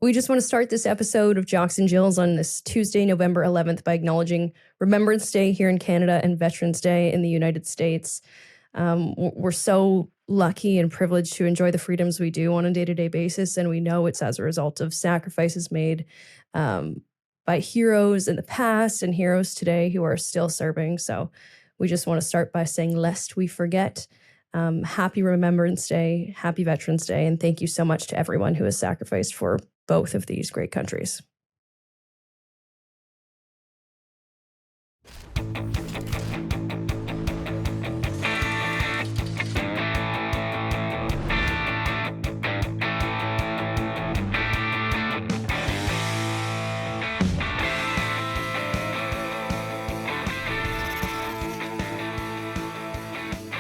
We just want to start this episode of Jocks and Jills on this Tuesday, November 11th by acknowledging Remembrance Day here in Canada and Veterans Day in the United States. We're so lucky and privileged to enjoy the freedoms we do on a day-to-day basis, and we know it's as a result of sacrifices made by heroes in the past and heroes today who are still serving. So we just want to start by saying, lest we forget, happy Remembrance Day, happy Veterans Day, and thank you so much to everyone who has sacrificed for both of these great countries.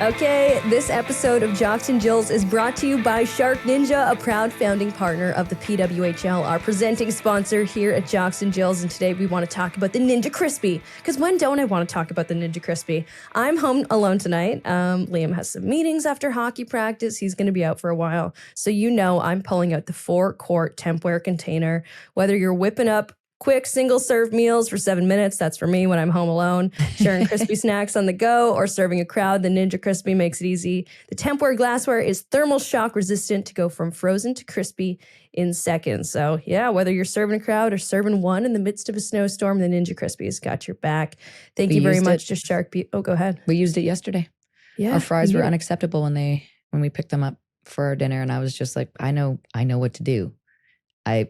Okay, this episode of Jocks and Jills is brought to you by Shark Ninja, a proud founding partner of the PWHL, our presenting sponsor here at Jocks and Jills. And today we want to talk about the Ninja Crispy. Because when don't I want to talk about the Ninja Crispy? I'm home alone tonight. Liam has some meetings after hockey practice. He's going to be out for a while. So you know I'm pulling out the 4-quart Tempware container. Whether you're whipping up quick single-serve meals for 7 minutes, that's for me when I'm home alone, sharing crispy snacks on the go, or serving a crowd, the Ninja Crispy makes it easy. The Tempware glassware is thermal shock resistant to go from frozen to crispy in seconds. So yeah, whether you're serving a crowd or serving one in the midst of a snowstorm, the Ninja Crispy has got your back. Thank you very much to Shark. Oh, go ahead. We used it yesterday. Yeah, our fries were unacceptable when we picked them up for our dinner, and I was just like, I know what to do.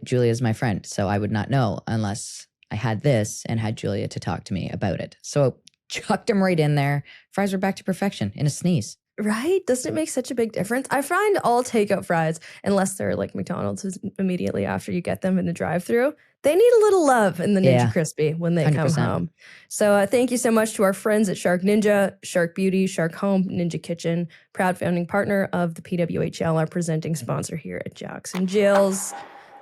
Julia is my friend, so I would not know unless I had this and had Julia to talk to me about it. So chucked them right in there. Fries were back to perfection in a sneeze. Right? Doesn't it make such a big difference? I find all takeout fries, unless they're like McDonald's immediately after you get them in the drive-thru, they need a little love in the Ninja Crispy when they 100%. Come home. So thank you so much to our friends at Shark Ninja, Shark Beauty, Shark Home, Ninja Kitchen, proud founding partner of the PWHL, our presenting sponsor here at Jocks and Jills.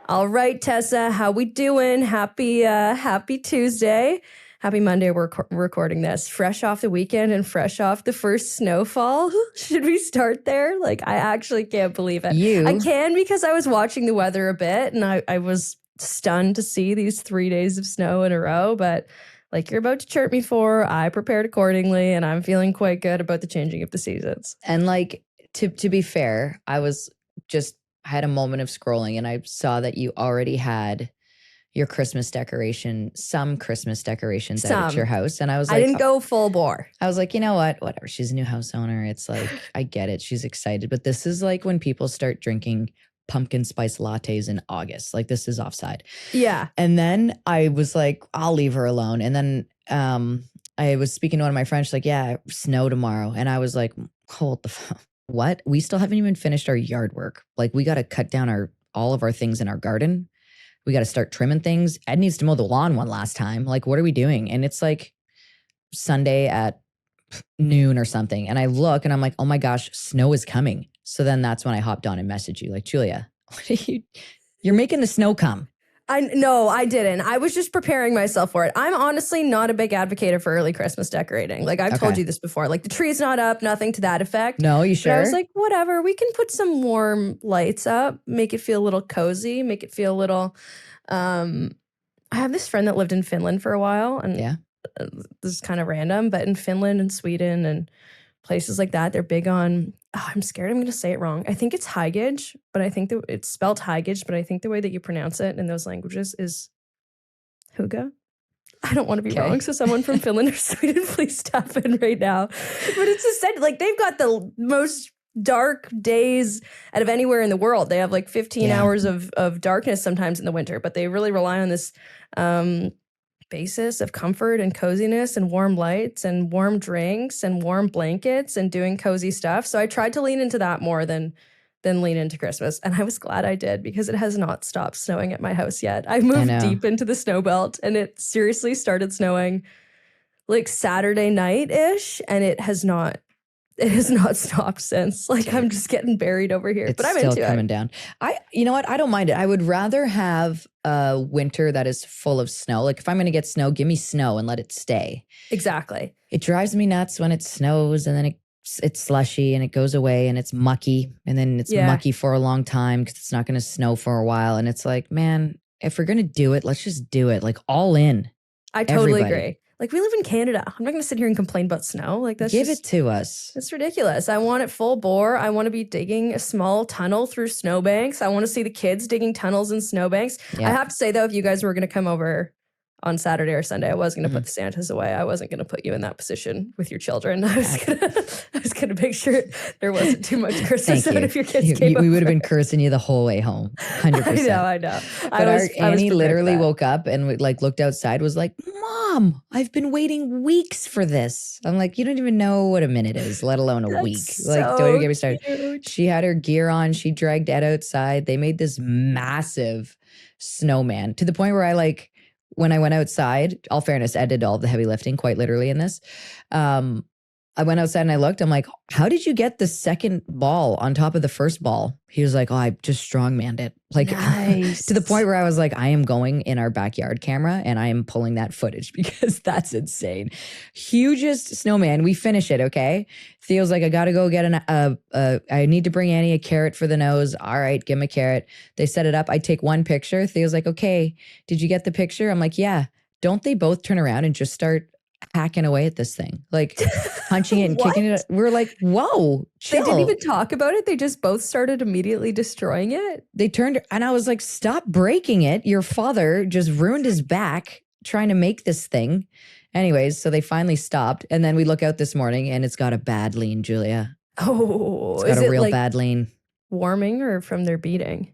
All right, Tessa, how we doing? Happy Tuesday. Happy Monday. We're recording this fresh off the weekend and fresh off the first snowfall. Should we start there? Like, I actually can't believe it. I can because I was watching the weather a bit and I was stunned to see these 3 days of snow in a row. But like you're about to chirp me for, I prepared accordingly and I'm feeling quite good about the changing of the seasons. And like, to be fair, I had a moment of scrolling and I saw that you already had your Christmas decorations out at your house. And I was like, I didn't go full bore. I was like, you know what? Whatever. She's a new house owner. It's like, I get it. She's excited. But this is like when people start drinking pumpkin spice lattes in August. Like, this is offside. Yeah. And then I was like, I'll leave her alone. And then I was speaking to one of my friends. She's like, yeah, snow tomorrow. And I was like, hold the fuck. What? We still haven't even finished our yard work. Like, we got to cut down all of our things in our garden. We got to start trimming things. Ed needs to mow the lawn one last time. Like, what are we doing? And it's like Sunday at noon or something. And I look and I'm like, oh my gosh, snow is coming. So then that's when I hopped on and messaged you like, Julia, you're making the snow come. No, I didn't. I was just preparing myself for it. I'm honestly not a big advocate for early Christmas decorating. Like, I've told you this before. Like, the tree's not up, nothing to that effect. No, you sure? But I was like, whatever. We can put some warm lights up, make it feel a little cozy, make it feel a little... I have this friend that lived in Finland for a while. And this is kind of random, but in Finland and Sweden and places like that, they're big on... Oh, I'm scared I'm going to say it wrong. I think it's Heige, but I think that it's spelled Heige, but I think the way that you pronounce it in those languages is Huga. I don't want to be wrong, so someone from Finland or Sweden, please stop in right now. But it's just said, like, they've got the most dark days out of anywhere in the world. They have like 15 hours of darkness sometimes in the winter, but they really rely on this basis of comfort and coziness and warm lights and warm drinks and warm blankets and doing cozy stuff. So I tried to lean into that more than lean into Christmas. And I was glad I did because it has not stopped snowing at my house yet. I moved deep into the snow belt and it seriously started snowing like Saturday night-ish and it has not stopped since. Like, I'm just getting buried over here. But I'm still into coming down. You know what? I don't mind it. I would rather have a winter that is full of snow. Like, if I'm going to get snow, give me snow and let it stay. Exactly. It drives me nuts when it snows and then it it's slushy and it goes away and it's mucky, and then it's mucky for a long time because it's not going to snow for a while. And it's like, man, if we're going to do it, let's just do it. Like all in. I totally agree. Like we live in Canada. I'm not going to sit here and complain about snow. Like that's Give it to us. It's ridiculous. I want it full bore. I want to be digging a small tunnel through snowbanks. I want to see the kids digging tunnels in snowbanks. I have to say though, if you guys were going to come over on Saturday or Sunday, I was going to put the Santas away. I wasn't going to put you in that position with your children. I was going to make sure there wasn't too much Christmas out if your kids came over. We would have been cursing you the whole way home. 100%. I know. But Annie literally woke up and like looked outside, was like, Mom, I've been waiting weeks for this. I'm like, you don't even know what a minute is, let alone a week. Like, don't even get me started. Cute. She had her gear on. She dragged Ed outside. They made this massive snowman to the point where when I went outside, all fairness, Ed did all the heavy lifting, quite literally in this. I went outside and I looked, I'm like, how did you get the second ball on top of the first ball? He was like, oh, I just strongmanned it. Like nice. To the point where I was like, I am going in our backyard camera and I am pulling that footage because that's insane. Hugest snowman. We finish it, okay? Theo's like, I got to go get I need to bring Annie a carrot for the nose. All right, give him a carrot. They set it up. I take one picture. Theo's like, okay, did you get the picture? I'm like, yeah. Don't they both turn around and just start hacking away at this thing, like punching it and kicking it? We're like, whoa, chill. They didn't even talk about it. They just both started immediately destroying it. They turned, and I was like, stop breaking it. Your father just ruined his back trying to make this thing. Anyways, so they finally stopped. And then we look out this morning and it's got a bad lean, Julia. Oh, it's got a real bad lean. Warming or from their beating?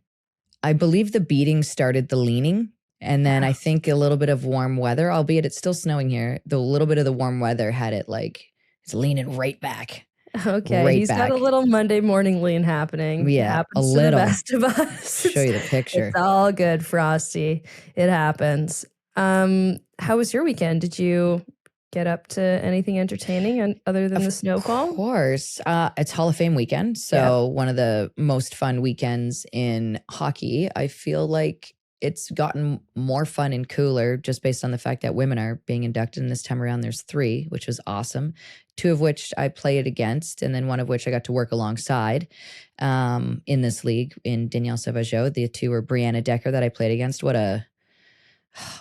I believe the beating started the leaning. And then I think a little bit of warm weather, albeit it's still snowing here. The little bit of the warm weather had it like, it's leaning right back. Okay, he's got a little Monday morning lean happening. Yeah, happens a little. To the best of us. Show you the picture. It's all good, Frosty. It happens. How was your weekend? Did you get up to anything entertaining other than the snowfall? Of course. It's Hall of Fame weekend. So one of the most fun weekends in hockey. I feel like it's gotten more fun and cooler just based on the fact that women are being inducted. And this time around, there's 3, which was awesome. 2 of which I played against, and then 1 of which I got to work alongside in this league in Danielle Sauvageau. The 2 were Brianna Decker that I played against. What a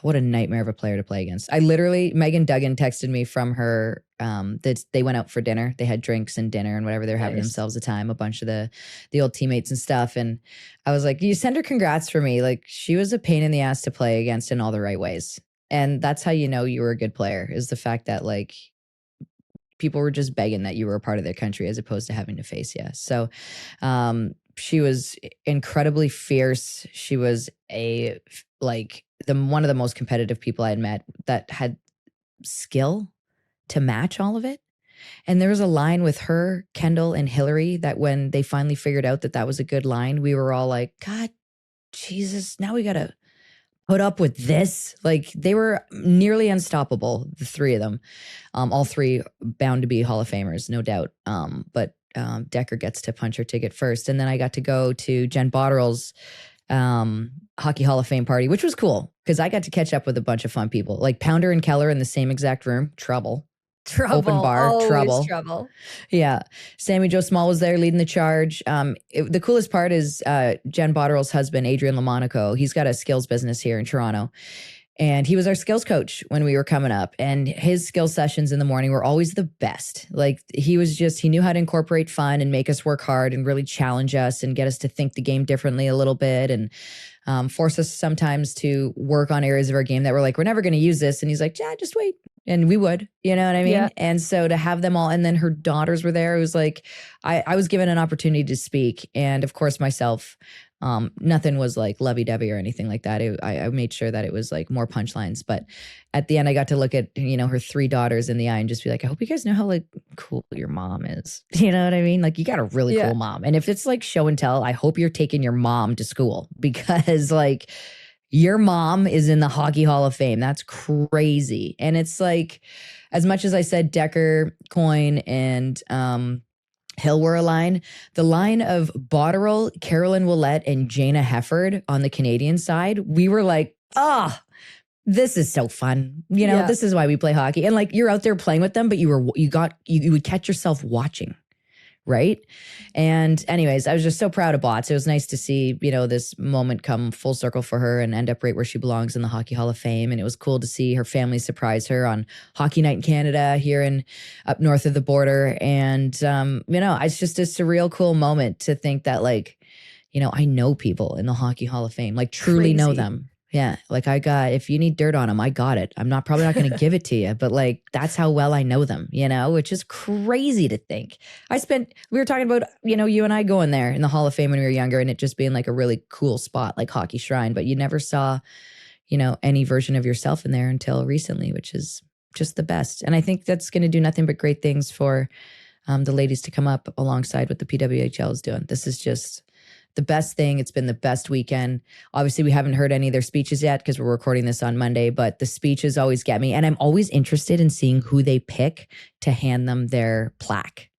nightmare of a player to play against. Megan Duggan texted me from her, that they went out for dinner. They had drinks and dinner and whatever. They're having themselves a time, a bunch of the old teammates and stuff. And I was like, you send her congrats for me. Like, she was a pain in the ass to play against in all the right ways. And that's how you know you were a good player, is the fact that like people were just begging that you were a part of their country as opposed to having to face you. So, she was incredibly fierce. She was one of the most competitive people I had met that had skill to match all of it. And there was a line with her, Kendall, and Hillary that when they finally figured out that that was a good line, we were all like, God, Jesus, now we got to put up with this. Like, they were nearly unstoppable, the 3 of them. All 3 bound to be Hall of Famers, no doubt. But Decker gets to punch her ticket first. And then I got to go to Jen Botterill's Hockey Hall of Fame party, which was cool because I got to catch up with a bunch of fun people. Like Pounder and Keller in the same exact room. Trouble. Open bar. Always trouble. Yeah. Sammy Joe Small was there leading the charge. The coolest part is Jen Botterill's husband, Adrian Lamonaco. He's got a skills business here in Toronto. And he was our skills coach when we were coming up. And his skills sessions in the morning were always the best. Like, he knew how to incorporate fun and make us work hard and really challenge us and get us to think the game differently a little bit, and force us sometimes to work on areas of our game that we're like, we're never going to use this. And he's like, yeah, just wait. And we would, you know what I mean? Yeah. And so to have them all, and then her daughters were there. It was like, I was given an opportunity to speak. And of course myself, nothing was like lovey-dovey or anything like that. I made sure that it was like more punchlines. But at the end, I got to look at, her 3 daughters in the eye and just be like, I hope you guys know how like cool your mom is. You know what I mean? Like, you got a really cool mom. And if it's like show and tell, I hope you're taking your mom to school, because like, your mom is in the Hockey Hall of Fame. That's crazy. And it's like, as much as I said Decker, Coyne, and Hill were a line, the line of Botterill, Carolyn Willett, and Jana Hefford on the Canadian side, we were like, this is so fun. You know, this is why we play hockey. And like you're out there playing with them, but you would catch yourself watching. Right. And anyways, I was just so proud of Bots. It was nice to see, you know, this moment come full circle for her and end up right where she belongs in the Hockey Hall of Fame. And it was cool to see her family surprise her on Hockey Night in Canada here in up north of the border. And, you know, it's just a surreal, cool moment to think that like, you know, I know people in the Hockey Hall of Fame, like truly know them. Yeah. Like if you need dirt on them, I got it. I'm probably not going to give it to you, but like, that's how well I know them, you know, which is crazy to think. We were talking about, you know, you and I going there in the Hall of Fame when we were younger and it just being like a really cool spot, like Hockey Shrine, but you never saw, you know, any version of yourself in there until recently, which is just the best. And I think that's going to do nothing but great things for the ladies to come up alongside what the PWHL is doing. This is just the best thing. It's been the best weekend. Obviously, we haven't heard any of their speeches yet because we're recording this on Monday, but the speeches always get me. And I'm always interested in seeing who they pick to hand them their plaque.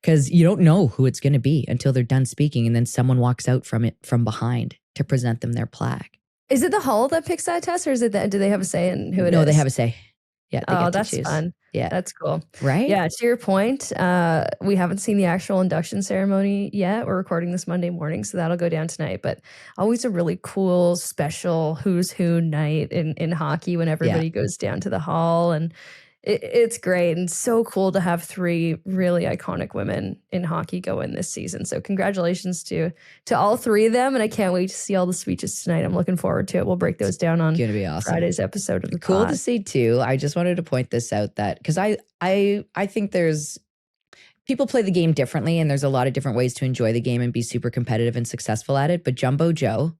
Because you don't know who it's going to be until they're done speaking. And then someone walks out from behind to present them their plaque. Is it the Hall that picks that test or is it do they have a say in who it is? No, they have a say. Yeah. That's fun. Yeah. That's cool. Right? Yeah. To your point, we haven't seen the actual induction ceremony yet. We're recording this Monday morning, so that'll go down tonight. But always a really cool, special who's who night in hockey when everybody goes down to the hall. And it's great and so cool to have 3 really iconic women in hockey go in this season. So congratulations to all 3 of them. And I can't wait to see all the speeches tonight. I'm looking forward to it. We'll break those down on Gonna be awesome. Friday's episode of the Cool pod. to see too. I just wanted to point this out that because I think there's people play the game differently and there's a lot of different ways to enjoy the game and be super competitive and successful at it. But Jumbo Joe,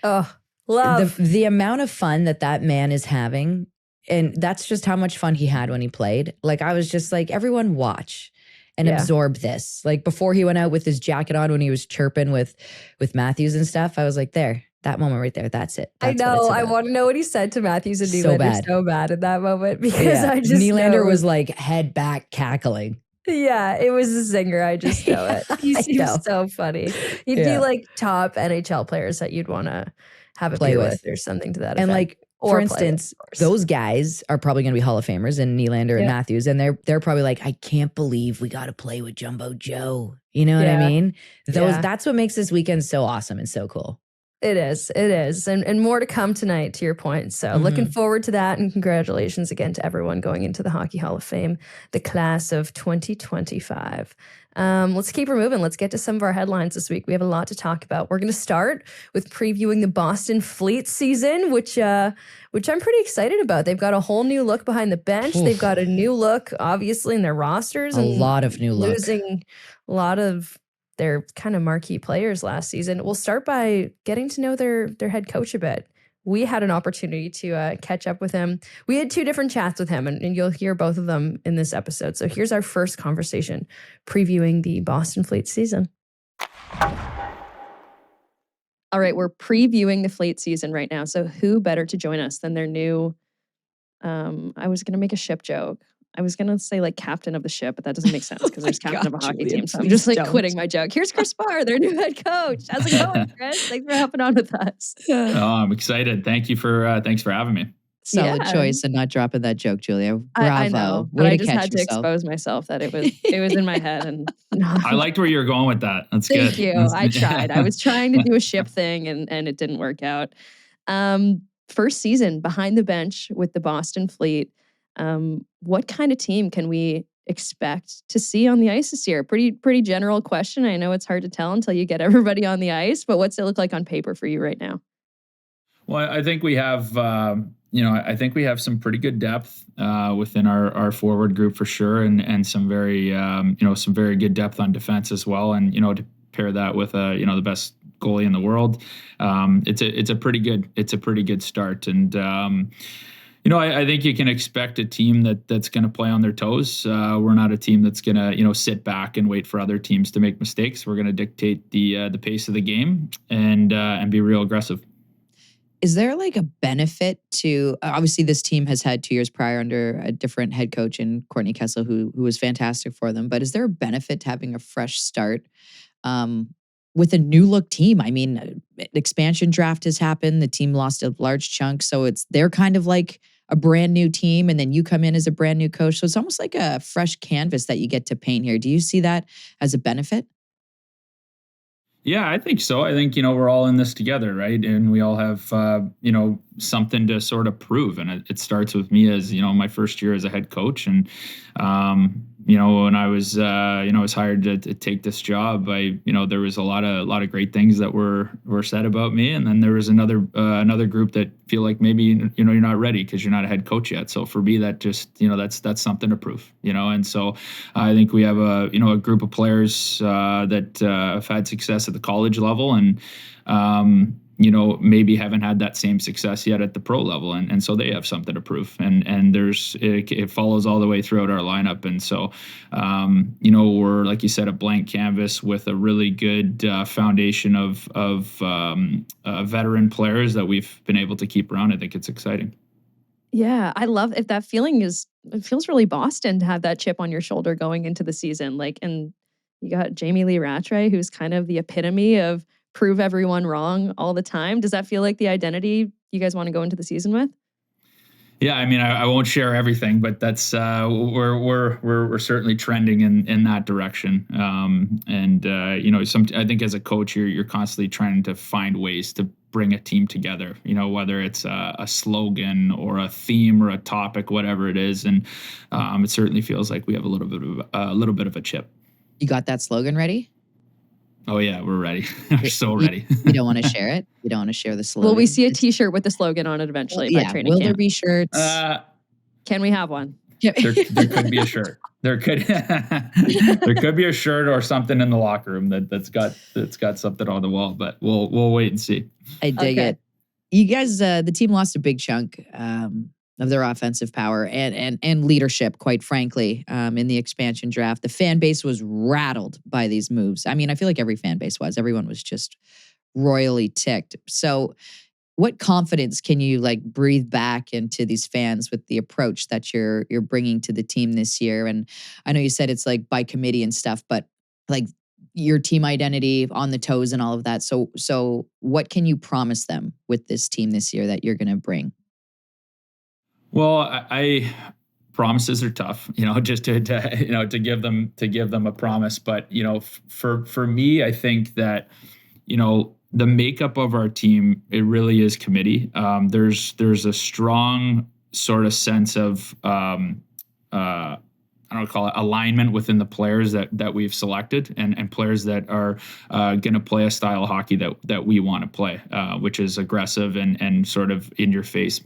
love the amount of fun that man is having. And that's just how much fun he had when he played. Like, I was just like, everyone watch and absorb this. Like, before he went out with his jacket on when he was chirping with Matthews and stuff, I was like, that moment right there, that's it. That's I know. I want to know what he said to Matthews and Nylander so bad in that moment because I just Nylander was like head back cackling. Yeah, it was a zinger. I just know it. He seems so funny. He'd be like top NHL players that you'd want to have a beer with or something to that effect. And like, for instance, those guys are probably going to be Hall of Famers and Nylander and Matthews. And they're probably like, I can't believe we got to play with Jumbo Joe. You know what I mean? That's what makes this weekend so awesome and so cool. It is. And more to come tonight, to your point. So looking forward to that. And congratulations again to everyone going into the Hockey Hall of Fame, the class of 2025. Let's keep her moving. Let's get to some of our headlines this week. We have a lot to talk about. We're going to start with previewing the Boston Fleet season, which I'm pretty excited about. They've got a whole new look behind the bench. Oof. They've got a new look, obviously, in their rosters. A lot of new look. Losing a lot of their kind of marquee players last season. We'll start by getting to know their head coach a bit. We had an opportunity to catch up with him. We had 2 different chats with him, and you'll hear both of them in this episode. So here's our first conversation previewing the Boston Fleet season. All right, we're previewing the Fleet season right now. So who better to join us than their new, I was going to make a ship joke. I was going to say like captain of the ship, but that doesn't make sense because there's captain of a hockey team. So I'm just like quitting my joke. Here's Kris Sparre, their new head coach. How's it going, Kris? Thanks for hopping on with us. Oh, I'm excited. Thanks for having me. Solid choice and not dropping that joke, Julia. Bravo. I know, but I just had to expose myself that it was in my head. And I liked where you were going with that. That's good. Thank you. I tried. I was trying to do a ship thing and it didn't work out. First season behind the bench with the Boston Fleet. What kind of team can we expect to see on the ice this year? Pretty general question. I know it's hard to tell until you get everybody on the ice, but what's it look like on paper for you right now? Well, I think we have, I think we have some pretty good depth within our forward group for sure, and some very, some very good depth on defense as well. And to pair that with the best goalie in the world, it's a pretty good start. And I think you can expect a team that's going to play on their toes. We're not a team that's going to, sit back and wait for other teams to make mistakes. We're going to dictate the pace of the game and be real aggressive. Is there like a benefit to, obviously this team has had 2 years prior under a different head coach in Courtney Kessel, who was fantastic for them, but is there a benefit to having a fresh start with a new look team. I mean, expansion draft has happened. The team lost a large chunk. So they're kind of like a brand new team. And then you come in as a brand new coach. So it's almost like a fresh canvas that you get to paint here. Do you see that as a benefit? Yeah, I think so. I think, we're all in this together, right? And we all have, something to sort of prove. And it starts with me as, my first year as a head coach. And, when I was hired to take this job, there was a lot of great things that were said about me. And then there was another group that feel like maybe, you're not ready because you're not a head coach yet. So for me, that just, that's something to prove, and so I think we have a group of players that have had success at the college level and, maybe haven't had that same success yet at the pro level. And so they have something to prove. And it follows all the way throughout our lineup. And so, we're, like you said, a blank canvas with a really good foundation of veteran players that we've been able to keep around. I think it's exciting. Yeah, I love if that feeling it feels really Boston to have that chip on your shoulder going into the season. And you got Jamie Lee Rattray, who's kind of the epitome of prove everyone wrong all the time. Does that feel like the identity you guys want to go into the season with? Yeah, I mean, I won't share everything, but that's we're certainly trending in that direction. I think as a coach, you're constantly trying to find ways to bring a team together. Whether it's a slogan or a theme or a topic, whatever it is, and it certainly feels like we have a little bit of a chip. You got that slogan ready? Oh yeah, we're ready. We're so ready. You don't want to share it? You don't want to share the slogan? Will we see a t-shirt with the slogan on it eventually by training camp? Will there be shirts? Can we have one? There could be a shirt. There could be a shirt or something in the locker room that's got something on the wall, but we'll wait and see. I dig it. You guys, the team lost a big chunk of their offensive power and leadership, quite frankly, in the expansion draft. The fan base was rattled by these moves. I mean, I feel like every fan base was. Everyone was just royally ticked. So what confidence can you breathe back into these fans with the approach that you're bringing to the team this year? And I know you said it's by committee and stuff, but your team identity, on the toes and all of that. So what can you promise them with this team this year that you're going to bring? Well, I promises are tough, just to give them a promise. But, for me, I think that, the makeup of our team, it really is committee. There's a strong sort of sense of, I don't call it alignment within the players that we've selected and players that are going to play a style of hockey that we want to play, which is aggressive and sort of in your face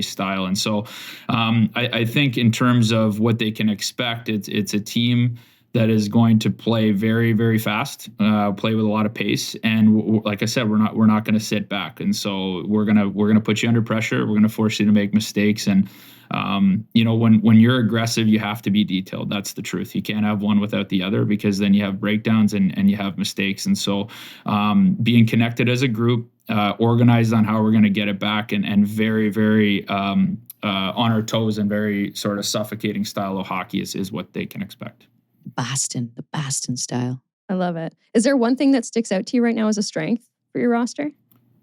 style. And so I think in terms of what they can expect, it's a team that is going to play very, very fast, play with a lot of pace, and like I said, we're not going to sit back. And so we're gonna put you under pressure. We're gonna force you to make mistakes. And when you're aggressive, you have to be detailed. That's the truth. You can't have one without the other, because then you have breakdowns and you have mistakes. And so being connected as a group, organized on how we're going to get it back, and very, very on our toes, and very sort of suffocating style of hockey is what they can expect. The Boston style. I love it. Is there one thing that sticks out to you right now as a strength for your roster?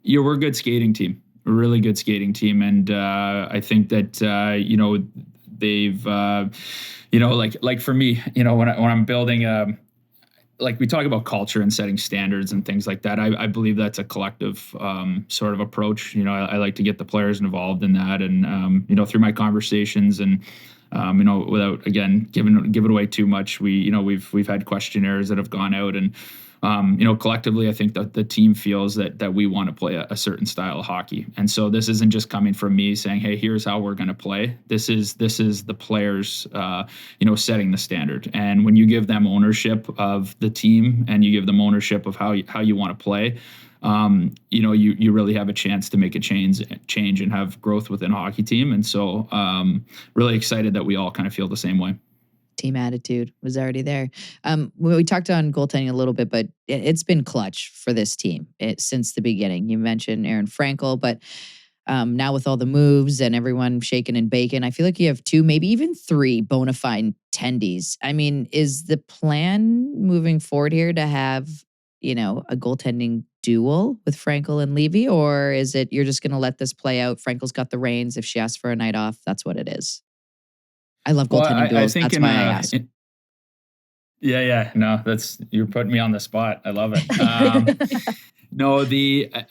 Yeah, we're a good skating team. A really good skating team. And I think that, they've, like for me, when I'm building, like we talk about culture and setting standards and things like that, I believe that's a collective sort of approach. I like to get the players involved in that. And, through my conversations and, without, again, giving away too much, we've had questionnaires that have gone out, and collectively, I think that the team feels that we want to play a certain style of hockey. And so this isn't just coming from me saying, hey, here's how we're going to play. This is the players, setting the standard. And when you give them ownership of the team, and you give them ownership of how you want to play, you really have a chance to make a change and have growth within a hockey team. And so really excited that we all kind of feel the same way. Team attitude was already there. We talked on goaltending a little bit, but it's been clutch for this team since the beginning. You mentioned Aaron Frankel, but now with all the moves and everyone shaking and baking, I feel like you have 2, maybe even 3 bona fide tendies. I mean, is the plan moving forward here to have, a goaltending duel with Frankel and Levy? Or is it you're just going to let this play out? Frankel's got the reins. If she asks for a night off, that's what it is. I love goaltending duels. I think that's why I asked. Yeah. No, you're putting me on the spot. I love it. No,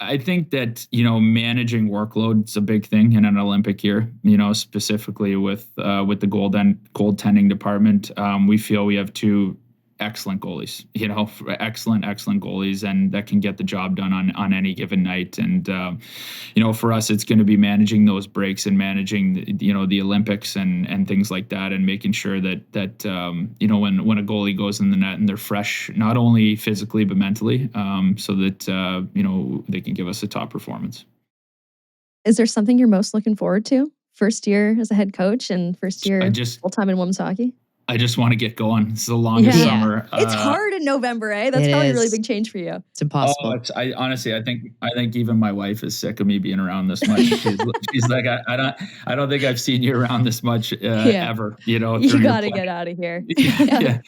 I think that, managing workload is a big thing in an Olympic year, specifically with the goaltending department. We feel we have two excellent goalies, excellent goalies, and that can get the job done on any given night. And, for us, it's going to be managing those breaks and managing, the Olympics and things like that, and making sure that when a goalie goes in the net and they're fresh, not only physically, but mentally, so that, they can give us a top performance. Is there something you're most looking forward to? First year as a head coach and first year full-time in women's hockey? I just want to get going. It's the longest summer. It's hard in November, eh? That's probably a really big change for you. It's impossible. Honestly, I think even my wife is sick of me being around this much. She's like, I don't think I've seen you around this much ever. You got to get out of here.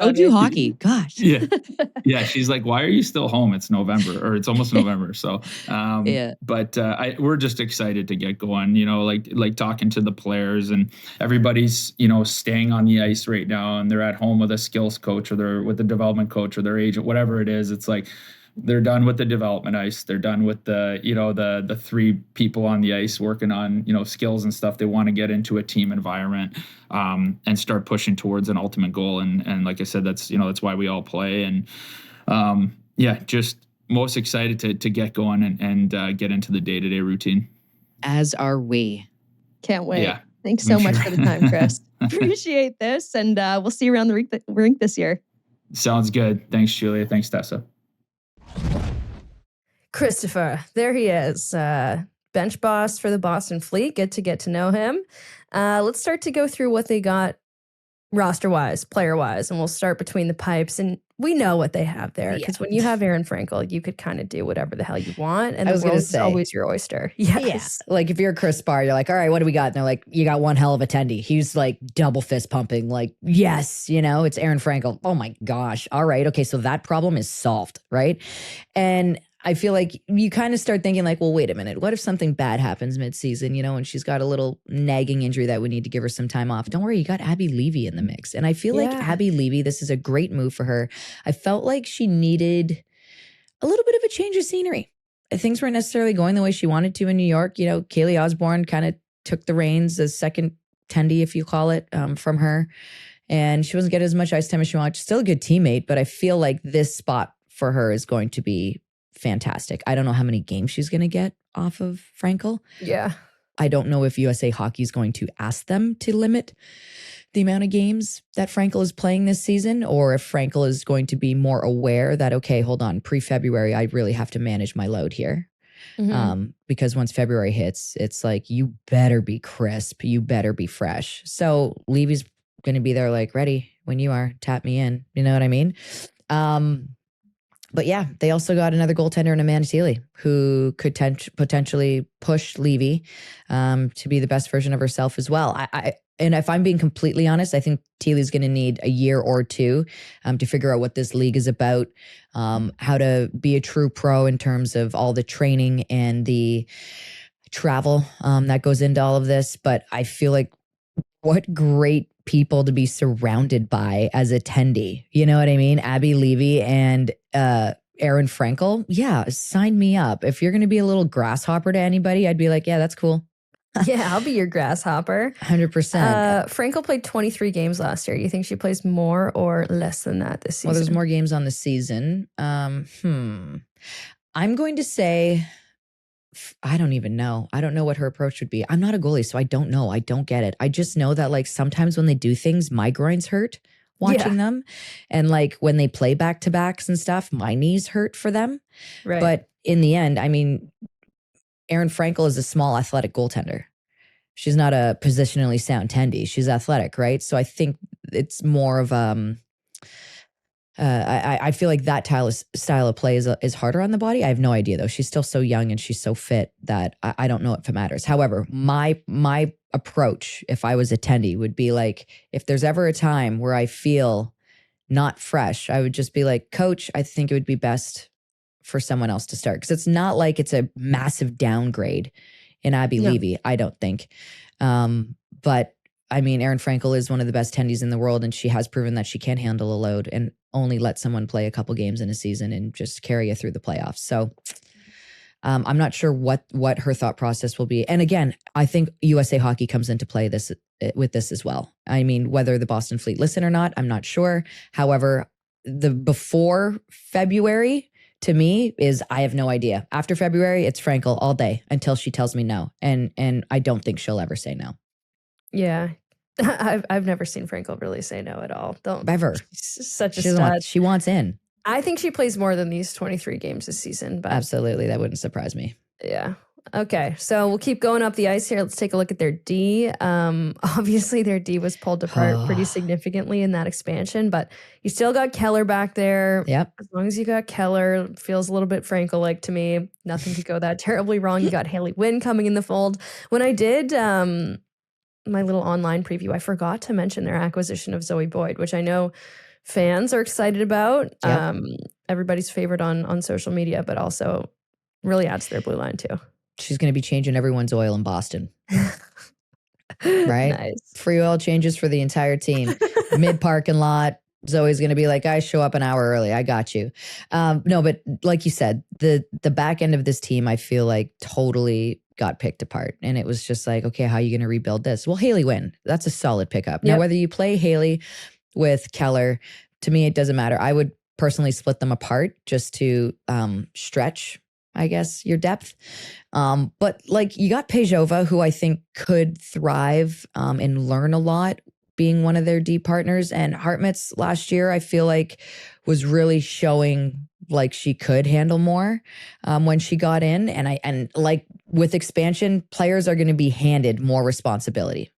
Go do hockey. Gosh. Yeah. She's like, why are you still home? It's November, or it's almost November. So, But we're just excited to get going. Like talking to the players, and everybody's staying on the ice right now. And they're at home with a skills coach, or they're with a development coach, or their agent, whatever it is. It's like they're done with the development ice. They're done with the three people on the ice working on skills and stuff. They want to get into a team environment and start pushing towards an ultimate goal. And like I said, that's why we all play. And just most excited to get going and get into the day-to-day routine. As are we. Can't wait. Yeah. Thanks so much for the time, Kris. Appreciate this, and we'll see you around the rink this year. Sounds good. Thanks, Julia. Thanks, Tessa. Christopher, there he is. Bench boss for the Boston Fleet. Good to get to know him. Let's start to go through what they got roster-wise, player-wise, and we'll start between the pipes. And we know what they have there, because when you have Aaron Frankel, you could kind of do whatever the hell you want, and the world is always your oyster. Yes. Yeah. Like if you're Kris Sparre, you're like, all right, what do we got? And they're like, you got one hell of a attendee. He's like double fist pumping, like, yes, it's Aaron Frankel. Oh my gosh. All right. Okay. So that problem is solved, right? And I feel like you kind of start thinking like, well, wait a minute. What if something bad happens mid-season, and she's got a little nagging injury that we need to give her some time off? Don't worry, you got Abby Levy in the mix. And I feel like Abby Levy, this is a great move for her. I felt like she needed a little bit of a change of scenery. Things weren't necessarily going the way she wanted to in New York. Kaylee Osborne kind of took the reins as second tendy, if you call it, from her. And she wasn't getting as much ice time as she wanted. She's still a good teammate, but I feel like this spot for her is going to be fantastic. I don't know how many games she's going to get off of Frankel. Yeah. I don't know if USA Hockey is going to ask them to limit the amount of games that Frankel is playing this season, or if Frankel is going to be more aware that, okay, hold on, pre-February, I really have to manage my load here. Mm-hmm. Because once February hits, it's like, you better be crisp. You better be fresh. So Levy's going to be there like, ready when you are, tap me in. You know what I mean? But yeah, they also got another goaltender in Amanda Thiele, who could potentially push Levy to be the best version of herself as well. And if I'm being completely honest, I think Thiele's going to need a year or two to figure out what this league is about, how to be a true pro in terms of all the training and the travel that goes into all of this. But I feel like what great people to be surrounded by as attendee. You know what I mean? Abby Levy and Aaron Frankel. Yeah, sign me up. If you're going to be a little grasshopper to anybody, I'd be like, yeah, that's cool. Yeah, I'll be your grasshopper. 100%. Frankel played 23 games last year. Do you think she plays more or less than that this season? Well, there's more games on the season. I'm going to say, I don't even know. I don't know what her approach would be. I'm not a goalie, so I don't know. I don't get it. I just know that like sometimes when they do things, my groins hurt watching them. And like when they play back-to-backs and stuff, my knees hurt for them. Right. But in the end, I mean, Aaron Frankel is a small athletic goaltender. She's not a positionally sound tendy. She's athletic, right? So I think it's more of I feel like that style of play is harder on the body. I have no idea though. She's still so young and she's so fit that I don't know if it matters. However, my approach, if I was a tendy, would be like, if there's ever a time where I feel not fresh, I would just be like, Coach, I think it would be best for someone else to start. Because it's not like it's a massive downgrade in Abby Levy, I don't think. But I mean, Erin Frankel is one of the best tendies in the world, and she has proven that she can handle a load and only let someone play a couple games in a season and just carry you through the playoffs. So I'm not sure what her thought process will be. And again, I think USA Hockey comes into play with this as well. I mean, whether the Boston Fleet listen or not, I'm not sure. However, the before February to me is I have no idea. After February, it's Frankel all day until she tells me no. And I don't think she'll ever say no. Yeah. I've never seen Frankel really say no at all. Don't ever. She's such a stud. She wants in. I think she plays more than these 23 games this season. But absolutely. That wouldn't surprise me. Yeah. Okay. So we'll keep going up the ice here. Let's take a look at their D. Obviously, their D was pulled apart pretty significantly in that expansion, but you still got Keller back there. Yep. As long as you got Keller, feels a little bit Frankel-like to me. Nothing could go that terribly wrong. You got Haley Wynn coming in the fold. When I did my little online preview, I forgot to mention their acquisition of Zoe Boyd, which I know fans are excited about. Yep. Everybody's favorite on social media, but also really adds to their blue line too. She's going to be changing everyone's oil in Boston. Right? Nice. Free oil changes for the entire team. Mid parking lot. Zoe's going to be like, guys, show up an hour early. I got you. No, but like you said, the back end of this team, I feel like totally got picked apart. And it was just like, okay, how are you going to rebuild this? Well, Haley Wynn, that's a solid pickup. Now, whether you play Haley with Keller, to me, it doesn't matter. I would personally split them apart just to stretch, I guess, your depth. But like you got Pejova, who I think could thrive and learn a lot being one of their D partners. And Hartmutz last year, I feel like was really showing like she could handle more when she got in. And like with expansion, players are going to be handed more responsibility.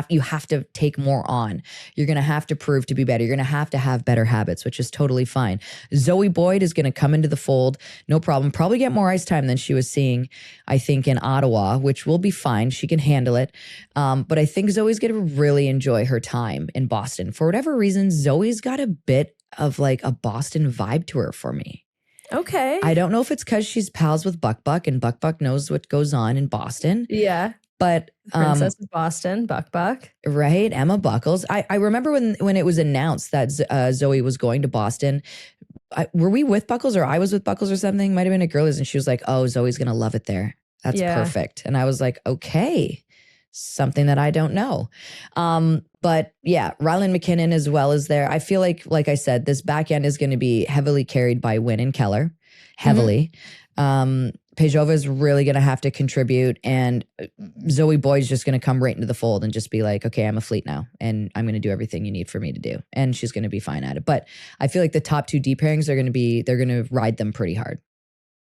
You have to take more on. You're going to have to prove to be better. You're going to have better habits, which is totally fine. Zoe Boyd is going to come into the fold. No problem. Probably get more ice time than she was seeing, I think, in Ottawa, which will be fine. She can handle it. But I think Zoe's going to really enjoy her time in Boston. For whatever reason, Zoe's got a bit of like a Boston vibe to her for me. Okay. I don't know if it's because she's pals with Buck, and Buck knows what goes on in Boston. Yeah. But Princess of Boston, Buck. Right, Emma Buckles. I remember when it was announced that Zoe was going to Boston. Were we with Buckles or I was with Buckles or something? Might have been a girlies, and she was like, "Oh, Zoe's gonna love it there. That's perfect." And I was like, "Okay, something that I don't know." But yeah, Ryland McKinnon as well is there. I feel like I said, this back end is going to be heavily carried by Wynn and Keller, heavily. Pejova is really going to have to contribute, and Zoe Boyd's just going to come right into the fold and just be like, okay, I'm a fleet now, and I'm going to do everything you need for me to do. And she's going to be fine at it. But I feel like the top two D pairings they're going to ride them pretty hard.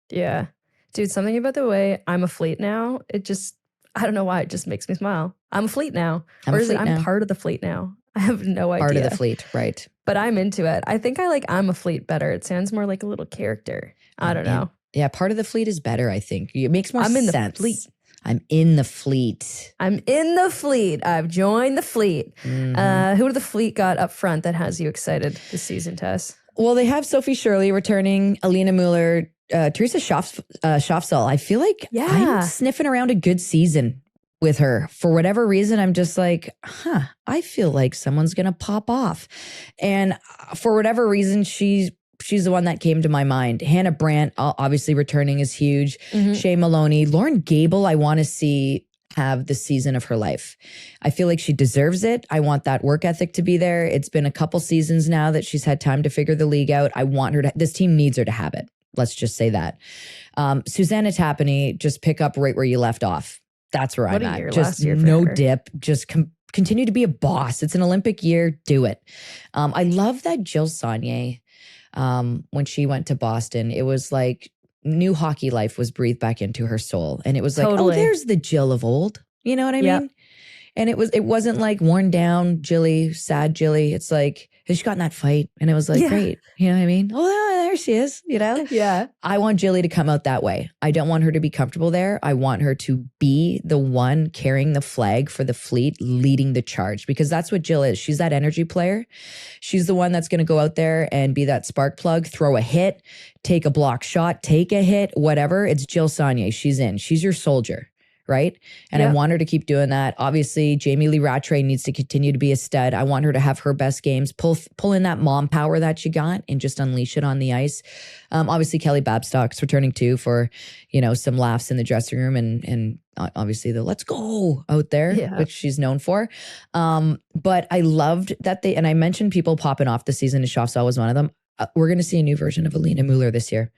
Yeah. Dude, something about the way I'm a fleet now, I don't know why, it just makes me smile. I'm a fleet now. I'm part of the fleet now. I have no idea. Part of the fleet, right. But I'm into it. I think I like I'm a fleet better. It sounds more like a little character. I don't know. Yeah, part of the fleet is better, I think. It makes more sense. I'm in the fleet. I'm in the fleet. I'm in the fleet. I've joined the fleet. Mm-hmm. Who do the fleet got up front that has you excited this season, Tess? Well, they have Sophie Shirley returning, Alina Mueller, Teresa Schaafsal. I feel like I'm sniffing around a good season with her. For whatever reason, I'm just like, I feel like someone's going to pop off. And for whatever reason, she's the one that came to my mind. Hannah Brandt, obviously returning, is huge. Mm-hmm. Shea Maloney. Lauren Gable, I want to see have the season of her life. I feel like she deserves it. I want that work ethic to be there. It's been a couple seasons now that she's had time to figure the league out. I want her to, this team needs her to have it. Let's just say that. Susanna Tapani, just pick up right where you left off. That's where I'm at. Just no dip. Just continue to be a boss. It's an Olympic year. Do it. I love that Jill Saunier, when she went to Boston, it was like new hockey life was breathed back into her soul. And it was like, oh, there's the Jill of old. You know what I mean? And it wasn't like worn down Jilly, sad Jilly. It She got in that fight and it was like, great. You know what I mean? Oh, there she is, you know? Yeah. I want Jilly to come out that way. I don't want her to be comfortable there. I want her to be the one carrying the flag for the fleet, leading the charge, because that's what Jill is. She's that energy player. She's the one that's going to go out there and be that spark plug, throw a hit, take a block shot, take a hit, whatever. It's Jill Saunier. She's in. She's your soldier. Right. And I want her to keep doing that. Obviously, Jamie Lee Rattray needs to continue to be a stud. I want her to have her best games, pull in that mom power that she got and just unleash it on the ice. Obviously, Kelly Babstock's returning too for, you know, some laughs in the dressing room and obviously the let's go out there, which she's known for. But I loved that and I mentioned people popping off this season, and Schaafsal was one of them. We're going to see a new version of Alina Mueller this year.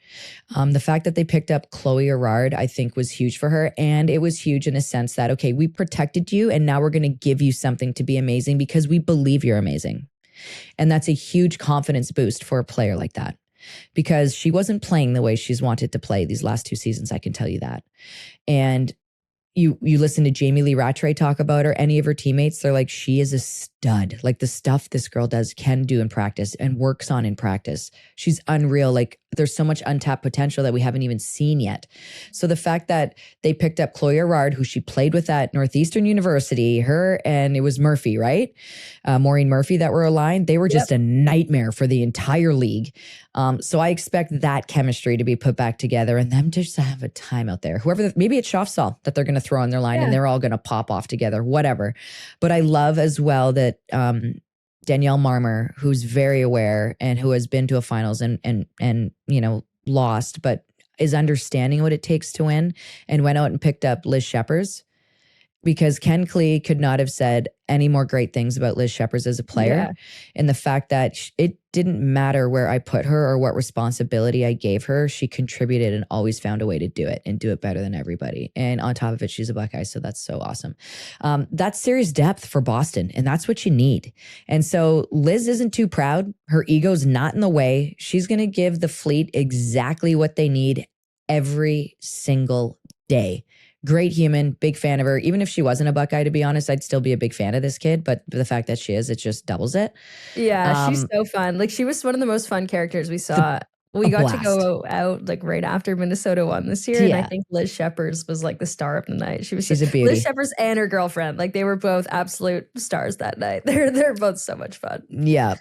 The fact that they picked up Chloe Erard, I think, was huge for her. And it was huge in a sense that, okay, we protected you and now we're going to give you something to be amazing because we believe you're amazing. And that's a huge confidence boost for a player like that, because she wasn't playing the way she's wanted to play these last 2 seasons, I can tell you that. And you listen to Jamie Lee Rattray talk about her, any of her teammates, they're like, she is a stud. Like the stuff this girl can do in practice and works on in practice. She's unreal. Like there's so much untapped potential that we haven't even seen yet. So the fact that they picked up Chloe Erard, who she played with at Northeastern University, her and it was Murphy, right? Maureen Murphy that were aligned. They were just a nightmare for the entire league. So I expect that chemistry to be put back together and them just to have a time out there. Maybe it's Schaafsal that they're going to throw on their line and they're all going to pop off together, whatever. But I love as well that Danielle Marmer, who's very aware and who has been to a finals and you know, lost, but is understanding what it takes to win, and went out and picked up Liz Sheppers, because Ken Klee could not have said any more great things about Liz Sheppers as a player. And the fact that it didn't matter where I put her or what responsibility I gave her, she contributed and always found a way to do it and do it better than everybody. And on top of it, she's a Buckeye, so that's so awesome. That's serious depth for Boston, and that's what you need. And so Liz isn't too proud. Her ego's not in the way. She's going to give the fleet exactly what they need every single day. Great human, big fan of her. Even if she wasn't a Buckeye, to be honest, I'd still be a big fan of this kid. But the fact that she is, it just doubles it. Yeah, she's so fun. Like she was one of the most fun characters we saw. We got to go out like right after Minnesota won this year. And I think Liz Sheppers was like the star of the night. She's a beauty. Liz Sheppers and her girlfriend, like they were both absolute stars that night. They're both so much fun. Yeah.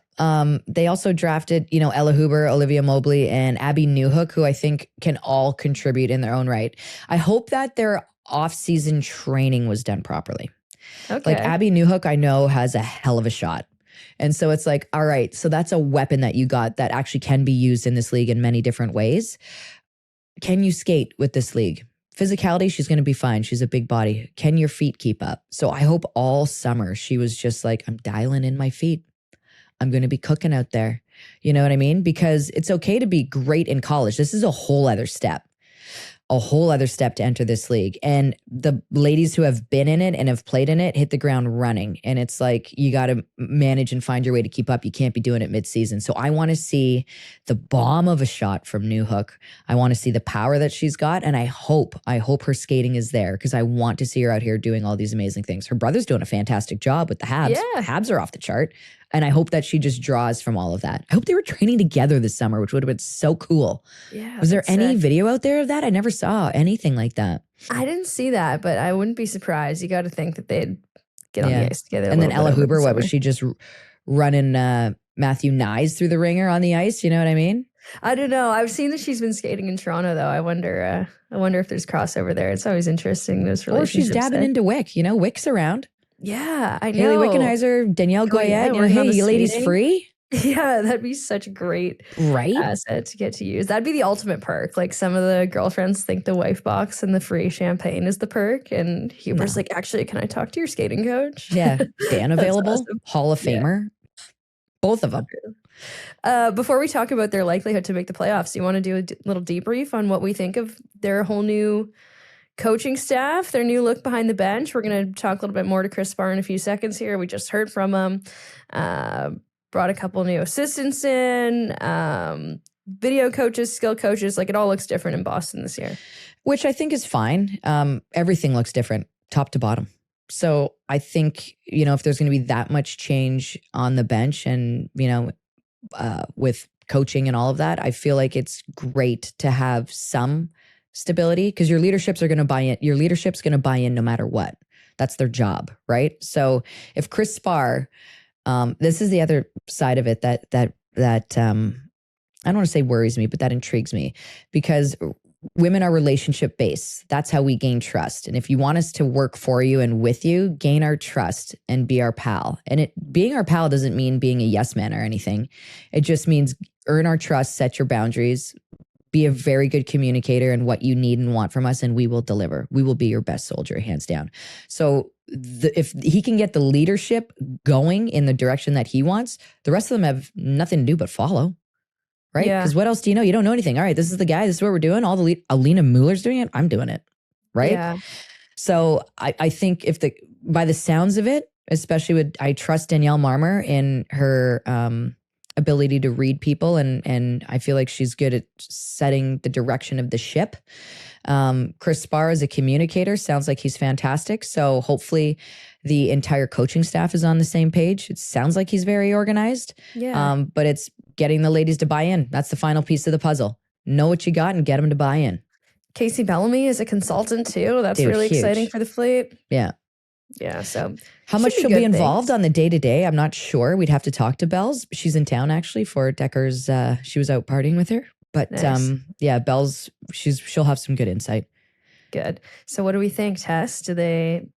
They also drafted, you know, Ella Huber, Olivia Mobley, and Abby Newhook, who I think can all contribute in their own right. I hope that their off-season training was done properly. Okay. Like Abby Newhook, I know has a hell of a shot. And so it's like, all right, so that's a weapon that you got that actually can be used in this league in many different ways. Can you skate with this league? Physicality, she's going to be fine. She's a big body. Can your feet keep up? So I hope all summer she was just like, I'm dialing in my feet. I'm going to be cooking out there. You know what I mean? Because it's okay to be great in college. This is a whole other step. A whole other step to enter this league. And the ladies who have been in it and have played in it hit the ground running. And it's like, you got to manage and find your way to keep up. You can't be doing it mid-season. So I want to see the bomb of a shot from Newhook. I want to see the power that she's got. And I hope her skating is there, because I want to see her out here doing all these amazing things. Her brother's doing a fantastic job with the Habs. Yeah. Habs are off the chart. And I hope that she just draws from all of that. I hope they were training together this summer, which would have been so cool. Yeah. Was there any video out there of that? I never saw anything like that. I didn't see that, but I wouldn't be surprised. You got to think that they'd get on the ice together. And then Ella Huber, what was she just running Matthew Nyes through the ringer on the ice? You know what I mean? I don't know. I've seen that she's been skating in Toronto, though. I wonder if there's crossover there. It's always interesting, those relationships. Or she's dabbing into Wick. You know, Wick's around. Yeah, I know. Haley Wickenheiser, Danielle Goyette. Hey, you ladies free? Yeah, that'd be such a great asset to get to use. That'd be the ultimate perk. Like some of the girlfriends think the wife box and the free champagne is the perk. And Huber's like, actually, can I talk to your skating coach? Yeah, Dan available, awesome. Hall of Famer. Yeah. Both of them. Before we talk about their likelihood to make the playoffs, you want to do a little debrief on what we think of their whole new coaching staff, their new look behind the bench. We're going to talk a little bit more to Kris Sparre in a few seconds here. We just heard from him. Brought a couple new assistants in, video coaches, skill coaches. Like it all looks different in Boston this year. Which I think is fine. Everything looks different, top to bottom. So I think, if there's going to be that much change on the bench and, with coaching and all of that, I feel like it's great to have some stability because your leadership's going to buy in. Your leadership's going to buy in no matter what. That's their job, right? So if Kris Sparre, this is the other side of it that I don't want to say worries me, but that intrigues me because women are relationship based. That's how we gain trust. And if you want us to work for you and with you, gain our trust and be our pal. And being our pal doesn't mean being a yes man or anything. It just means earn our trust, set your boundaries, be a very good communicator in what you need and want from us, and we will deliver. We will be your best soldier, hands down. So if he can get the leadership going in the direction that he wants, the rest of them have nothing to do but follow. Right? Because what else do you know? You don't know anything. All right, this is the guy. This is what we're doing. All the Alina Muller's doing it. I'm doing it. Right? Yeah. So I think by the sounds of it, especially I trust Danielle Marmer in her ability to read people, and I feel like she's good at setting the direction of the ship. Kris Sparre as a communicator sounds like he's fantastic. So hopefully the entire coaching staff is on the same page. It sounds like he's very organized. Yeah. But it's getting the ladies to buy in. That's the final piece of the puzzle. Know what you got and get them to buy in. Casey Bellamy is a consultant too. That's really huge. exciting for the fleet. Yeah. Yeah. So how much she'll be involved on the day-to-day, I'm not sure. We'd have to talk to Bells. She's in town actually for Decker's. She was out partying with her. But nice. Bells, she'll have some good insight. Good. So what do we think, Tess?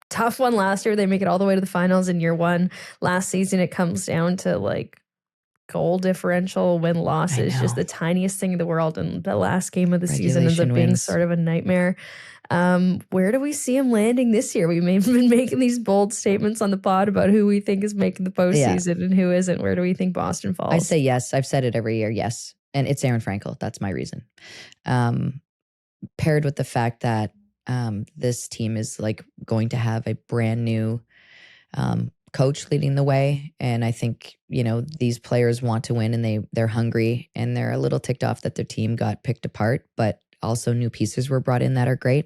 Tough one last year. They make it all the way to the finals in year one. Last season, it comes down to like goal differential, win-loss is just the tiniest thing in the world. And the last game of the season ends up being sort of a nightmare. Where do we see him landing this year? We've been making these bold statements on the pod about who we think is making the postseason and who isn't. Where do we think Boston falls? I say yes. I've said it every year, yes. And it's Aaron Frankel. That's my reason. Paired with the fact that this team is like going to have a brand new coach leading the way. And I think, these players want to win and they're hungry and they're a little ticked off that their team got picked apart, but also new pieces were brought in that are great.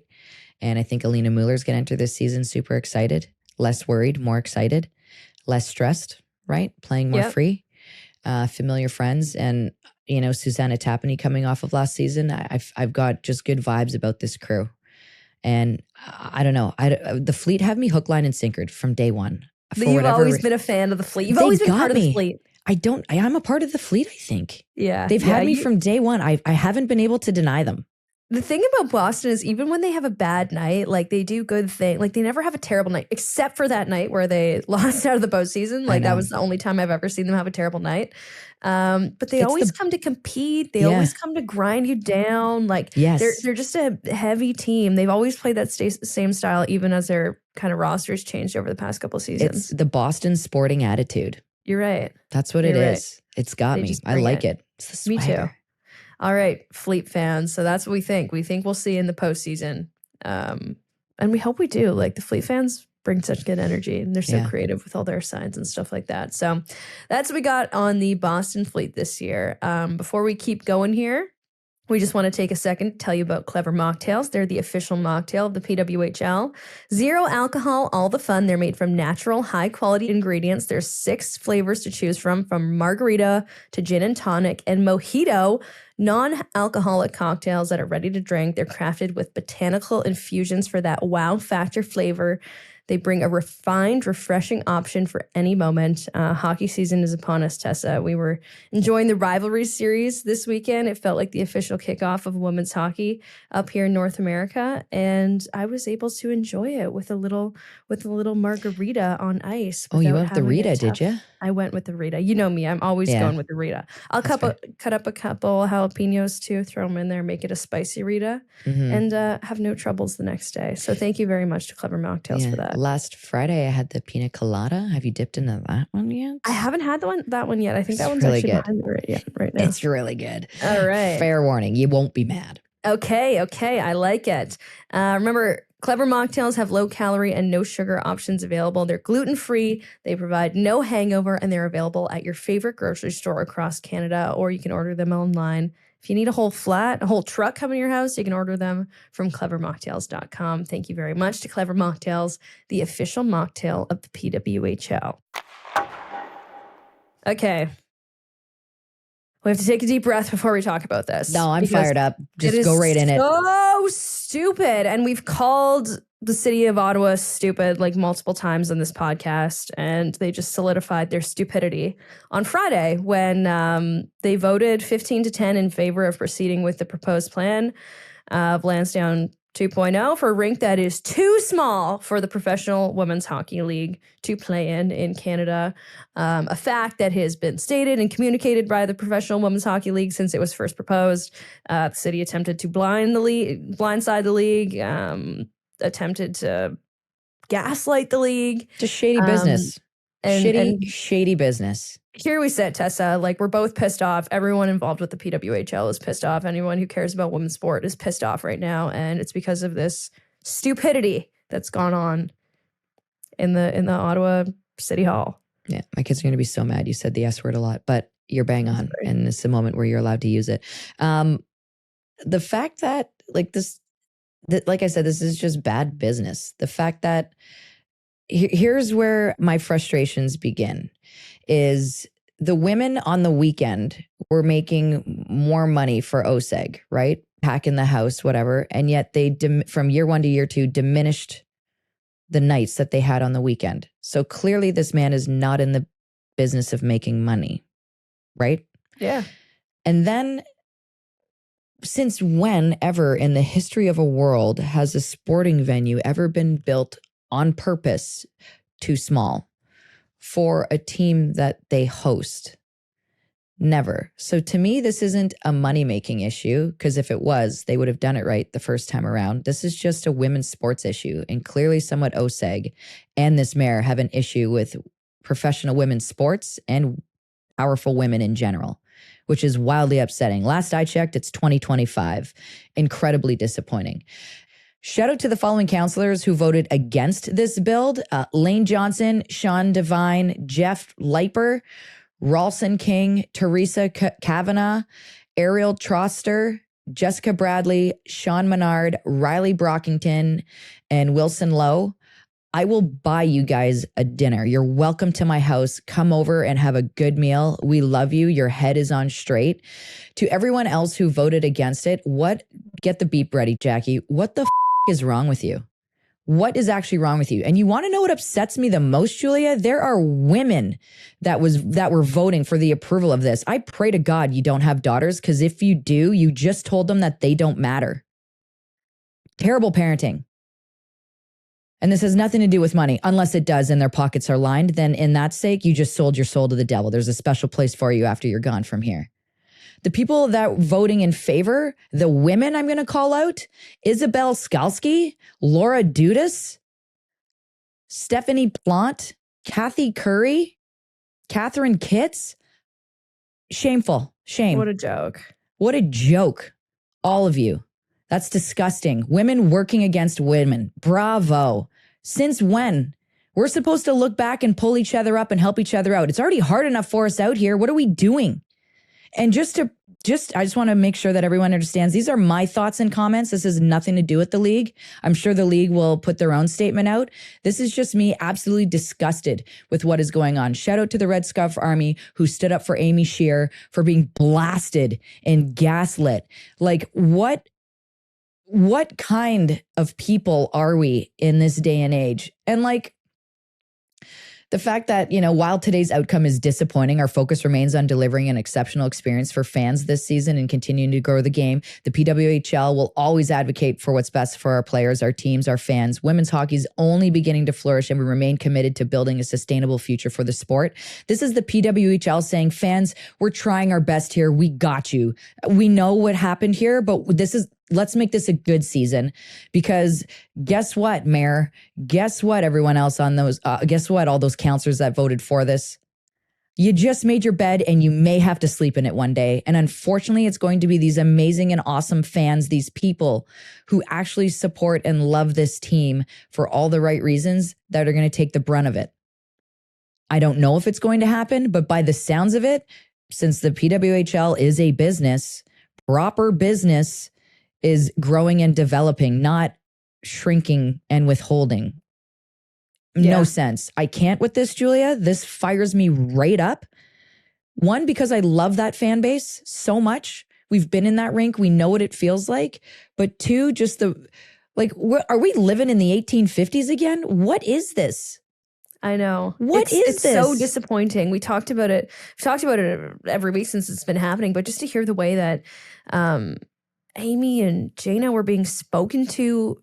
And I think Alina Muller's going to enter this season super excited, less worried, more excited, less stressed, right? Playing more free, familiar friends. And, Susanna Tapani coming off of last season, I've got just good vibes about this crew. And I don't know, the Fleet have me hook, line, and sinkered from day one. You've always been a fan of the Fleet. You've always been part of the Fleet. I'm a part of the Fleet, I think. Yeah. They've had me from day one. I haven't been able to deny them. The thing about Boston is even when they have a bad night, like they do good things, like they never have a terrible night, except for that night where they lost out of the postseason. Like that was the only time I've ever seen them have a terrible night. But they always come to compete. They always come to grind you down. Like they're just a heavy team. They've always played that same style, even as their kind of rosters changed over the past couple seasons. It's the Boston sporting attitude. You're right. That's what it is. It's got me. I like it. It's the swagger. Me too. All right, Fleet fans. So that's what we think. We think we'll see in the postseason. And we hope we do. Like the Fleet fans bring such good energy and they're so creative with all their signs and stuff like that. So that's what we got on the Boston Fleet this year. Before we keep going here, we just want to take a second to tell you about Clever Mocktails. They're the official mocktail of the PWHL. 0 alcohol, all the fun. They're made from natural, high-quality ingredients. There's 6 flavors to choose from margarita to gin and tonic and mojito, non-alcoholic cocktails that are ready to drink. They're crafted with botanical infusions for that wow factor flavor. They bring a refined, refreshing option for any moment. Hockey season is upon us, Tessa. We were enjoying the Rivalry Series this weekend. It felt like the official kickoff of women's hockey up here in North America, and I was able to enjoy it with a little margarita on ice. Oh, you went with the Rita, did you? I went with the Rita. You know me. I'm always going with the Rita. I'll cut up a couple jalapenos too, throw them in there, make it a spicy Rita, and have no troubles the next day. So thank you very much to Clever Mocktails for that. Last Friday, I had the pina colada. Have you dipped into that one yet? I haven't had that one yet. I think that one's really actually good. behind me right now. It's really good. All right. Fair warning. You won't be mad. Okay. I like it. Remember, Clever Mocktails have low-calorie and no-sugar options available. They're gluten-free. They provide no hangover, and they're available at your favorite grocery store across Canada, or you can order them online. If you need a whole flat, a whole truck coming to your house, you can order them from clevermocktails.com. Thank you very much to Clever Mocktails, the official mocktail of the PWHL. Okay. We have to take a deep breath before we talk about this. No, I'm fired up. Just go right in it. So stupid. And we've called the city of Ottawa stupid like multiple times on this podcast, and they just solidified their stupidity on Friday when they voted 15-10 in favor of proceeding with the proposed plan of Lansdowne 2.0 for a rink that is too small for the Professional Women's Hockey League to play in Canada. A fact that has been stated and communicated by the Professional Women's Hockey League since it was first proposed. The city attempted to blindside the league, attempted to gaslight the league. Just shady business. Shady business. Here we sit, Tessa. Like, we're both pissed off. Everyone involved with the PWHL is pissed off. Anyone who cares about women's sport is pissed off right now, and it's because of this stupidity that's gone on in the Ottawa City Hall. Yeah, my kids are going to be so mad. You said the S word a lot, but you're bang on, and it's a moment where you're allowed to use it. The fact that like I said, this is just bad business. The fact that here's where my frustrations begin. Is the women on the weekend were making more money for OSEG, right? Pack in the house, whatever. And yet they, from year 1 to year 2, diminished the nights that they had on the weekend. So clearly this man is not in the business of making money, right? Yeah. And then since when ever in the history of a world has a sporting venue ever been built on purpose too small for a team that they host? Never. So to me, this isn't a money-making issue, because if it was, they would have done it right the first time around. This is just a women's sports issue. And clearly somewhat OSEG and this mayor have an issue with professional women's sports and powerful women in general, which is wildly upsetting. Last I checked, it's 2025. Incredibly disappointing. Shout out to the following counselors who voted against this build: Lane Johnson, Sean Devine, Jeff Leiper, Ralston King, Teresa Kavanagh, Ariel Troster, Jessica Bradley, Sean Menard, Riley Brockington, and Wilson Lowe. I will buy you guys a dinner. You're welcome to my house. Come over and have a good meal. We love you. Your head is on straight. To everyone else who voted against it, get the beep ready, Jackie. What the is wrong with you? What is actually wrong with you? And you want to know what upsets me the most, Julia? There are women that were voting for the approval of this. I pray to God you don't have daughters, because if you do, you just told them that they don't matter. Terrible parenting. And this has nothing to do with money, unless it does and their pockets are lined. Then in that sake, you just sold your soul to the devil. There's a special place for you after you're gone from here. The people that voting in favor, the women I'm going to call out: Isabel Skalski, Laura Dudas, Stephanie Plant, Kathy Curry, Catherine Kitts. Shameful. Shame. What a joke. What a joke. All of you. That's disgusting. Women working against women. Bravo. Since when? We're supposed to look back and pull each other up and help each other out. It's already hard enough for us out here. What are we doing? And I just want to make sure that everyone understands, these are my thoughts and comments. This has nothing to do with the league. I'm sure the league will put their own statement out. This is just me absolutely disgusted with what is going on. Shout out to the Red Scarf Army who stood up for Amy Shear for being blasted and gaslit. Like, what kind of people are we in this day and age? And like, the fact that, while today's outcome is disappointing, our focus remains on delivering an exceptional experience for fans this season and continuing to grow the game. The PWHL will always advocate for what's best for our players, our teams, our fans. Women's hockey is only beginning to flourish, and we remain committed to building a sustainable future for the sport. This is the PWHL saying, fans, we're trying our best here. We got you. We know what happened here, but let's make this a good season, because guess what, Mayor? Guess what, everyone else on those, guess what, all those counselors that voted for this? You just made your bed and you may have to sleep in it one day. And unfortunately, it's going to be these amazing and awesome fans, these people who actually support and love this team for all the right reasons, that are going to take the brunt of it. I don't know if it's going to happen, but by the sounds of it, since the PWHL is a business, Proper business is growing and developing, not shrinking and withholding. No sense. I can't with this, Julia. This fires me right up. One, because I love that fan base so much. We've been in that rink. We know what it feels like. But two, just are we living in the 1850s again? What is this? I know. It's this? So disappointing. We talked about it. We've talked about it every week since it's been happening. But just to hear the way that Amy and Jaina were being spoken to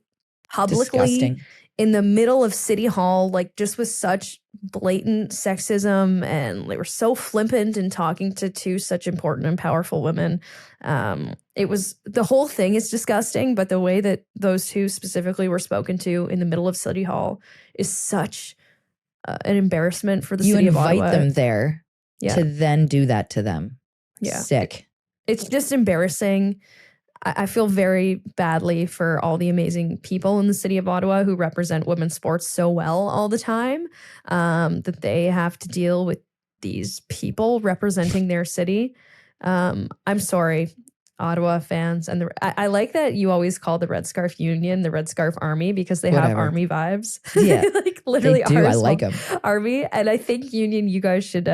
publicly. Disgusting. In the middle of City Hall, like just with such blatant sexism, and they were so flippant in talking to two such important and powerful women. It was, the whole thing is disgusting, but the way that those two specifically were spoken to in the middle of City Hall is such an embarrassment for the city of Ottawa. You invite them there to then do that to them. Yeah. Sick. It's just embarrassing. I feel very badly for all the amazing people in the city of Ottawa who represent women's sports so well all the time, that they have to deal with these people representing their city. I'm sorry, Ottawa fans. And I like that you always call the Red Scarf Union the Red Scarf Army because they have army vibes. Yeah. Like literally they do. I like them. Army. And I think Union, you guys should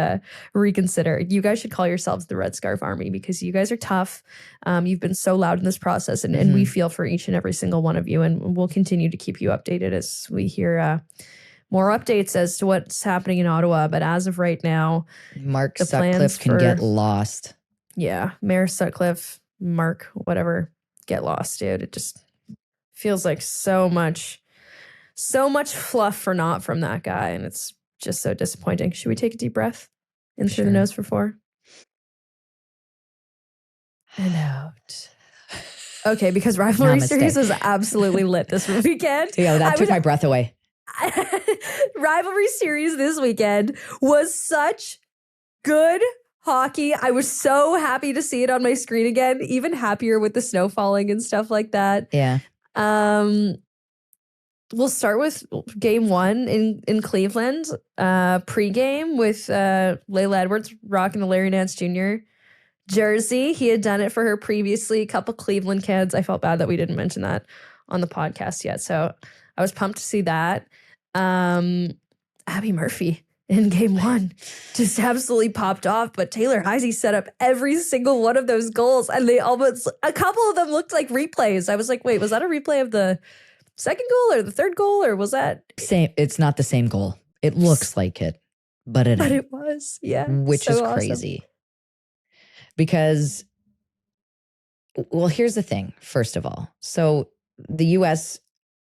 reconsider. You guys should call yourselves the Red Scarf Army because you guys are tough. You've been so loud in this process and we feel for each and every single one of you. And we'll continue to keep you updated as we hear more updates as to what's happening in Ottawa. But as of right now, Mark Sutcliffe can get lost. Yeah. Mayor Sutcliffe, Mark, whatever, get lost, dude. It just feels like so much fluff for naught from that guy. And it's just so disappointing. Should we take a deep breath in through the nose for 4? And out. Okay, because Rivalry Series was absolutely lit this weekend. Yeah, that took my breath away. Rivalry Series this weekend was such good hockey. I was so happy to see it on my screen again, even happier with the snow falling and stuff like that. Yeah. We'll start with game 1 in Cleveland, pregame with Layla Edwards rocking the Larry Nance Jr. jersey. He had done it for her previously. A couple Cleveland kids. I felt bad that we didn't mention that on the podcast yet. So I was pumped to see that. Abby Murphy in game 1 just absolutely popped off. But Taylor Heise set up every single one of those goals. And a couple of them looked like replays. I was like, wait, was that a replay of the second goal or the third goal? Or was that? Same? It's not the same goal. It looks like it, but it ain't. It was, yeah. Which so is awesome. crazy. Because, well, here's the thing, first of all. So the US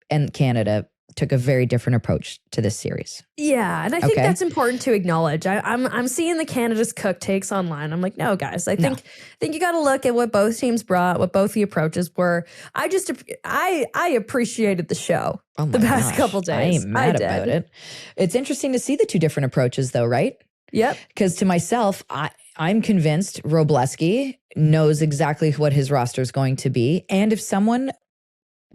and Canada took a very different approach to this series. Yeah, and I think that's important to acknowledge. I'm seeing the Canada's Cook takes online. I'm like, no, guys, I think you got to look at what both teams brought, what both the approaches were. I appreciated the show the past couple days. I ain't mad about it. It's interesting to see the two different approaches, though, right? Yep. Because to myself, I'm convinced Wrobleski knows exactly what his roster is going to be, and if someone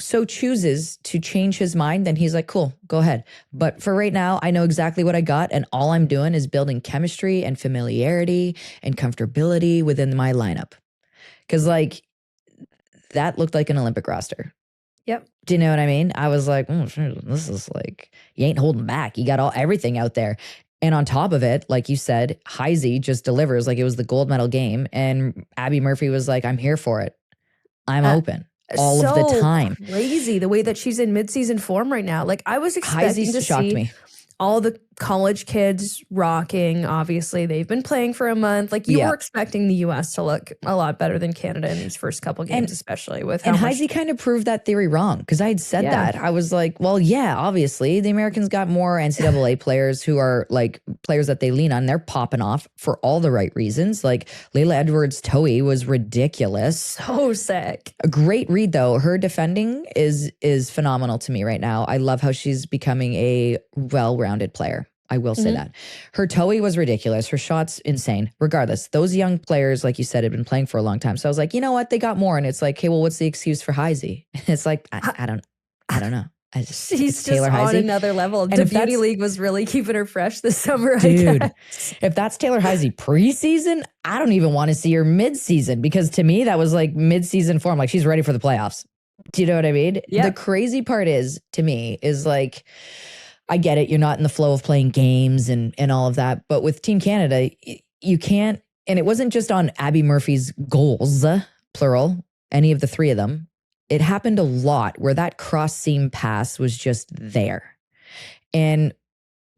so chooses to change his mind, then he's like, cool, go ahead. But for right now, I know exactly what I got. And all I'm doing is building chemistry and familiarity and comfortability within my lineup. Because like that looked like an Olympic roster. Yep. Do you know what I mean? I was like, this is like, you ain't holding back. You got everything out there. And on top of it, like you said, Heise just delivers like it was the gold medal game. And Abby Murphy was like, I'm here for it. I'm open. All of the time. Crazy the way that she's in midseason form right now. Like I was expecting to see all the college kids rocking. Obviously, they've been playing for a month. Like you were expecting the US to look a lot better than Canada in these first couple games, especially with how Heise kind of proved that theory wrong because I had said that. I was like, well, yeah, obviously the Americans got more NCAA players who are like players that they lean on. They're popping off for all the right reasons. Like Layla Edwards' Toey was ridiculous. So sick. A great read though. Her defending is phenomenal to me right now. I love how she's becoming a well-rounded player. I will say that. Her Toey was ridiculous. Her shot's insane. Regardless, those young players, like you said, had been playing for a long time. So I was like, you know what? They got more. And it's like, hey, well, what's the excuse for Heise? It's like, I don't know. She's just on another level. The Beauty League was really keeping her fresh this summer, dude, I guess. If that's Taylor Heise preseason, I don't even want to see her midseason, because to me, that was like midseason form. Like, she's ready for the playoffs. Do you know what I mean? Yep. The crazy part is, to me, is like, I get it. You're not in the flow of playing games and all of that. But with Team Canada, you can't, and it wasn't just on Abby Murphy's goals, plural, any of the three of them. It happened a lot where that cross seam pass was just there. And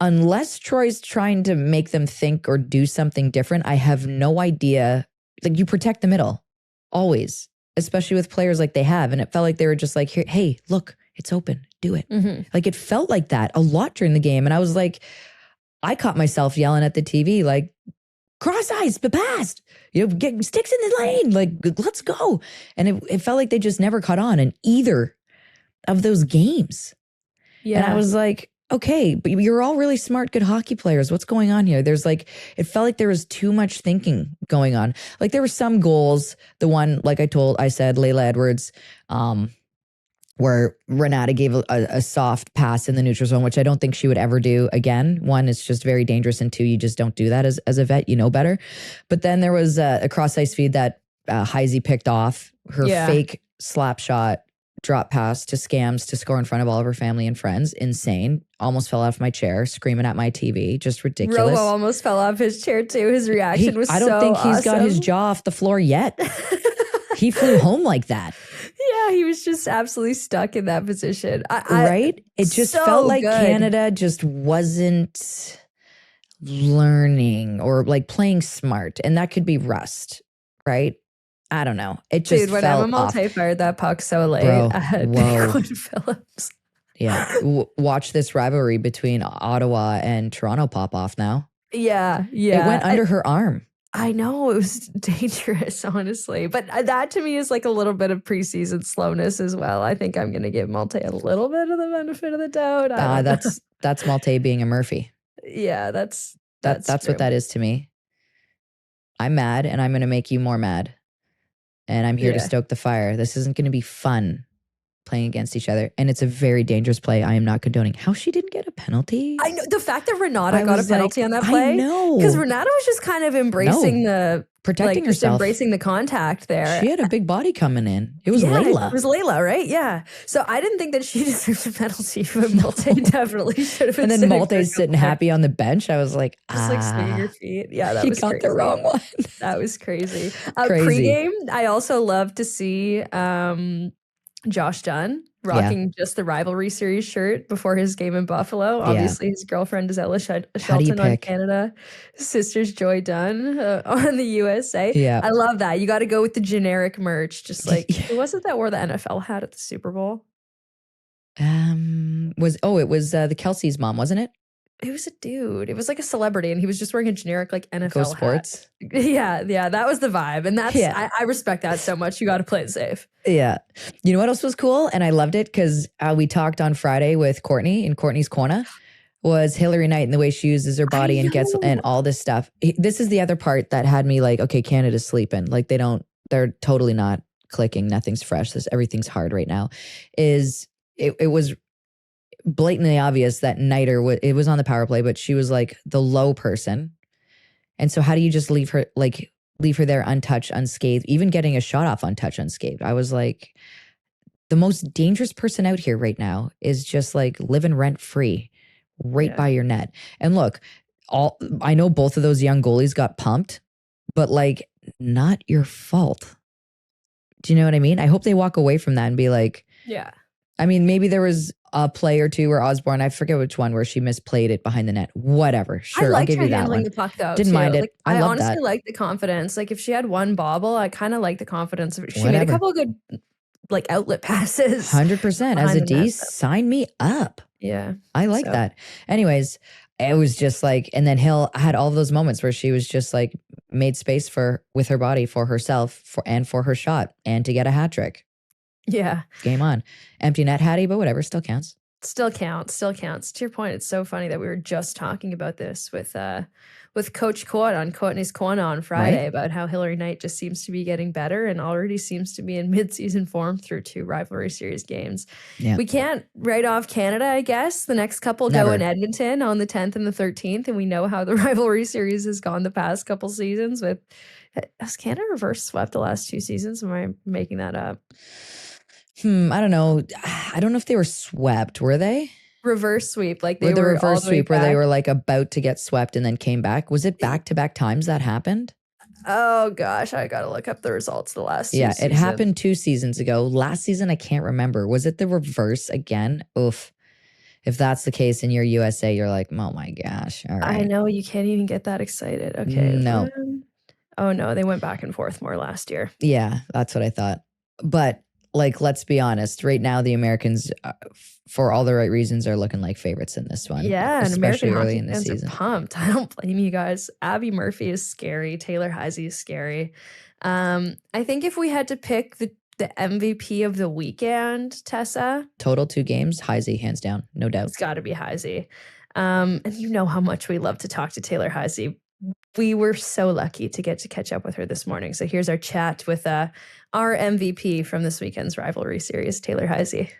unless Troy's trying to make them think or do something different, I have no idea. Like, you protect the middle always, especially with players like they have. And it felt like they were just like, here, hey, look, it's open, do it. Mm-hmm. Like, it felt like that a lot during the game. And I was like, I caught myself yelling at the TV, like, cross ice, but passed. Get sticks in the lane. Like, let's go. And it felt like they just never caught on in either of those games. Yeah. And I was like, okay, but you're all really smart, good hockey players. What's going on here? There's like, it felt like there was too much thinking going on. Like, there were some goals. The one, like I said, Layla Edwards, where Renata gave a soft pass in the neutral zone, which I don't think she would ever do again. One, it's just very dangerous. And two, you just don't do that as a vet. You know better. But then there was a cross-ice feed that Heise picked off. Her fake slap shot, drop pass to Scams to score in front of all of her family and friends. Insane. Almost fell off my chair, screaming at my TV. Just ridiculous. Robo almost fell off his chair too. His reaction was so awesome. I don't think he's got his jaw off the floor yet. He flew home like that. Yeah, he was just absolutely stuck in that position. Right? It just felt like Canada just wasn't learning or like playing smart. And that could be rust, right? I don't know. It just when felt Emma Malte fired that puck so late at Quinn Phillips. Yeah. Watch this rivalry between Ottawa and Toronto pop off now. Yeah. It went under her arm. I know, it was dangerous, honestly. But that to me is like a little bit of preseason slowness as well. I think I'm going to give Malte a little bit of the benefit of the doubt. That's Malte being a Murphy. Yeah, that's what that is to me. I'm mad, and I'm going to make you more mad. And I'm here to stoke the fire. This isn't going to be fun playing against each other. And it's a very dangerous play. I am not condoning. How she didn't get a penalty? I know. The fact that Renata got a penalty on that play. I know. Because Renata was just kind of embracing protecting herself. Just embracing the contact there. She had a big body coming in. It was Layla. It was Layla, right? Yeah. So I didn't think that she deserved a penalty, but Malte definitely should have been. And then Malte's sitting happy on the bench. I was like, just like swinging her feet. Yeah, that was got crazy. The wrong one. That was crazy. Pre-game, I also love to see Josh Dunn rocking just the Rivalry Series shirt before his game in Buffalo. Obviously, his girlfriend is Ella Shelton on Canada. His sister's Joy Dunn on the USA. Yeah. I love that. You got to go with the generic merch. Just like, who was it that wore the NFL hat at the Super Bowl? It was the Kelsey's mom, wasn't it? It was a dude. It was like a celebrity, and he was just wearing a generic like NFL Go Sports. Hat. Yeah, that was the vibe, and that's I respect that so much. You got to play it safe. Yeah, you know what else was cool, and I loved it because we talked on Friday with Courtney in Courtney's Corner. Was Hillary Knight and the way she uses her body and gets and all this stuff. This is the other part that had me like, okay, Canada's sleeping. Like they're totally not clicking. Nothing's fresh. Everything's hard right now. It was blatantly obvious that Niter it was on the power play, but she was like the low person. And so how do you just leave her there untouched, unscathed, even getting a shot off untouched, unscathed? I was like, the most dangerous person out here right now is just like living rent free by your net. And look, I know both of those young goalies got pumped, but like, not your fault. Do you know what I mean? I hope they walk away from that and be like, yeah. I mean, maybe there was a play or two where Osborne, I forget which one, where she misplayed it behind the net. Whatever. Sure, I'll give you that one. The puck, though, Didn't mind it. Like, I honestly like the confidence. Like if she had one bobble, I kind of like the confidence of it. She Whatever. made a couple of good like outlet passes. 100%. As a D, sign me up. Yeah. I like that. Anyways, it was just like, and then Hill had all of those moments where she was just like made space with her body for herself and for her shot and to get a hat trick. Yeah. Game on. Empty net Hattie, but whatever, still counts. Still counts. To your point, it's so funny that we were just talking about this with Coach Court on Courtney's Corner on Friday about how Hilary Knight just seems to be getting better and already seems to be in mid-season form through 2 Rivalry Series games. Yeah. We can't write off Canada, I guess. The next couple go in Edmonton on the 10th and the 13th, and we know how the Rivalry Series has gone the past couple seasons. Has Canada reverse swept the last 2 seasons? Am I making that up? I don't know. I don't know if they were swept. Were they? Reverse sweep. Like they were the reverse sweep where they were like about to get swept and then came back. Was it back-to-back times that happened? Oh gosh, I gotta look up the results the last 2 seasons. It happened 2 seasons ago. Last season, I can't remember. Was it the reverse again? Oof. If that's the case and you're USA, you're like, oh my gosh. All right. I know, you can't even get that excited. Okay. No. Oh no, they went back and forth more last year. Yeah, that's what I thought. But like, let's be honest. Right now, the Americans, for all the right reasons, are looking like favorites in this one. Yeah, especially early in the season. Are pumped. I don't blame you guys. Abby Murphy is scary. Taylor Heise is scary. I think if we had to pick the MVP of the weekend, Tessa, total 2 games, Heise, hands down, no doubt. It's got to be Heise. And you know how much we love to talk to Taylor Heise. We were so lucky to get to catch up with her this morning. So here's our chat with our MVP from this weekend's Rivalry Series, Taylor Heise.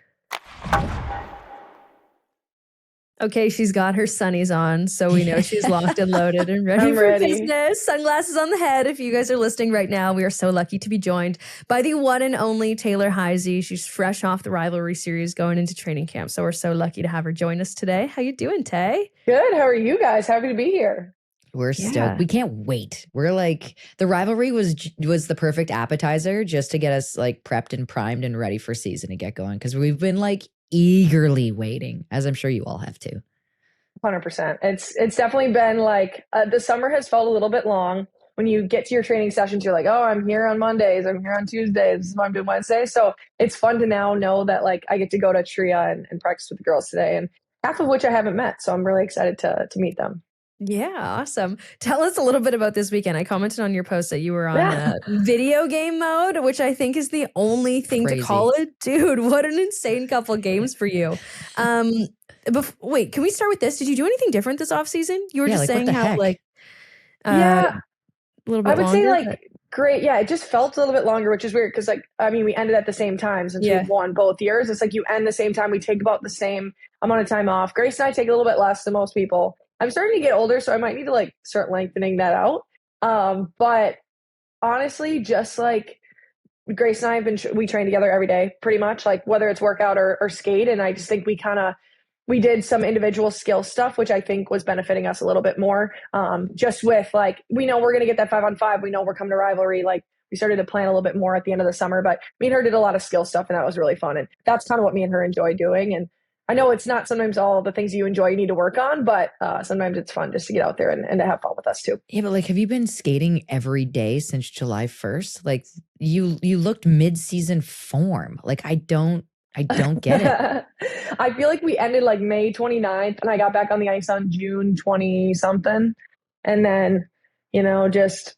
Okay, she's got her sunnies on, so we know she's locked and loaded and ready for business. Sunglasses on the head. If you guys are listening right now, we are so lucky to be joined by the one and only Taylor Heise. She's fresh off the Rivalry Series going into training camp, so we're so lucky to have her join us today. How you doing, Tay? Good. How are you guys? Happy to be here. We're stoked. We can't wait. We're like, the rivalry was the perfect appetizer just to get us like prepped and primed and ready for season to get going, because we've been like eagerly waiting, as I'm sure you all have too. 100%. It's definitely been like the summer has felt a little bit long. When you get to your training sessions, you're like, oh, I'm here on Mondays, I'm here on Tuesdays, this is what I'm doing Wednesday. So it's fun to now know that like I get to go to TRIA and practice with the girls today, and half of which I haven't met. So I'm really excited to meet them. Yeah, awesome. Tell us a little bit about this weekend. I commented on your post that you were on video game mode, which I think is the only thing to call it. Dude, what an insane couple games for you. Wait, can we start with this? Did you do anything different this offseason? You were just saying how like a little bit I would longer, say like great. Yeah, it just felt a little bit longer, which is weird because like, I mean, we ended at the same time since we've won both years. It's like you end the same time. We take about the same amount of time off. Grace and I take a little bit less than most people. I'm starting to get older, so I might need to like start lengthening that out. But honestly, just like Grace and I we train together every day, pretty much, like whether it's workout or skate. And I just think we did some individual skill stuff, which I think was benefiting us a little bit more. Just with like, we know we're going to get that 5-on-5. We know we're coming to Rivalry. Like we started to plan a little bit more at the end of the summer, but me and her did a lot of skill stuff, and that was really fun. And that's kind of what me and her enjoy doing. And I know it's not sometimes all the things you enjoy you need to work on, but sometimes it's fun just to get out there and to have fun with us too. Yeah, but like, have you been skating every day since July 1st? Like you looked mid-season form. Like I don't get it. I feel like we ended like May 29th and I got back on the ice on June 20 something. And then, just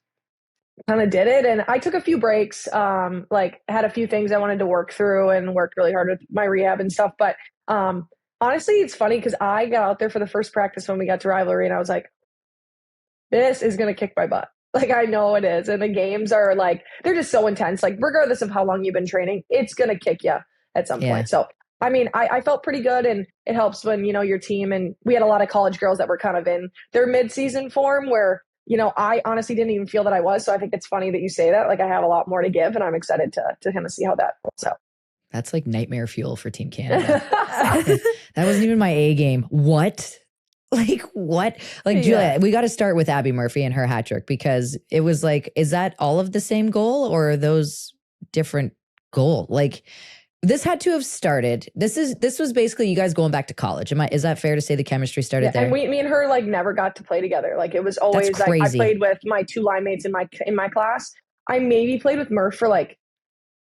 kind of did it. And I took a few breaks, like had a few things I wanted to work through and worked really hard with my rehab and stuff. But honestly, it's funny because I got out there for the first practice when we got to Rivalry and I was like, this is going to kick my butt. Like, I know it is. And the games are like, they're just so intense. Like, regardless of how long you've been training, it's going to kick you at some point. So, I mean, I felt pretty good, and it helps when, your team, and we had a lot of college girls that were kind of in their mid-season form where, I honestly didn't even feel that I was. So I think it's funny that you say that. Like, I have a lot more to give, and I'm excited to kind of see how that works out. That's like nightmare fuel for Team Canada. That wasn't even my A game. What? Like, what? Like, Julia, we got to start with Abby Murphy and her hat trick, because it was like, is that all of the same goal, or are those different goal? Like, this had to have started. This was basically you guys going back to college. Is that fair to say the chemistry started there? And me and her like never got to play together. Like, it was always like I played with my 2 line mates in my class. I maybe played with Murph for like,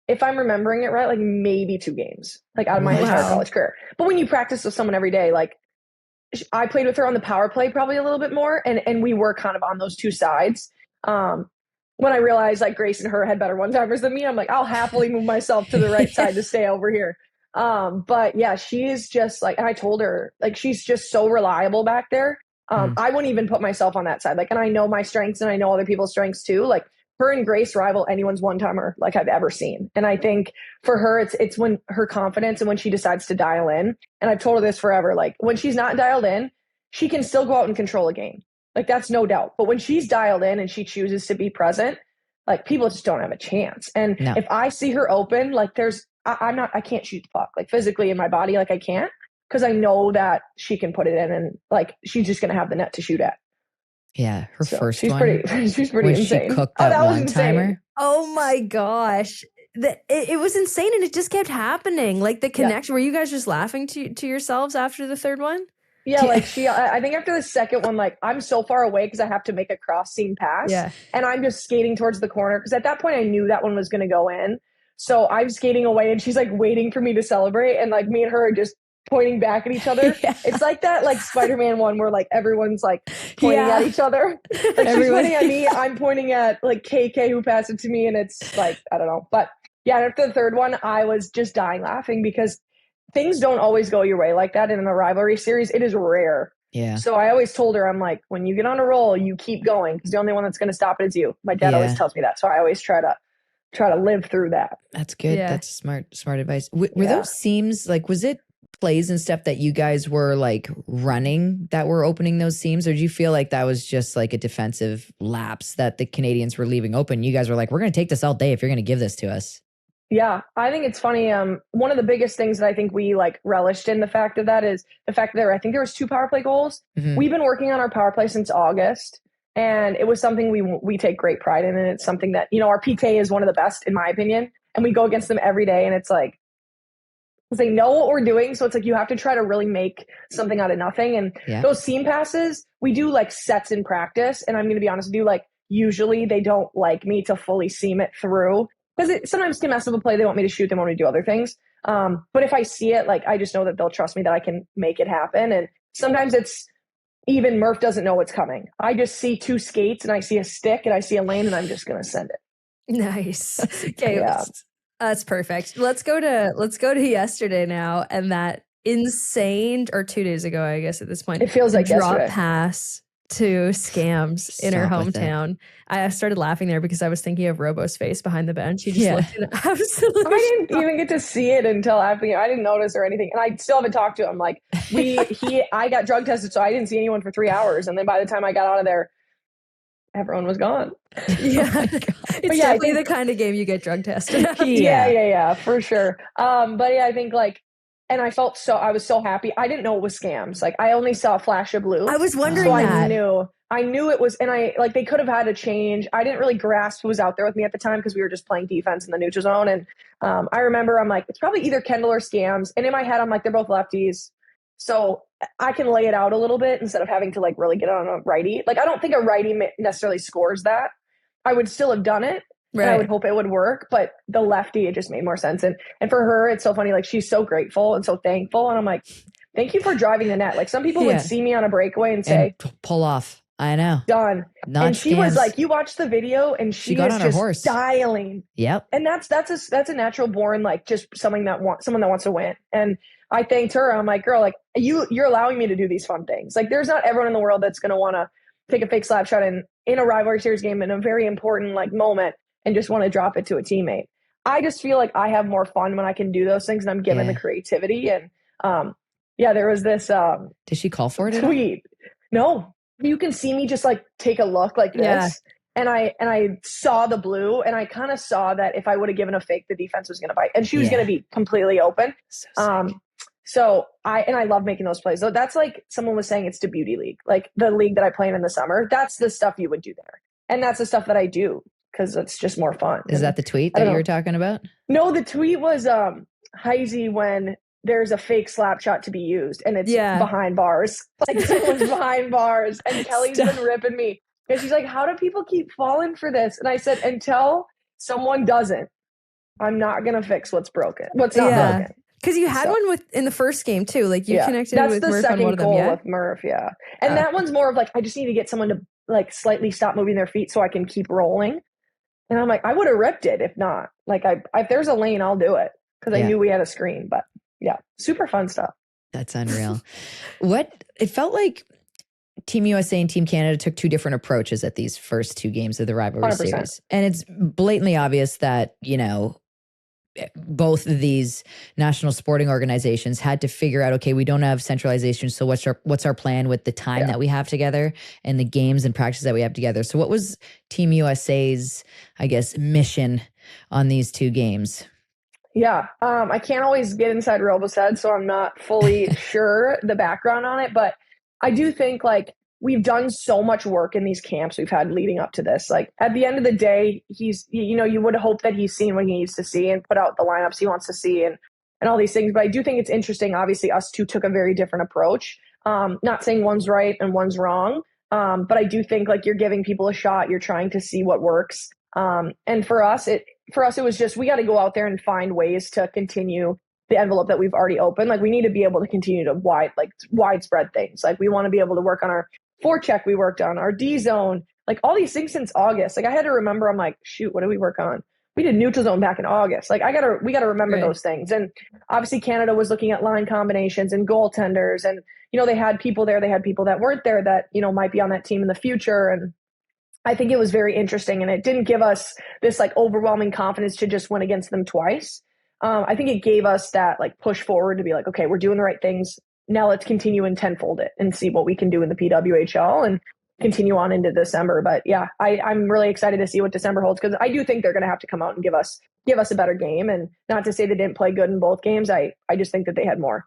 if I'm remembering it right, like maybe 2 games, like out of my entire college career. But when you practice with someone every day, like I played with her on the power play probably a little bit more, and we were kind of on those 2 sides. When I realized like Grace and her had better one-timers than me, I'm like, I'll happily move myself to the right side to stay over here. But yeah, she is just like, and I told her, like, she's just so reliable back there. I wouldn't even put myself on that side. Like, and I know my strengths and I know other people's strengths too. Like, her and Grace rival anyone's one-timer like I've ever seen. And I think for her, it's when her confidence and when she decides to dial in. And I've told her this forever. Like, when she's not dialed in, she can still go out and control a game. Like, that's no doubt. But when she's dialed in and she chooses to be present, like, people just don't have a chance. And if I see her open, like, I can't shoot the puck, like, physically in my body, like, I can't, because I know that she can put it in and like she's just gonna have the net to shoot at. Yeah, her first she's one. She's pretty insane. She cooked that one-timer. Oh my gosh. It was insane, and it just kept happening. Like, the connection, were you guys just laughing to yourselves after the third one? Yeah, like I think after the second one, like, I'm so far away because I have to make a cross seam pass. Yeah. And I'm just skating towards the corner because at that point I knew that one was going to go in. So I'm skating away and she's like waiting for me to celebrate. And like me and her are just pointing back at each other. It's like that like Spider-Man one where like everyone's like pointing at each other. Like, she's pointing at me, I'm pointing at like KK who passed it to me, and it's like, I don't know. But yeah, after the third one, I was just dying laughing because things don't always go your way like that. And in a rivalry series, it is rare. Yeah. So I always told her, I'm like, when you get on a roll, you keep going because the only one that's going to stop it is you. My dad always tells me that. So I always try to live through that. That's good. Yeah. That's smart advice. Were those seams, like, was it plays and stuff that you guys were like running that were opening those seams, or do you feel like that was just like a defensive lapse that the Canadians were leaving open? You guys were like, we're going to take this all day if you're going to give this to us. Yeah, I think it's funny. One of the biggest things that I think we like relished in the fact of that is the fact that I think there was 2 power play goals. Mm-hmm. We've been working on our power play since August, and it was something we take great pride in. And it's something that, you know, our PK is one of the best in my opinion, and we go against them every day. And it's like, because they know what we're doing. So it's like, you have to try to really make something out of nothing. And those seam passes, we do like sets in practice. And I'm going to be honest with you, like, usually they don't like me to fully seam it through. Because it sometimes can mess up a play. They want me to shoot. They want me to do other things. But if I see it, like, I just know that they'll trust me that I can make it happen. And sometimes it's even Murph doesn't know what's coming. I just see 2 skates and I see a stick and I see a lane and I'm just going to send it. Nice. Okay. That's perfect. Let's go to yesterday now, and that insane, or 2 days ago, I guess at this point, it feels like drop yesterday. Pass to Scams in her hometown. I started laughing there because I was thinking of Robo's face behind the bench. He just looked at absolutely. I didn't even get to see it until after. I didn't notice or anything, and I still haven't talked to him. Like, I got drug tested, so I didn't see anyone for 3 hours, and then by the time I got out of there, everyone was gone. Yeah, it's definitely the kind of game you get drug tested. Yeah, for sure. But yeah, I think like. And I was so happy. I didn't know it was Scams. Like, I only saw a flash of blue. I was wondering that. I knew it was, and they could have had a change. I didn't really grasp who was out there with me at the time because we were just playing defense in the neutral zone. And I remember I'm like, it's probably either Kendall or Scams. And in my head, I'm like, they're both lefties. So I can lay it out a little bit instead of having to like really get on a righty. Like, I don't think a righty necessarily scores that. I would still have done it. Right. And I would hope it would work, but the lefty, it just made more sense. And for her, it's so funny. Like, she's so grateful and so thankful. And I'm like, thank you for driving the net. Like, some people would see me on a breakaway and say, pull off. I know. Done. And she was like, you watched the video and she got on her horse dialing. Yep. And that's a natural born, like, just someone that wants to win. And I thanked her. I'm like, girl, like, you're allowing me to do these fun things. Like, there's not everyone in the world that's going to want to take a fake slap shot in a rivalry series game in a very important like moment and just want to drop it to a teammate. I just feel like I have more fun when I can do those things and I'm given the creativity. And there was this did she call for it? Tweet. No. You can see me just like take a look like this. Yeah. And I saw the blue and I kind of saw that if I would have given a fake, the defense was gonna bite. And she was gonna be completely open. So I love making those plays. So that's like someone was saying it's the beauty league, like the league that I play in the summer. That's the stuff you would do there. And that's the stuff that I do because it's just more fun. Is that the tweet that you were talking about? No, the tweet was Heise when there's a fake slap shot to be used and it's behind bars. Like, someone's behind bars. And Kelly's been ripping me. And she's like, how do people keep falling for this? And I said, until someone doesn't, I'm not going to fix what's broken. What's not broken. Because you had one in the first game too. Like, you connected with Murph on one of them. That's the second goal with Murph, And that one's more of like, I just need to get someone to like slightly stop moving their feet so I can keep rolling. And I'm like, I would have ripped it if not. Like, if there's a lane, I'll do it because I knew we had a screen. But Yeah. Super fun stuff. That's unreal. It felt like Team USA and Team Canada took two different approaches at these first two games of the Rivalry 100%. Series. And it's blatantly obvious that, both of these national sporting organizations had to figure out, okay, we don't have centralization. So what's our plan with the time that we have together and the games and practices that we have together? So what was Team USA's, I guess, mission on these two games? Yeah. I can't always get inside Robo's head, so I'm not fully sure the background on it, but I do think like we've done so much work in these camps we've had leading up to this. Like at the end of the day, he's, you would hope that he's seen what he needs to see and put out the lineups he wants to see and all these things. But I do think it's interesting. Obviously, us two took a very different approach. Not saying one's right and one's wrong. But I do think like you're giving people a shot. You're trying to see what works. And for us, it was just, we got to go out there and find ways to continue the envelope that we've already opened. Like we need to be able to continue to widespread things. Like we want to be able to work on our forecheck. We worked on our D zone, like all these things since August. Like I had to remember, I'm like, shoot, what did we work on? We did neutral zone back in August. Like we gotta remember those things. And obviously Canada was looking at line combinations and goaltenders. And, they had people there, they had people that weren't there that, might be on that team in the future. And I think it was very interesting. And it didn't give us this like overwhelming confidence to just win against them twice. I think it gave us that like push forward to be like, okay, we're doing the right things. Now let's continue and tenfold it and see what we can do in the PWHL and continue on into December. But yeah, I'm really excited to see what December holds because I do think they're going to have to come out and give us a better game. And not to say they didn't play good in both games. I just think that they had more.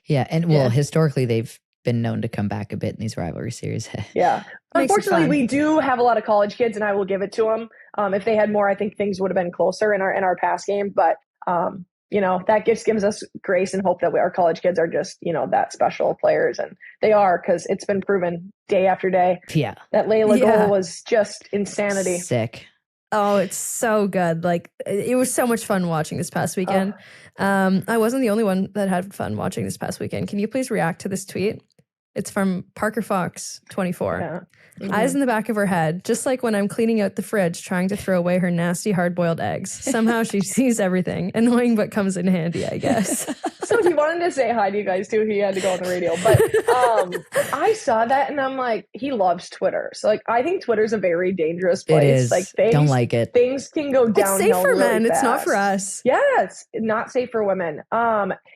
Yeah. And historically they've been known to come back a bit in these rivalry series. Yeah. Unfortunately, we do have a lot of college kids and I will give it to them. If they had more, I think things would have been closer in our past game. But that gives us grace and hope that our college kids are just, that special players. And they are, because it's been proven day after day. Yeah. That Layla goal was just insanity. Sick. Oh, it's so good. Like it was so much fun watching this past weekend. I wasn't the only one that had fun watching this past weekend. Can you please react to this tweet? It's from Parker Fox 24. Yeah. Mm-hmm. Eyes in the back of her head, just like when I'm cleaning out the fridge trying to throw away her nasty hard-boiled eggs. Somehow she sees everything. Annoying, but comes in handy, I guess. So he wanted to say hi to you guys too. He had to go on the radio. But I saw that and I'm like, he loves Twitter. So like I think Twitter's a very dangerous place. It is. Like don't like it. Things can go downhill. It's safe for men. Really it's not for us. Yeah, it's not safe for women.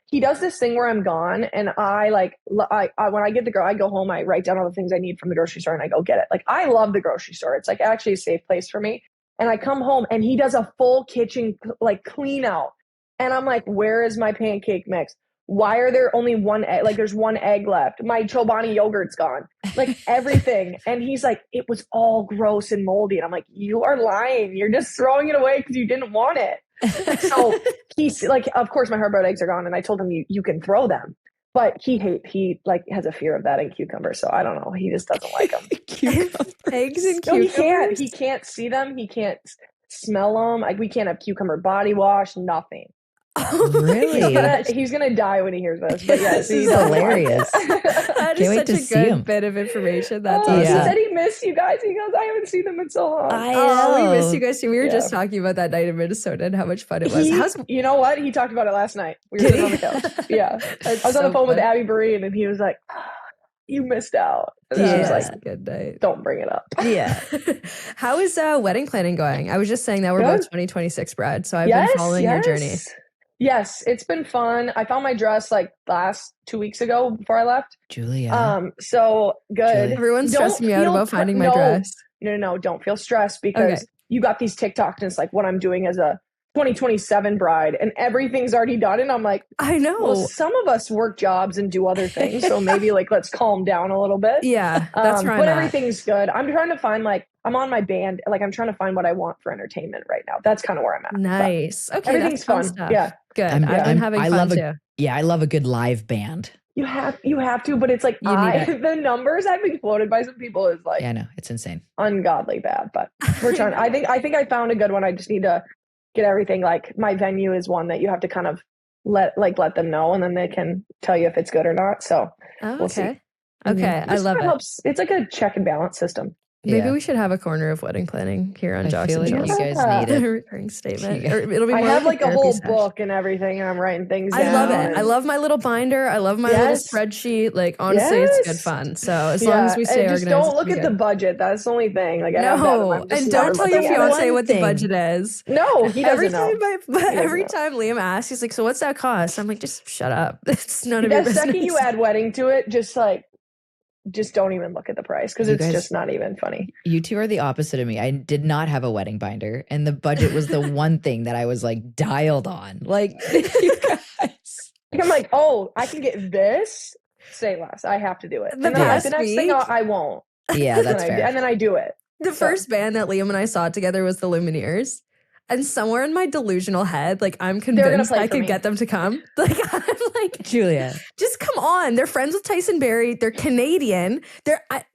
He does this thing where I'm gone and I when I get the girl, I go home, I write down all the things I need from the grocery store and I go get it. Like I love the grocery store. It's like actually a safe place for me. And I come home and he does a full kitchen like clean out. And I'm like, where is my pancake mix? Why are there only one egg? Like there's one egg left. My Chobani yogurt's gone. Like everything. And he's like, it was all gross and moldy. And I'm like, you are lying. You're just throwing it away because you didn't want it. So he's like, of course my hard-boiled eggs are gone. And I told him you can throw them. But he like has a fear of that in cucumbers. So I don't know. He just doesn't like them. Eggs and no, cucumbers? He can't see them. He can't smell them. Like we can't have cucumber body wash, nothing. Oh, really? He's gonna die when he hears this. But yes, this is hilarious. That is such a good bit of information. That's awesome. He said he missed you guys. He goes, I haven't seen them in so long. I know. We missed you guys too. We were just talking about that night in Minnesota and how much fun it was. You know what? He talked about it last night. We were sitting on the couch. Yeah. I was on the phone with Abby Barine and he was like, you missed out. And I was like, a good night. Don't bring it up. Yeah. How is wedding planning going? I was just saying that we're both 2026 bride, so I've been following your journey. Yes, it's been fun. I found my dress like last 2 weeks ago before I left. Julia. So good. Julia. Everyone's stressing me out about finding my dress. No, don't feel stressed because you got these TikToks and it's like what I'm doing as a 2027 bride and everything's already done. And I'm like, I know. Well, some of us work jobs and do other things. So maybe like, let's calm down a little bit. Yeah, that's right. But everything's good. I'm trying to find I'm on my band. Like I'm trying to find what I want for entertainment right now. That's kind of where I'm at. Nice. But okay. Everything's fun. Stuff. Yeah. Good. I've been having fun too. Yeah. I love a good live band. You have to, but it's like the numbers I've been quoted by some people is like, yeah, I know it's insane, ungodly bad, but we're trying. I think I found a good one. I just need to get everything. Like my venue is one that you have to kind of let them know, and then they can tell you if it's good or not. So we'll see. Okay, I love it. Helps. It's like a check and balance system. Maybe we should have a corner of wedding planning here on Jocks and Jills. You guys need it. Recurring statement. Or it'll be more I have like a whole book and everything, and I'm writing things down. I love it. I love my little binder. I love my little spreadsheet. Like, honestly, it's good fun. So as long as we stay organized. Just don't look at the budget. That's the only thing. Like, and don't tell your fiance what the budget is. No, he doesn't know. Every time Liam asks, he's like, so what's that cost? I'm like, just shut up. It's none of your business. The second you add wedding to it, just don't even look at the price because it's just not even funny. You two are the opposite of me. I did not have a wedding binder, and the budget was the one thing that I was like dialed on. Like, you guys. I'm like, oh, I can get this. Say less. I have to do it. The next thing I won't. Yeah, that's fair. And then I do it. The first band that Liam and I saw together was the Lumineers. And somewhere in my delusional head, like, I'm convinced I could get them to come. Like, I'm like, Julia, just come on. They're friends with Tyson Barrie. They're Canadian.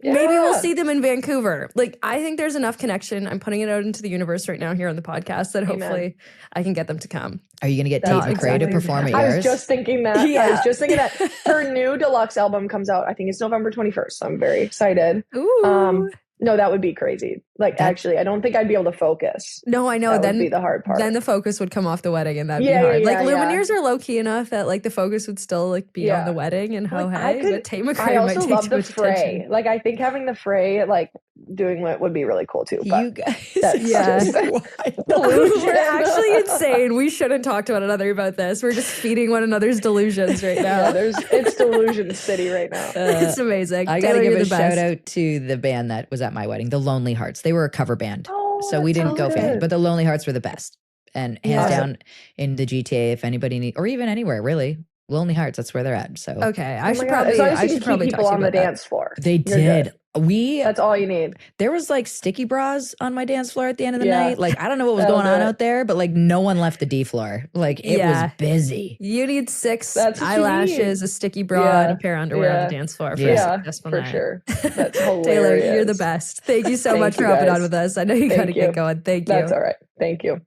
Maybe we'll see them in Vancouver. Like, I think there's enough connection. I'm putting it out into the universe right now here on the podcast that hopefully I can get them to come. Are you going to get Tate McRae to perform at yours? I was just thinking that. Yeah. I was just thinking that her new deluxe album comes out. I think it's November 21st. So I'm very excited. Ooh. No, that would be crazy. Like, actually, I don't think I'd be able to focus. No, I know. That would be the hard part. Then the focus would come off the wedding, and that'd be hard. Like, Lumineers are low key enough that like the focus would still like be on the wedding and how high. But Tate McRae might take love too much attention. Like, I think having the fray, like doing it would be really cool too. But you guys, we're actually insane. We shouldn't talk to one another about this. We're just feeding one another's delusions right now. It's delusion city right now. It's amazing. I gotta give a shout out to the band that was at my wedding, the Lonely Hearts. They were a cover band, so we didn't go fan, but the Lonely Hearts were the best, and hands down in the GTA. If anybody need, or even anywhere really, Lonely Hearts, that's where they're at. So okay, I should probably people on the dance floor. They did. That's all you need. There was like sticky bras on my dance floor at the end of the night. Like, I don't know what was going on out there, but like no one left the D floor. Like, it was busy. You need 6 eyelashes, a sticky bra, and a pair of underwear on the dance floor for a successful night. Sure. That's hilarious. Taylor, you're the best. Thank you so much for hopping on with us. I know you got to get going. Thank you. That's all right. Thank you.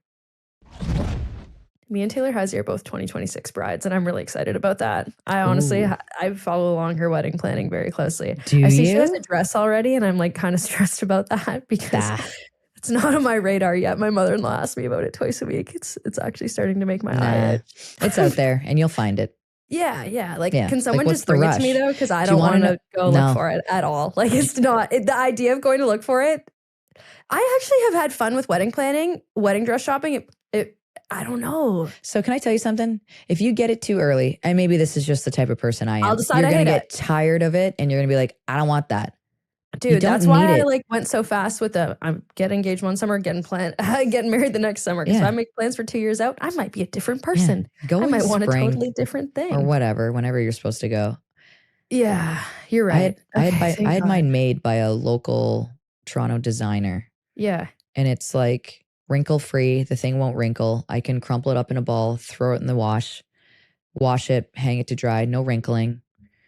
Me and Taylor Heise are both 2026 brides, and I'm really excited about that. I honestly, I follow along her wedding planning very closely. I see she has a dress already, and I'm like kind of stressed about that because it's not on my radar yet. My mother-in-law asks me about it twice a week. It's actually starting to make my eye itch. It's out there, and you'll find it. Yeah. Like, can someone just bring it to me though? Because I don't want to go look for it at all. Like, it's not the idea of going to look for it. I actually have had fun with wedding planning, wedding dress shopping. I don't know. So can I tell you something? If you get it too early, and maybe this is just the type of person I am, I'll decide you're going to get tired of it, and you're going to be like, I don't want that. Dude, that's why I like went so fast with I'm getting engaged one summer, getting married the next summer. Because if I make plans for 2 years out, I might be a different person. I might want a totally different thing. Or whatever, whenever you're supposed to go. Yeah, you're right. I had mine made by a local Toronto designer. Yeah. And it's like wrinkle free. The thing won't wrinkle. I can crumple it up in a ball, throw it in the wash it, hang it to dry. No wrinkling.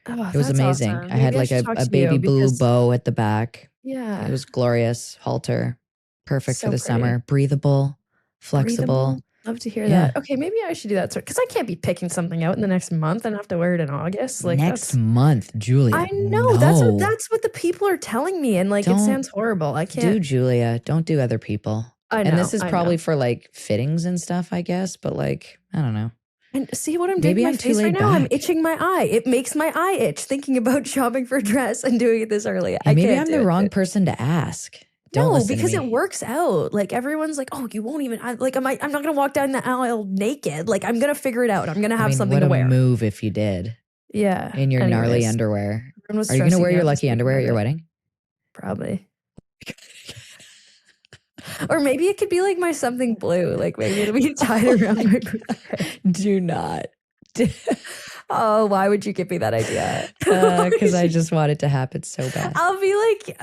Oh, it was amazing. Awesome. I had like a baby blue bow at the back. Yeah. It was glorious. Halter. Perfect for the summer. Breathable, flexible. Love to hear that. Okay, maybe I should do that. Because I can't be picking something out in the next month and have to wear it in August. Like, next month, Julia. I know. No. That's what the people are telling me. And like, it sounds horrible. I can't. Do Julia. Don't do other people. I know. And this is probably for like fittings and stuff, I guess. But like, I don't know. And see what I'm doing to my face right now? I'm itching my eye. It makes my eye itch thinking about shopping for a dress and doing it this early. Maybe I'm the wrong person to ask. No, because it works out. Like, everyone's like, oh, you won't even, I'm not going to walk down the aisle naked. Like, I'm going to figure it out. I'm going to have something to wear. What a move if you did. Yeah. In your gnarly underwear. Are you going to wear your lucky underwear at your wedding? Probably. Or maybe it could be like my something blue. Like, maybe it'll be tied around my booty. Do not. Oh, why would you give me that idea? Because I just want it to happen so bad. I'll be like,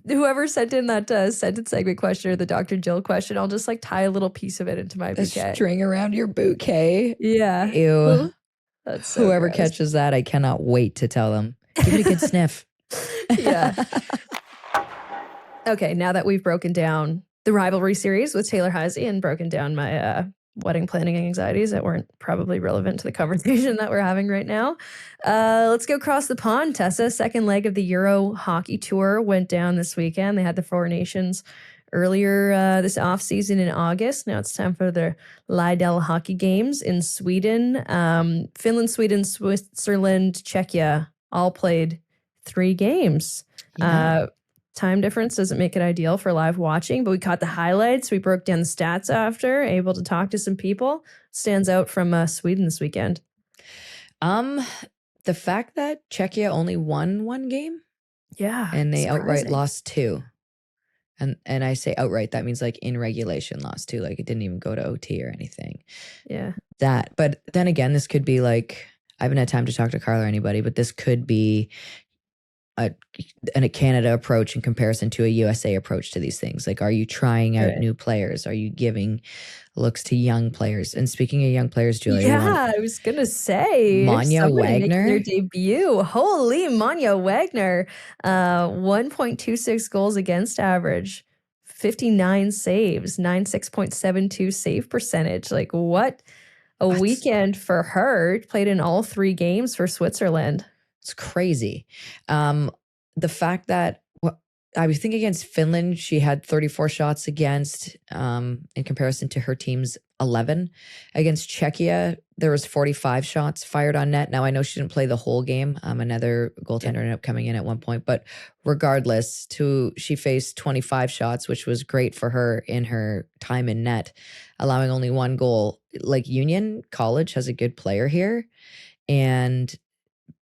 whoever sent in that sentence segment question or the Dr. Jill question, I'll just like tie a little piece of it into my bouquet. A string around your bouquet. Yeah. Ew. That's so whoever gross. catches that, I cannot wait to tell them. Give it a good sniff. Yeah. Okay, now that we've broken down the Rivalry Series with Taylor Heise and broken down my wedding planning anxieties that weren't probably relevant to the conversation that we're having right now. Let's go across the pond, Tessa. Second leg of the Euro Hockey Tour went down this weekend. They had the Four Nations earlier this offseason in August. Now it's time for the LIDL hockey games in Sweden. Finland, Sweden, Switzerland, Czechia all played 3 games. Yeah. Time difference doesn't make it ideal for live watching, but we caught the highlights. We broke down the stats after, able to talk to some people. Stands out from Sweden this weekend. The fact that Czechia only won 1 game. Yeah. And they outright lost 2. And I say outright, that means like in regulation lost 2. Like it didn't even go to OT or anything. Yeah. But then again, this could be like, I haven't had time to talk to Carla or anybody, but this could be a Canada approach in comparison to a USA approach to these things. Like, are you trying out new players? Are you giving looks to young players? And speaking of young players, Julia, I was gonna say Manya Wagner, their debut. Holy Manya Wagner, 1.26 goals against average, 59 saves, 96.72 save percentage. Like what a weekend for her. Played in all 3 games for Switzerland. It's crazy. The fact that I was thinking against Finland, she had 34 shots against in comparison to her team's 11. Against Czechia, there was 45 shots fired on net. Now, I know she didn't play the whole game. Another goaltender ended up coming in at one point. But regardless, she faced 25 shots, which was great for her in her time in net, allowing only 1 goal. Like Union College has a good player here. And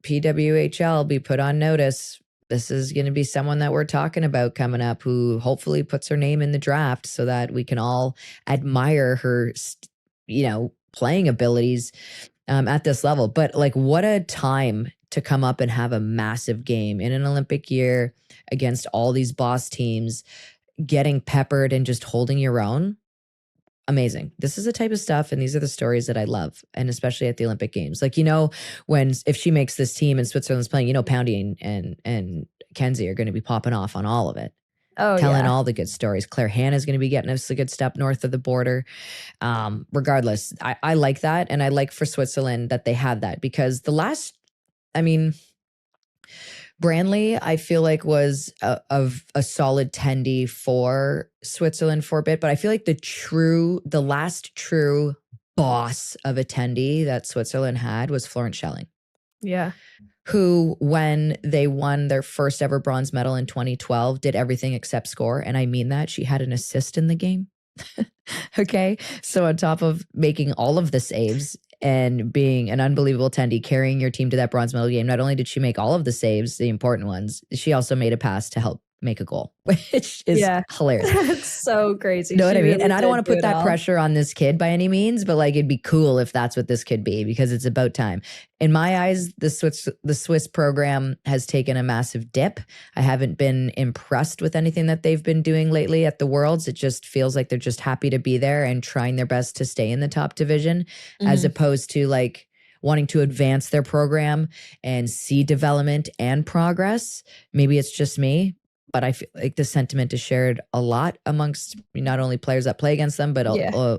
PWHL be put on notice. This is going to be someone that we're talking about coming up who hopefully puts her name in the draft so that we can all admire her, playing abilities at this level. But like, what a time to come up and have a massive game in an Olympic year against all these boss teams, getting peppered and just holding your own. Amazing. This is the type of stuff, and these are the stories that I love, and especially at the Olympic Games. Like, if she makes this team and Switzerland's playing, Poundy and Kenzie are going to be popping off on all of it. Telling all the good stories. Claire Hannah's going to be getting us a good step north of the border. Regardless, I like that, and I like for Switzerland that they have that, because Branley, I feel like, was a solid tendy for Switzerland for a bit, but I feel like the last true boss of a tendy that Switzerland had was Florence Schelling. Yeah. Who, when they won their first ever bronze medal in 2012, did everything except score. And I mean that. She had an assist in the game. Okay. So on top of making all of the saves and being an unbelievable tendy, carrying your team to that bronze medal game, not only did she make all of the saves, the important ones, she also made a pass to help make a goal, which is hilarious. It's so crazy. Know what I mean? Really, and I don't want to put that pressure on this kid by any means, but like, it'd be cool if that's what this could be, because it's about time. In my eyes, the Swiss program has taken a massive dip. I haven't been impressed with anything that they've been doing lately at the Worlds. It just feels like they're just happy to be there and trying their best to stay in the top division, as opposed to like wanting to advance their program and see development and progress. Maybe it's just me, but I feel like the sentiment is shared a lot amongst not only players that play against them, but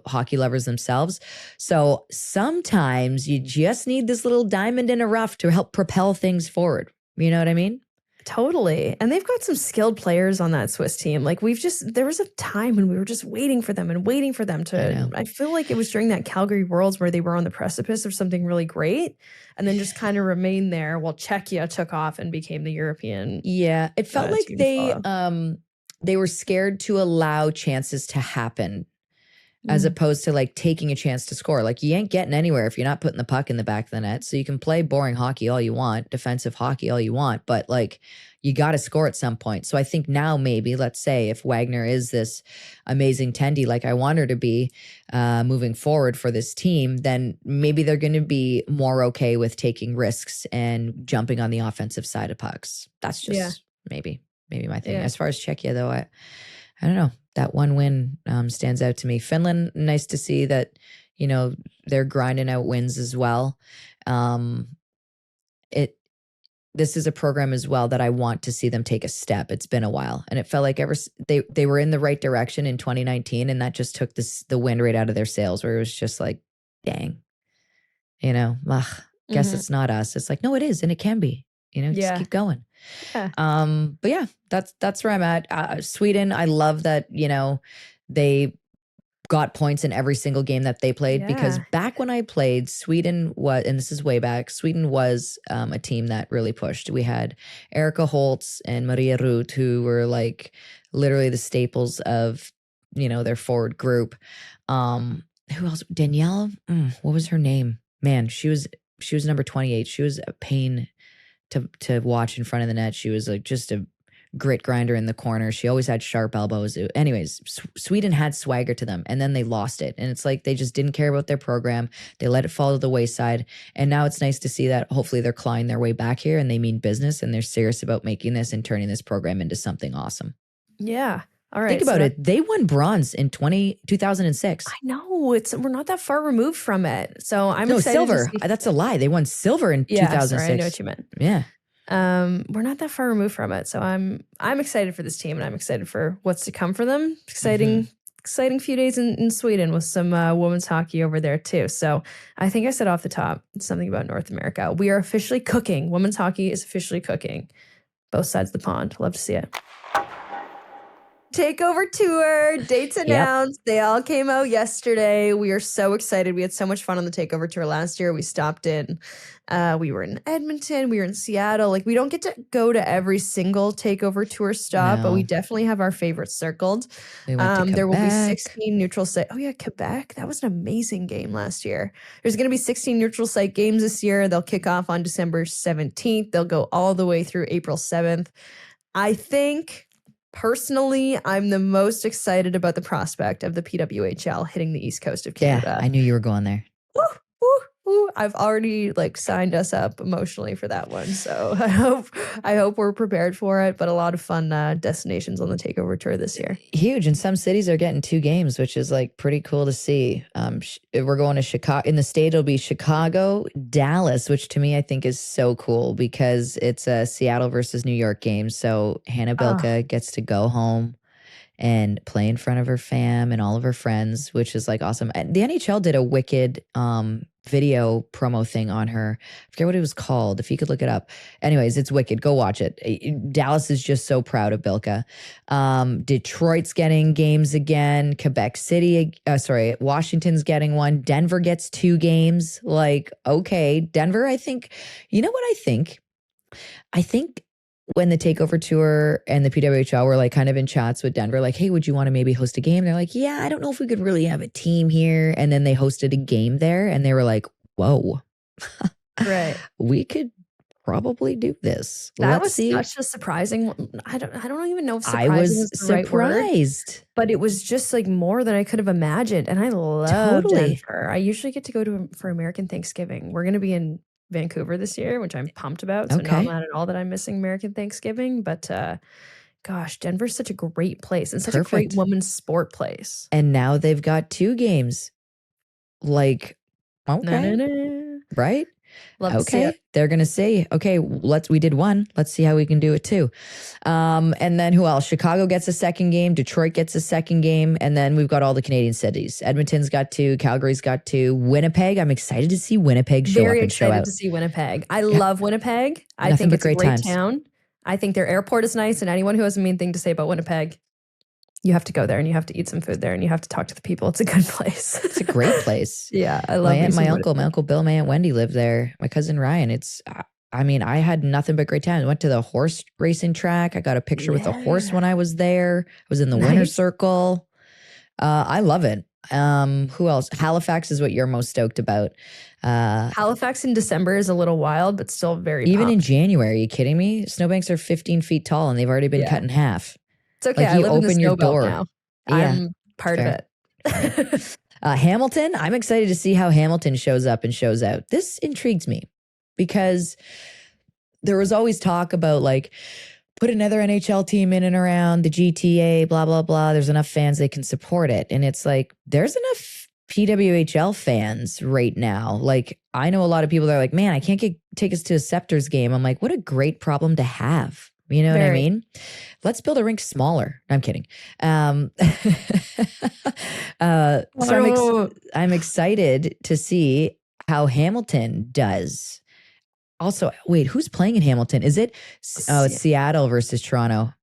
hockey lovers themselves. So sometimes you just need this little diamond in a rough to help propel things forward. You know what I mean? Totally. And they've got some skilled players on that Swiss team. Like there was a time when we were just waiting for them to, I feel like it was during that Calgary Worlds where they were on the precipice of something really great and then just kind of remained there while Czechia took off and became the European. Yeah. It felt like they were scared to allow chances to happen, as opposed to like taking a chance to score. Like, you ain't getting anywhere if you're not putting the puck in the back of the net. So you can play boring hockey all you want, defensive hockey all you want, but like, you got to score at some point. So I think now maybe, let's say if Wagner is this amazing tendy like I want her to be moving forward for this team, then maybe they're going to be more okay with taking risks and jumping on the offensive side of pucks. That's just maybe my thing. As far as Czechia though, I don't know. That one win stands out to me. Finland, nice to see that, they're grinding out wins as well. this is a program as well that I want to see them take a step. It's been a while, and it felt like they were in the right direction in 2019, and that just took the wind right out of their sails, where it was just like, dang, guess it's not us. It's like, no, it is, and it can be. Just keep going. Yeah. But yeah, that's where I'm at. Sweden, I love that. They got points in every single game that they played, because back when I played, Sweden was, and this is way back, Sweden was a team that really pushed. We had Erica Holtz and Maria Ruth, who were like literally the staples of, their forward group. Who else? Danielle, what was her name? Man, she was number 28. She was a pain to watch in front of the net. She was like just a grit grinder in the corner. She always had sharp elbows. Anyways, Sweden had swagger to them, and then they lost it. And it's like they just didn't care about their program. They let it fall to the wayside. And now it's nice to see that hopefully they're clawing their way back here, and they mean business, and they're serious about making this and turning this program into something awesome. Yeah. All right. Think about it. They won bronze in 2006. I know. We're not that far removed from it. So I'm excited. Silver. That's a lie. They won silver in 2006. Sorry, I know what you meant. Yeah. We're not that far removed from it. So I'm excited for this team, and I'm excited for what's to come for them. Exciting few days in Sweden with some women's hockey over there too. So I think I said off the top something about North America. We are officially cooking. Women's hockey is officially cooking. Both sides of the pond. Love to see it. Takeover tour, dates announced. They all came out yesterday. We are so excited. We had so much fun on the Takeover tour last year. We stopped in. We were in Edmonton. We were in Seattle. Like, we don't get to go to every single Takeover tour stop, but we definitely have our favorites circled. We went to there will be 16 neutral site. Oh yeah, Quebec. That was an amazing game last year. There's going to be 16 neutral site games this year. They'll kick off on December 17th. They'll go all the way through April 7th. I think, personally, I'm the most excited about the prospect of the PWHL hitting the east coast of Canada. Yeah, I knew you were going there. Woo, woo, woo. I've already signed us up emotionally for that one. So I hope we're prepared for it. But a lot of fun destinations on the Takeover tour this year. Huge. And some cities are getting 2 games, which is pretty cool to see. We're going to Chicago. In the state, it'll be Chicago, Dallas, which to me I think is so cool because it's a Seattle versus New York game. So Hannah Bilka gets to go home and play in front of her fam and all of her friends, which is awesome. And the NHL did a wicked video promo thing on her. I forget what it was called. If you could look it up. Anyways, it's wicked. Go watch it. Dallas is just so proud of Bilka. Detroit's getting games again. Washington's getting one. Denver gets 2 games. Okay, Denver, I think, you know what I think? I think when the Takeover tour and the PWHL were kind of in chats with Denver, hey, would you want to maybe host a game? They're like, yeah, I don't know if we could really have a team here. And then they hosted a game there, and they were like, whoa, right? We could probably do this. That was such a surprising. I don't even know if surprising I was is the right surprised, word, but it was just more than I could have imagined. And I love Denver. I usually get to go for American Thanksgiving. We're going to be in Vancouver this year, which I'm pumped about. So not mad at all that I'm missing American Thanksgiving, but gosh, Denver's such a great place and such a great women's sport place. And now they've got 2 games. Right? Love to see it. They're gonna say, okay, we did 1. Let's see how we can do it 2. And then who else? Chicago gets a second game. Detroit gets a second game, and then we've got all the Canadian cities. Edmonton's got 2. Calgary's got 2. Winnipeg. I'm excited to see Winnipeg show up and show out. Very excited to see Winnipeg. I love Winnipeg. I think it's a great town. I think their airport is nice, and anyone who has a mean thing to say about Winnipeg, you have to go there and you have to eat some food there and you have to talk to the people. It's a good place. It's a great place. Yeah, I love my uncle Bill, my Aunt Wendy lived there. My cousin Ryan. I had nothing but great times. I went to the horse racing track. I got a picture with a horse when I was there. I was in the winner's circle. I love it. Who else? Halifax is what you're most stoked about. Halifax in December is a little wild, but still very even in January. Are you kidding me? Snowbanks are 15 feet tall and they've already been cut in half. It's okay. I live in the snow belt now. Yeah, I'm part of it. Hamilton. I'm excited to see how Hamilton shows up and shows out. This intrigues me because there was always talk about put another NHL team in and around the GTA, blah, blah, blah. There's enough fans they can support it. And it's there's enough PWHL fans right now. Like, I know a lot of people that are like, man, I can't get tickets to a Scepters game. I'm like, what a great problem to have. You know what I mean? Let's build a rink smaller. I'm kidding. So I'm excited to see how Hamilton does. Also, wait, who's playing in Hamilton? Is it? Oh, it's Seattle versus Toronto.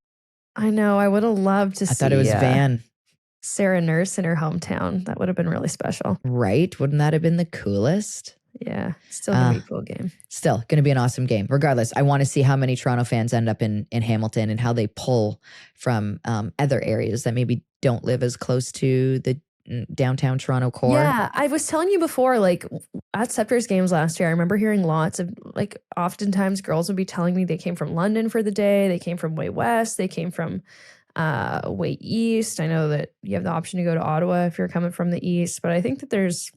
I know. I would have loved to see. I thought it was Van. Sarah Nurse in her hometown. That would have been really special. Right? Wouldn't that have been the coolest? Yeah. Still going to be a cool game. Still going to be an awesome game. Regardless, I want to see how many Toronto fans end up in Hamilton and how they pull from other areas that maybe don't live as close to the downtown Toronto core. Yeah. I was telling you before, like at Scepters games last year, I remember hearing lots of, like, oftentimes girls would be telling me they came from London for the day. They came from way west. They came from way east. I know that you have the option to go to Ottawa if you're coming from the east, but I think that there's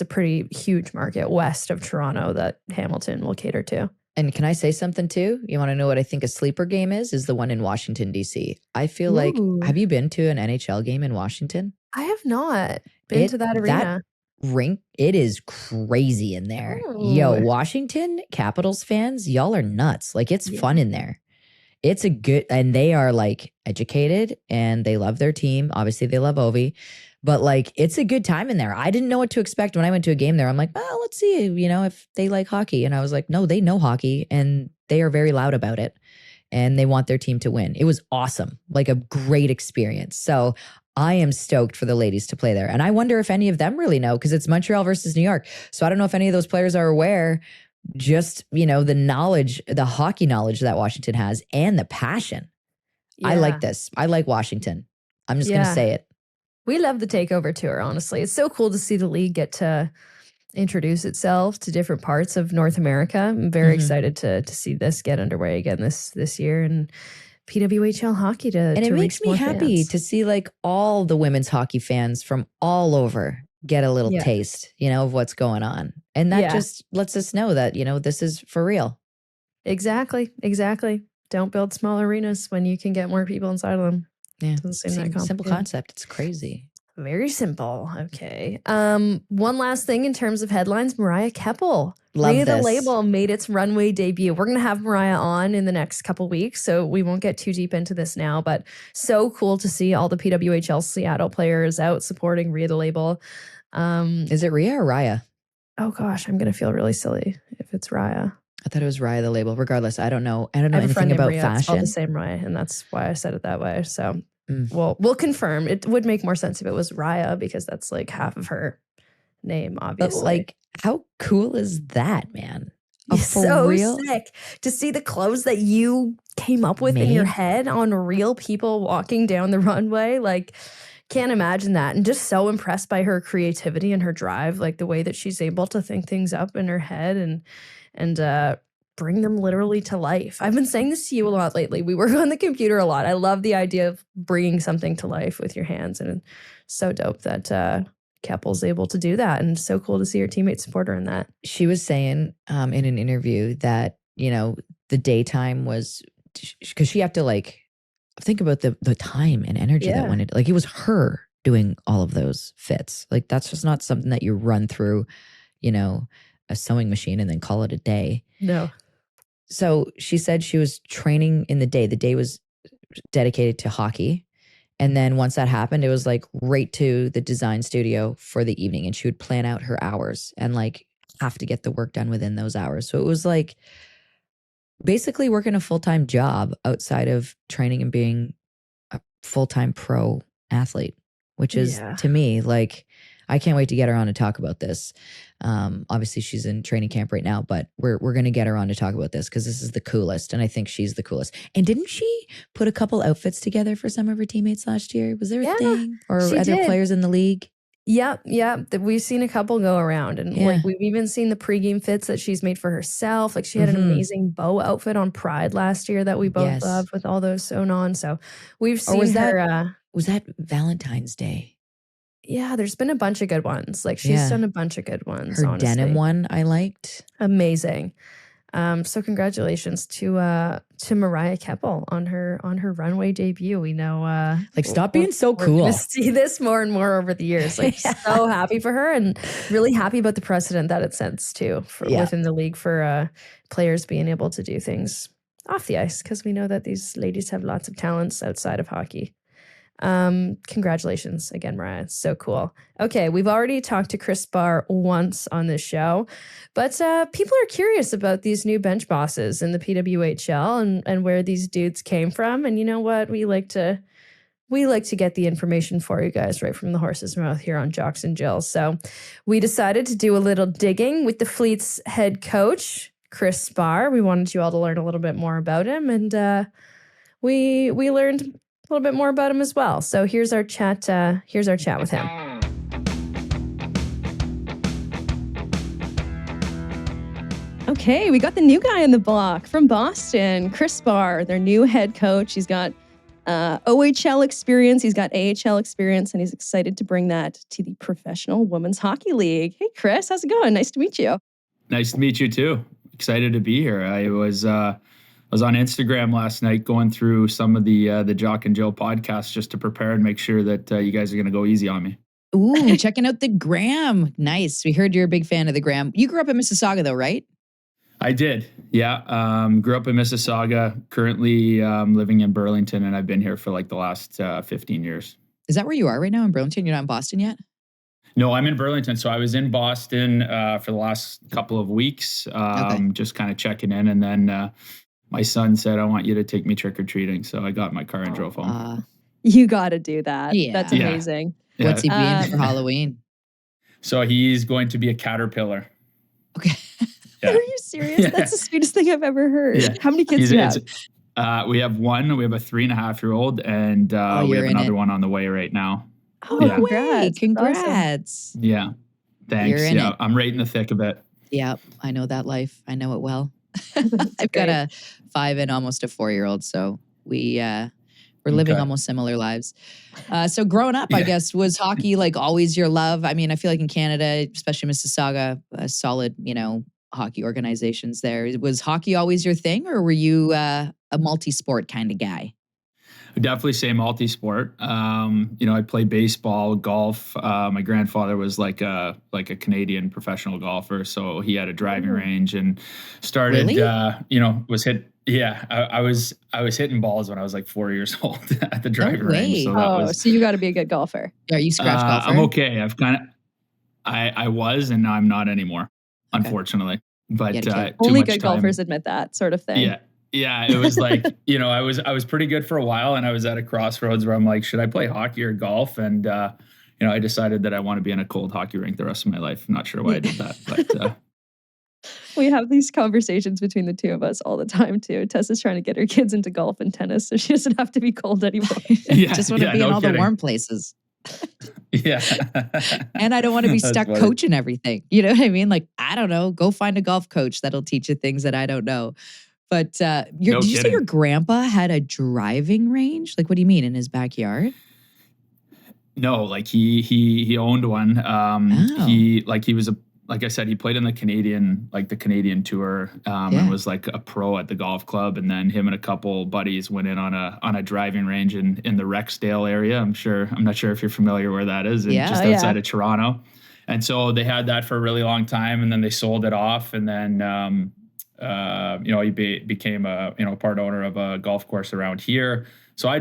a pretty huge market west of Toronto that Hamilton will cater to. And can I say something too? You want to know what I think a sleeper game is the one in Washington, D.C. I feel like, have you been to an NHL game in Washington? I have not been to that arena. That rink, it is crazy in there. Yo, Washington Capitals fans, y'all are nuts. Like, it's fun in there. It's a good, and they are like educated and they love their team. Obviously they love Ovi, but like, it's a good time in there. I didn't know what to expect when I went to a game there. I'm like, well, let's see, if they like hockey. And I was like, no, they know hockey and they are very loud about it and they want their team to win. It was awesome. Like a great experience. So I am stoked for the ladies to play there. And I wonder if any of them really know, because it's Montreal versus New York. So I don't know if any of those players are aware just, the knowledge, the hockey knowledge that Washington has and the passion. Yeah. I like this. I like Washington. I'm just going to say it. We love the takeover tour, honestly. It's so cool to see the league get to introduce itself to different parts of North America. I'm very excited to see this get underway again this year and PWHL hockey and it makes me happy to see like all the women's hockey fans from all over get a little taste, of what's going on. And that just lets us know that, this is for real. Exactly. Don't build small arenas when you can get more people inside of them. Yeah. Simple concept. It's crazy. Very simple. Okay. One last thing in terms of headlines, Mariah Keppel. The label made its runway debut. We're going to have Mariah on in the next couple weeks, so we won't get too deep into this now, but so cool to see all the PWHL Seattle players out supporting Rhea the label. Is it Rhea or Raya? Oh gosh, I'm going to feel really silly if it's Raya. I thought it was Raya the label. Regardless, I don't know anything about Rhea. fashion. It's all the same Raya, and that's why I said it that way. So we'll confirm. It would make more sense if it was Raya because that's like half of her name, obviously. But like, how cool is that, man? So real? Sick to see the clothes that you came up with in your head on real people walking down the runway. Like, can't imagine that. And just so impressed by her creativity and her drive, like the way that she's able to think things up in her head and bring them literally to life. I've been saying this to you a lot lately. We work on the computer a lot. I love the idea of bringing something to life with your hands. And it's so dope that Keppel's able to do that. And so cool to see her teammates support her in that. She was saying in an interview that, the daytime was, because she had to like, think about the time and energy that went into, like, it was her doing all of those fits. Like, that's just not something that you run through, a sewing machine and then call it a day. No. So she said she was training in the day. The day was dedicated to hockey. And then once that happened, it was like right to the design studio for the evening. And she would plan out her hours and like have to get the work done within those hours. So it was like basically working a full-time job outside of training and being a full-time pro athlete, which is to me, like, I can't wait to get her on to talk about this. Obviously she's in training camp right now, but we're going to get her on to talk about this because this is the coolest. And I think she's the coolest. And didn't she put a couple outfits together for some of her teammates last year? Was there a thing or other players in the league? Yep. We've seen a couple go around and like we've even seen the pregame fits that she's made for herself. Like she had an amazing bow outfit on Pride last year that we both loved with all those sewn on. So we've seen was that Valentine's Day? Yeah, there's been a bunch of good ones. Like she's done a bunch of good ones. Her honestly. denim one I liked. Amazing. So congratulations to Mariah Keppel on her runway debut. We know stop being so we're cool. gonna see this more and more over the years. So happy for her, and really happy about the precedent that it sets too within the league for players being able to do things off the ice, because we know that these ladies have lots of talents outside of hockey. Congratulations again, Mariah. It's so cool. Okay, we've already talked to Kris Sparre once on this show, but people are curious about these new bench bosses in the PWHL and where these dudes came from. And you know what? We like to get the information for you guys right from the horse's mouth here on Jocks and Jills. So we decided to do a little digging with the Fleet's head coach, Kris Sparre. We wanted you all to learn a little bit more about him, and we learned a little bit more about him as well. So here's our chat. With him. Okay, we got the new guy on the block from Boston, Kris Sparre, their new head coach. He's got OHL experience, he's got AHL experience, and he's excited to bring that to the Professional Women's Hockey League. Hey, Kris, how's it going? Nice to meet you. Nice to meet you too. Excited to be here. I was on Instagram last night going through some of the Jock and Jill podcasts just to prepare and make sure that you guys are going to go easy on me. Ooh, checking out the gram. Nice. We heard you're a big fan of the gram. You grew up in Mississauga though, right? I did. Yeah. Grew up in Mississauga, currently living in Burlington, and I've been here for like the last 15 years. Is that where you are right now in Burlington? You're not in Boston yet? No, I'm in Burlington. So I was in Boston for the last couple of weeks, just kind of checking in. And then my son said, I want you to take me trick-or-treating. So I got in my car and drove home. You got to do that. Yeah. That's amazing. Yeah. What's he being for Halloween? So he's going to be a caterpillar. Okay. Yeah. Are you serious? Yeah. That's the sweetest thing I've ever heard. Yeah. How many kids do you have? We have one. We have a 3.5-year-old, and we have another one on the way right now. Oh, yeah. Congrats. Awesome. Yeah. Thanks. Yeah. I'm right in the thick of it. Yeah. I know that life. I know it well. I've got a 5 and almost a 4-year-old. So we're living almost similar lives. So growing up, I guess, was hockey like always your love? I mean, I feel like in Canada, especially Mississauga, solid, hockey organizations there. Was hockey always your thing, or were you a multi-sport kind of guy? I'd definitely say multi-sport. I played baseball, golf. My grandfather was like a Canadian professional golfer, so he had a driving range and started. Really? Was hit. Yeah, I was hitting balls when I was like 4 years old at the driving range. So so you got to be a good golfer. Are you scratch golfer? I'm okay. I was, and now I'm not anymore, unfortunately. But only good golfers admit that sort of thing. Yeah. Yeah, it was like, I was pretty good for a while, and I was at a crossroads where I'm like, should I play hockey or golf? And, I decided that I want to be in a cold hockey rink the rest of my life. I'm not sure why I did that, but. We have these conversations between the two of us all the time, too. Tessa's trying to get her kids into golf and tennis, so she doesn't have to be cold anymore. Just want to be in all the warm places. Yeah. And I don't want to be stuck coaching everything. You know what I mean? Like, I don't know. Go find a golf coach that'll teach you things that I don't know. But did you say your grandpa had a driving range? Like, what do you mean, in his backyard? No, like he owned one. He was like I said, he played in the Canadian tour, and was like a pro at the golf club. And then him and a couple buddies went in on a driving range in the Rexdale area. I'm not sure if you're familiar where that is, just outside of Toronto. And so they had that for a really long time, and then they sold it off. And then, he became a part owner of a golf course around here. So I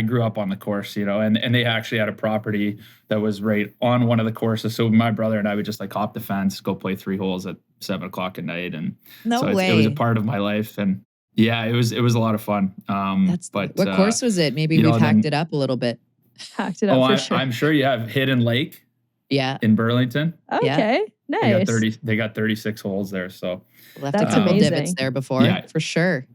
grew up on the course, and they actually had a property that was right on one of the courses. So my brother and I would just hop the fence, go play 3 holes at 7:00 at night. And it was a part of my life. And yeah, it was a lot of fun. What course was it? Maybe we've hacked it up a little bit. Hacked it up for sure. I'm sure you have Hidden Lake. Yeah. In Burlington. Okay. Nice. They got 36 holes there. So left a couple divots there before, for sure.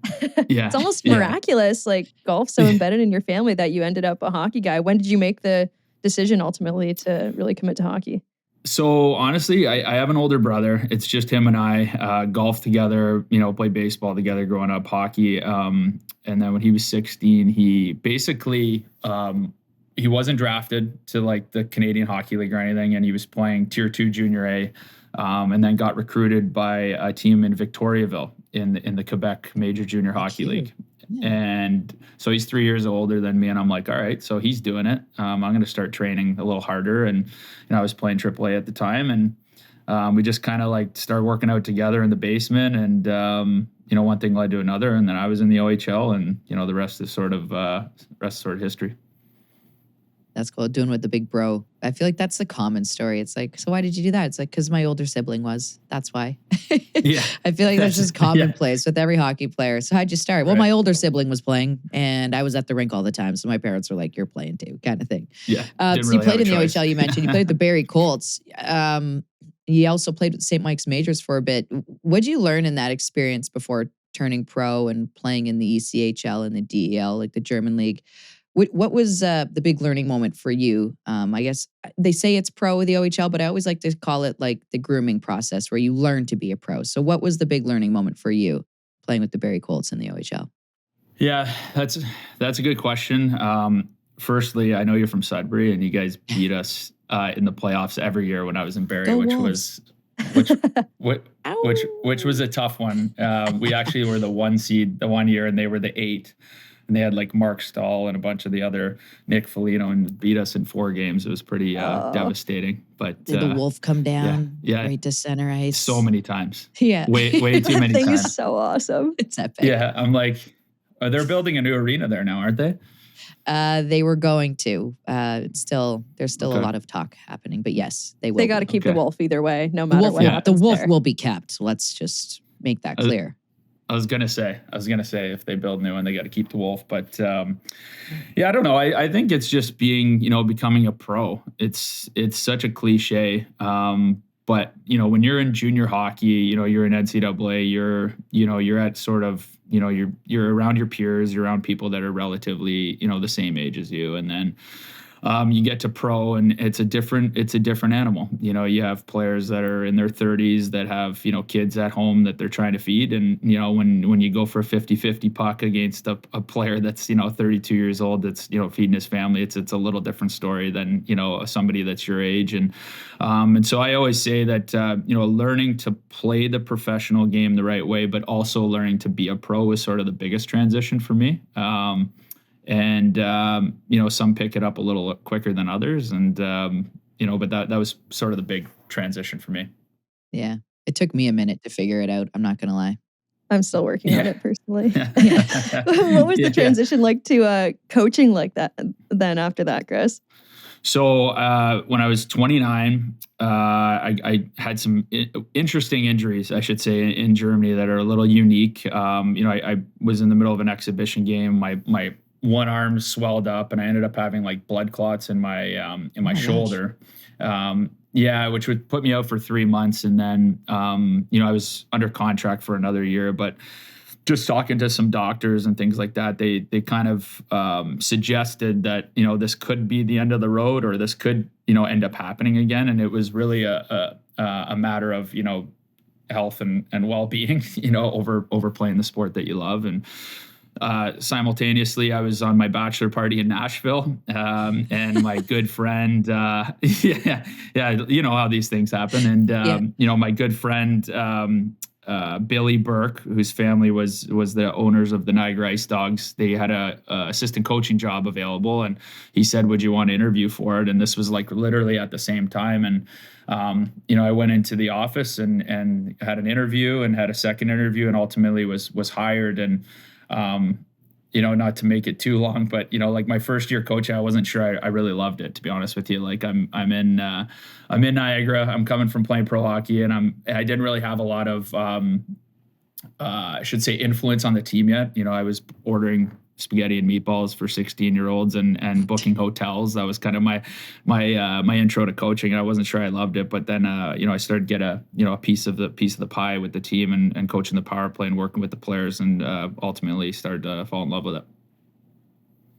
Yeah. It's almost miraculous. Like, golf's so embedded in your family that you ended up a hockey guy. When did you make the decision ultimately to really commit to hockey? So honestly, I have an older brother. It's just him and I golf together, play baseball together growing up, hockey. And then when he was 16, he basically, he wasn't drafted to the Canadian Hockey League or anything. And he was playing Tier 2 Junior A, and then got recruited by a team in Victoriaville. in the Quebec Major Junior Hockey League. Yeah. And so he's 3 years older than me, and I'm like, all right, so he's doing it. I'm going to start training a little harder. And I was playing AAA at the time, and we just kind of like started working out together in the basement, and one thing led to another, and then I was in the OHL, and the rest is sort of history. That's cool. Doing with the big bro. I feel like that's the common story. It's like, so why did you do that? It's like, because my older sibling was. That's why. Yeah. I feel like that's just commonplace with every hockey player. So how'd you start? Well, my older sibling was playing, and I was at the rink all the time. So my parents were like, you're playing too, kind of thing. Yeah. So you played in the OHL, you mentioned. You played with the Barrie Colts. You also played with St. Mike's Majors for a bit. What'd you learn in that experience before turning pro and playing in the ECHL and the DEL, like the German league? What was the big learning moment for you? I guess they say it's pro with the OHL, but I always like to call it like the grooming process where you learn to be a pro. So what was the big learning moment for you playing with the Barrie Colts in the OHL? Yeah, that's a good question. Firstly, I know you're from Sudbury, and you guys beat us in the playoffs every year when I was in Barrie, which was a tough one. We actually were the 1 seed the 1 year, and they were the 8. And they had like Mark Stahl and a bunch of the other Nick Foligno, and beat us in 4 games. It was pretty devastating. But did the Wolf come down? Yeah, right to center ice so many times. Yeah, way too many times. That thing is so awesome. It's epic. Yeah, I'm like, they're building a new arena there now, aren't they? They were going to. There's still a lot of talk happening, but yes, they will. They got to keep the Wolf either way, no matter what happens. The Wolf there. will be kept. Let's just make that clear. I was gonna say if they build new one, they got to keep the Wolf. But I don't know. I think it's just being, becoming a pro. It's such a cliche. But when you're in junior hockey, you're in NCAA, you're at sort of, you're around your peers, you're around people that are relatively, the same age as you, and then you get to pro, and it's a different animal. You have players that are in their 30s that have, kids at home that they're trying to feed. And, when you go for a 50-50 puck against a player that's, 32 years old, that's, feeding his family, it's a little different story than, somebody that's your age. And so I always say that, learning to play the professional game the right way, but also learning to be a pro is sort of the biggest transition for me. And some pick it up a little quicker than others. And, but that was sort of the big transition for me. Yeah. It took me a minute to figure it out. I'm not going to lie. I'm still working on it personally. What was the transition like to coaching like that then after that, Kris? So when I was 29, I had some interesting injuries, I should say, in Germany that are a little unique. I was in the middle of an exhibition game. My one arm swelled up, and I ended up having like blood clots in my shoulder. Which would put me out for 3 months. And then, I was under contract for another year, but just talking to some doctors and things like that, they kind of suggested that, this could be the end of the road, or this could, end up happening again. And it was really a matter of, health and well-being, over playing the sport that you love. And simultaneously, I was on my bachelor party in Nashville, and my good friend, you know how these things happen. And, my good friend, Billy Burke, whose family was the owners of the Niagara Ice Dogs, they had a assistant coaching job available, and he said, would you want to interview for it? And this was like literally at the same time. And, I went into the office and had an interview and had a second interview, and ultimately was hired. And, not to make it too long, but, like my first year coaching, I wasn't sure I really loved it, to be honest with you. Like I'm in Niagara, I'm coming from playing pro hockey, and I didn't really have a lot of, I should say, influence on the team yet. I was ordering spaghetti and meatballs for 16-year-olds and booking hotels. That was kind of my intro to coaching. I wasn't sure I loved it, but then I started to get a piece of the pie with the team and coaching the power play and working with the players, and ultimately started to fall in love with it.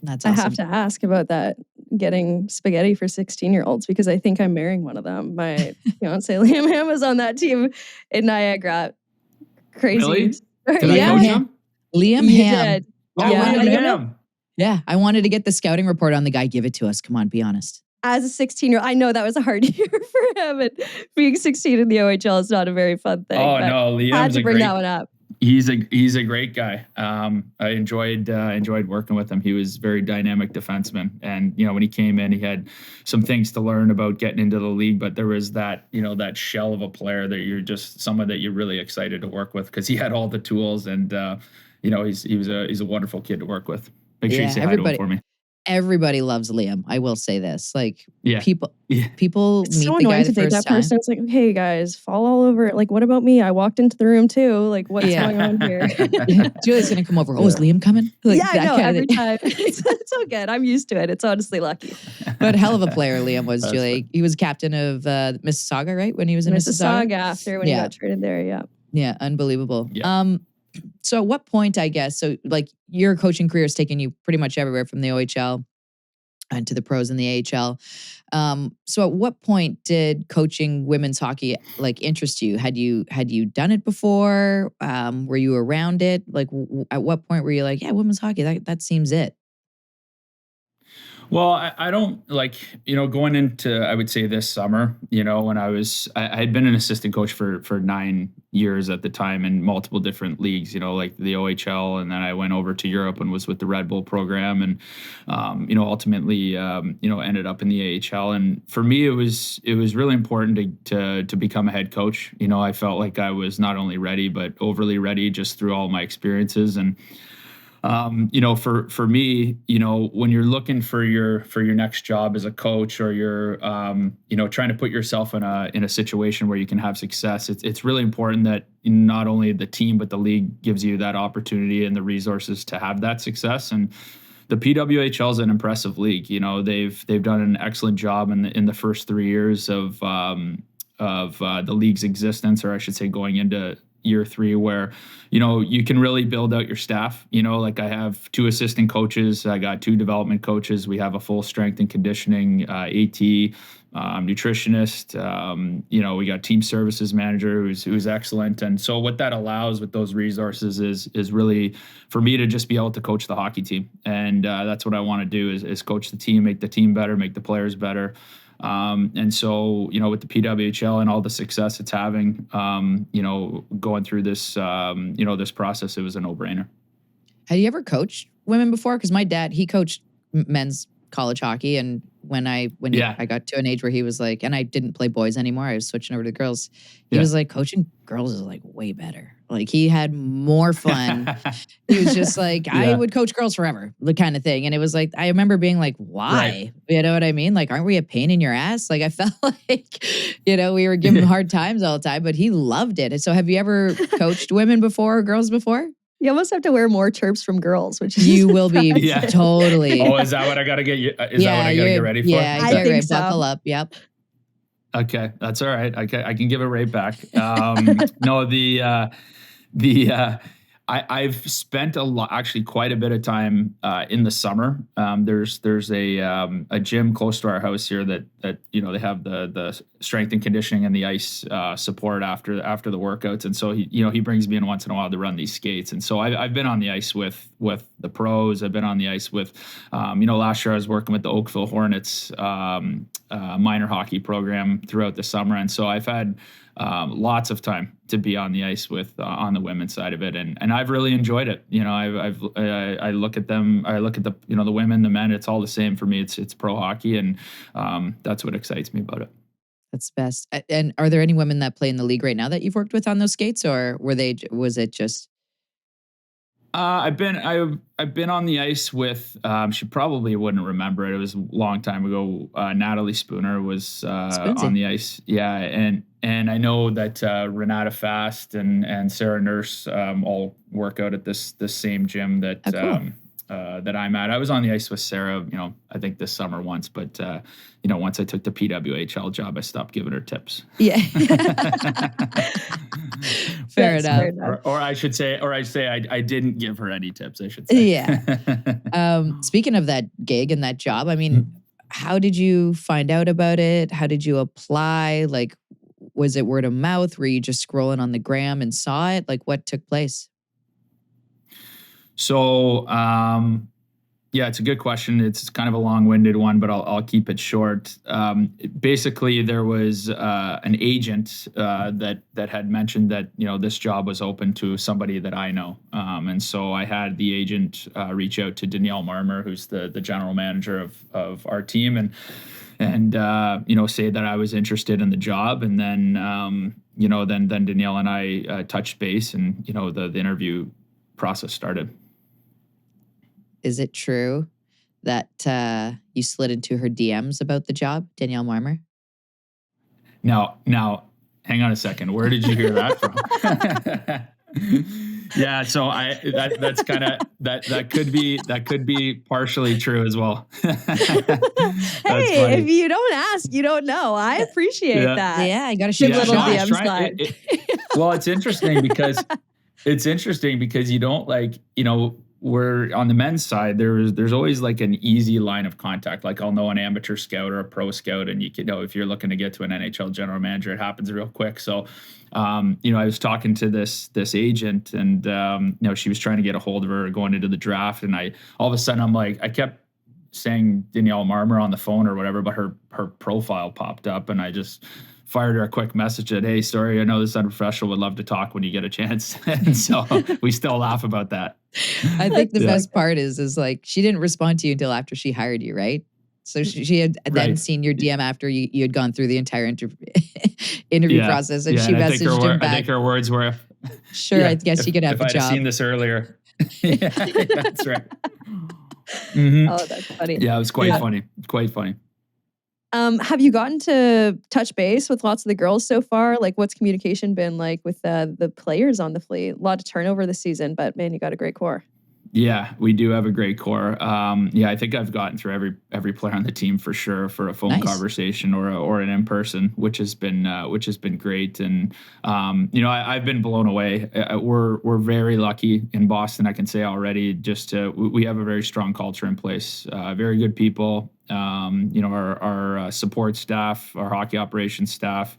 That's awesome. I have to ask about that, getting spaghetti for 16-year-olds, because I think I'm marrying one of them. My fiance Liam Ham was on that team in Niagara. Crazy. Really? Did I coach him? Liam Ham. Yeah, I wanted to get the scouting report on the guy. Give it to us. Come on, be honest. As a 16-year-old, I know that was a hard year for him. And being 16 in the OHL is not a very fun thing. Oh no, Liam's I had to bring that one up. He's a great guy. I enjoyed working with him. He was very dynamic defenseman, and when he came in, he had some things to learn about getting into the league. But there was that that shell of a player that you're just someone that you're really excited to work with because he had all the tools, and he's a wonderful kid to work with. Make sure you say hi to him for me. Everybody loves Liam. I will say this. Like people it's meet so the guy annoying to the date first that time. person. It's like, okay, guys, fall all over it. Like, what about me? I walked into the room too. Like, what's going on here? Julie's gonna come over. Oh, is Liam coming? Like, yeah, I know. Every time. It's all good. I'm used to it. It's honestly lucky. But hell of a player Liam was, Julie. He was captain of Mississauga, right? When he was in Mississauga after when he got traded there. Yeah. Yeah, unbelievable. Yeah. So at what point, I guess, so like your coaching career has taken you pretty much everywhere from the OHL and to the pros in the AHL. So at what point did coaching women's hockey like interest you? Had you done it before? Were you around it? Like at what point were you like, yeah, women's hockey, that seems it? Well, I don't going into, I would say this summer, when I had been an assistant coach for 9 years at the time in multiple different leagues, like the OHL. And then I went over to Europe and was with the Red Bull program and, ultimately, ended up in the AHL. And for me, it was really important to become a head coach. I felt like I was not only ready, but overly ready just through all my experiences. And, for me, when you're looking for your next job as a coach, or you're, trying to put yourself in a situation where you can have success, it's really important that not only the team, but the league gives you that opportunity and the resources to have that success. And the PWHL is an impressive league. They've done an excellent job in the first 3 years of the league's existence, or I should say going into year 3, where, you can really build out your staff. Like I have 2 assistant coaches. I got 2 development coaches. We have a full strength and conditioning, AT, nutritionist. We got team services manager who's excellent. And so what that allows with those resources is really for me to just be able to coach the hockey team. And that's what I want to do is coach the team, make the team better, make the players better. And so, with the PWHL and all the success it's having, going through this, this process, it was a no-brainer. Had you ever coached women before? Because my dad, he coached men's college hockey. And when I got to an age where he was like, and I didn't play boys anymore, I was switching over to girls. He was like, coaching girls is like way better. Like he had more fun. He was just like, I would coach girls forever, the kind of thing. And it was like, I remember being like, why? Right. You know what I mean? Like, aren't we a pain in your ass? Like I felt like, we were giving him hard times all the time, but he loved it. And so have you ever coached women before or girls before? You almost have to wear more chirps from girls, which is you will be totally. Oh, is that what I got to get you? Is that what I got to get ready for? Yeah, I think so. Buckle up. Yep. Okay, that's all right. I can give it right back. No, I've spent actually quite a bit of time in the summer. There's a gym close to our house here that they have the strength and conditioning and the ice support after the workouts, and so he brings me in once in a while to run these skates. And so I've been on the ice with the pros. I've been on the ice with last year I was working with the Oakville Hornets minor hockey program throughout the summer, and so I've had lots of time to be on the ice with on the women's side of it, and I've really enjoyed it. I look at them. I look at the the women, the men. It's all the same for me. It's pro hockey, and that's what excites me about it. That's best. And are there any women that play in the league right now that you've worked with on those skates, or was it just? I've been on the ice with. She probably wouldn't remember it. It was a long time ago. Natalie Spooner was on the ice. Yeah, and I know that Renata Fast and Sarah Nurse all work out at this same gym that that I'm at. I was on the ice with Sarah, I think this summer once, but once I took the PWHL job, I stopped giving her tips. Yeah. Fair enough. Or I should say I didn't give her any tips, I should say. Yeah. Speaking of that gig and that job, I mean, how did you find out about it? How did you apply? Like, was it word of mouth? Were you just scrolling on the gram and saw it? Like, what took place? So, Yeah, it's a good question. It's kind of a long-winded one, but I'll keep it short. Basically, there was an agent that had mentioned that this job was open to somebody that I know, and so I had the agent reach out to Danielle Marmer, who's the general manager of our team, and say that I was interested in the job, and then then Danielle and I touched base, and the interview process started. Is it true that you slid into her DMs about the job, Danielle Marmer? Now, hang on a second. Where did you hear that from? Yeah, so that's kind of that could be partially true as well. Hey, if you don't ask, you don't know. I appreciate that. Yeah, I got to shoot little DM slide. Well, it's interesting because you don't we're on the men's side, there's always like an easy line of contact. Like I'll know an amateur scout or a pro scout, and you can know if you're looking to get to an NHL general manager, it happens real quick. So, I was talking to this agent, and she was trying to get a hold of her going into the draft, and all of a sudden I'm like, I kept saying Danielle Marmer on the phone or whatever, but her profile popped up, and I just fired her a quick message that, hey, sorry, I know this is unprofessional, would love to talk when you get a chance. And so we still laugh about that. I think the best part is like, she didn't respond to you until after she hired you, right? So she had then seen your DM after you had gone through the entire interview process, and she messaged him back. I think her words were, sure, I guess you could have the job. If I'd seen this earlier. Yeah, that's right. Mm-hmm. Oh, that's funny. Yeah, it was quite funny. Quite funny. Have you gotten to touch base with lots of the girls so far? Like, what's communication been like with the players on the fleet? A lot of turnover this season, but man, you got a great core. Yeah, we do have a great core. I think I've gotten through every player on the team for sure for a phone conversation or an in-person, which has been great. And I've been blown away. We're very lucky in Boston. I can say already. We have a very strong culture in place. Very good people. Our support staff, our hockey operations staff,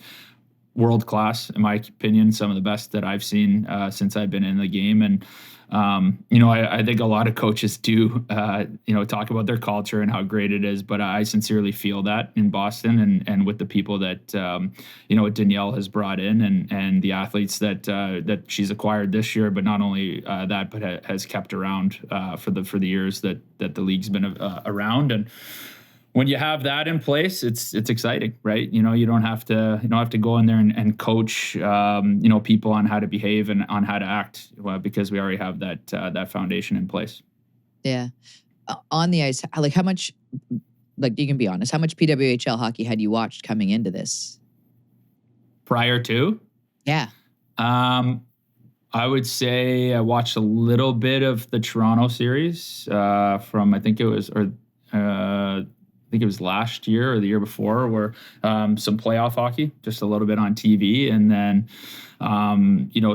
world class in my opinion. Some of the best that I've seen since I've been in the game. And I think a lot of coaches do, talk about their culture and how great it is, but I sincerely feel that in Boston and with the people that, Danielle has brought in and the athletes that she's acquired this year, but not only that, but has kept around for the years that the league's been around. And when you have that in place, it's exciting, right? You don't have to go in there and coach, people on how to behave and on how to act, because we already have that foundation in place. Yeah. On the ice, like how much, like you can be honest, how much PWHL hockey had you watched coming into this? Prior to? Yeah. I would say I watched a little bit of the Toronto series from I think it was last year or the year before, where some playoff hockey, just a little bit on TV. And then,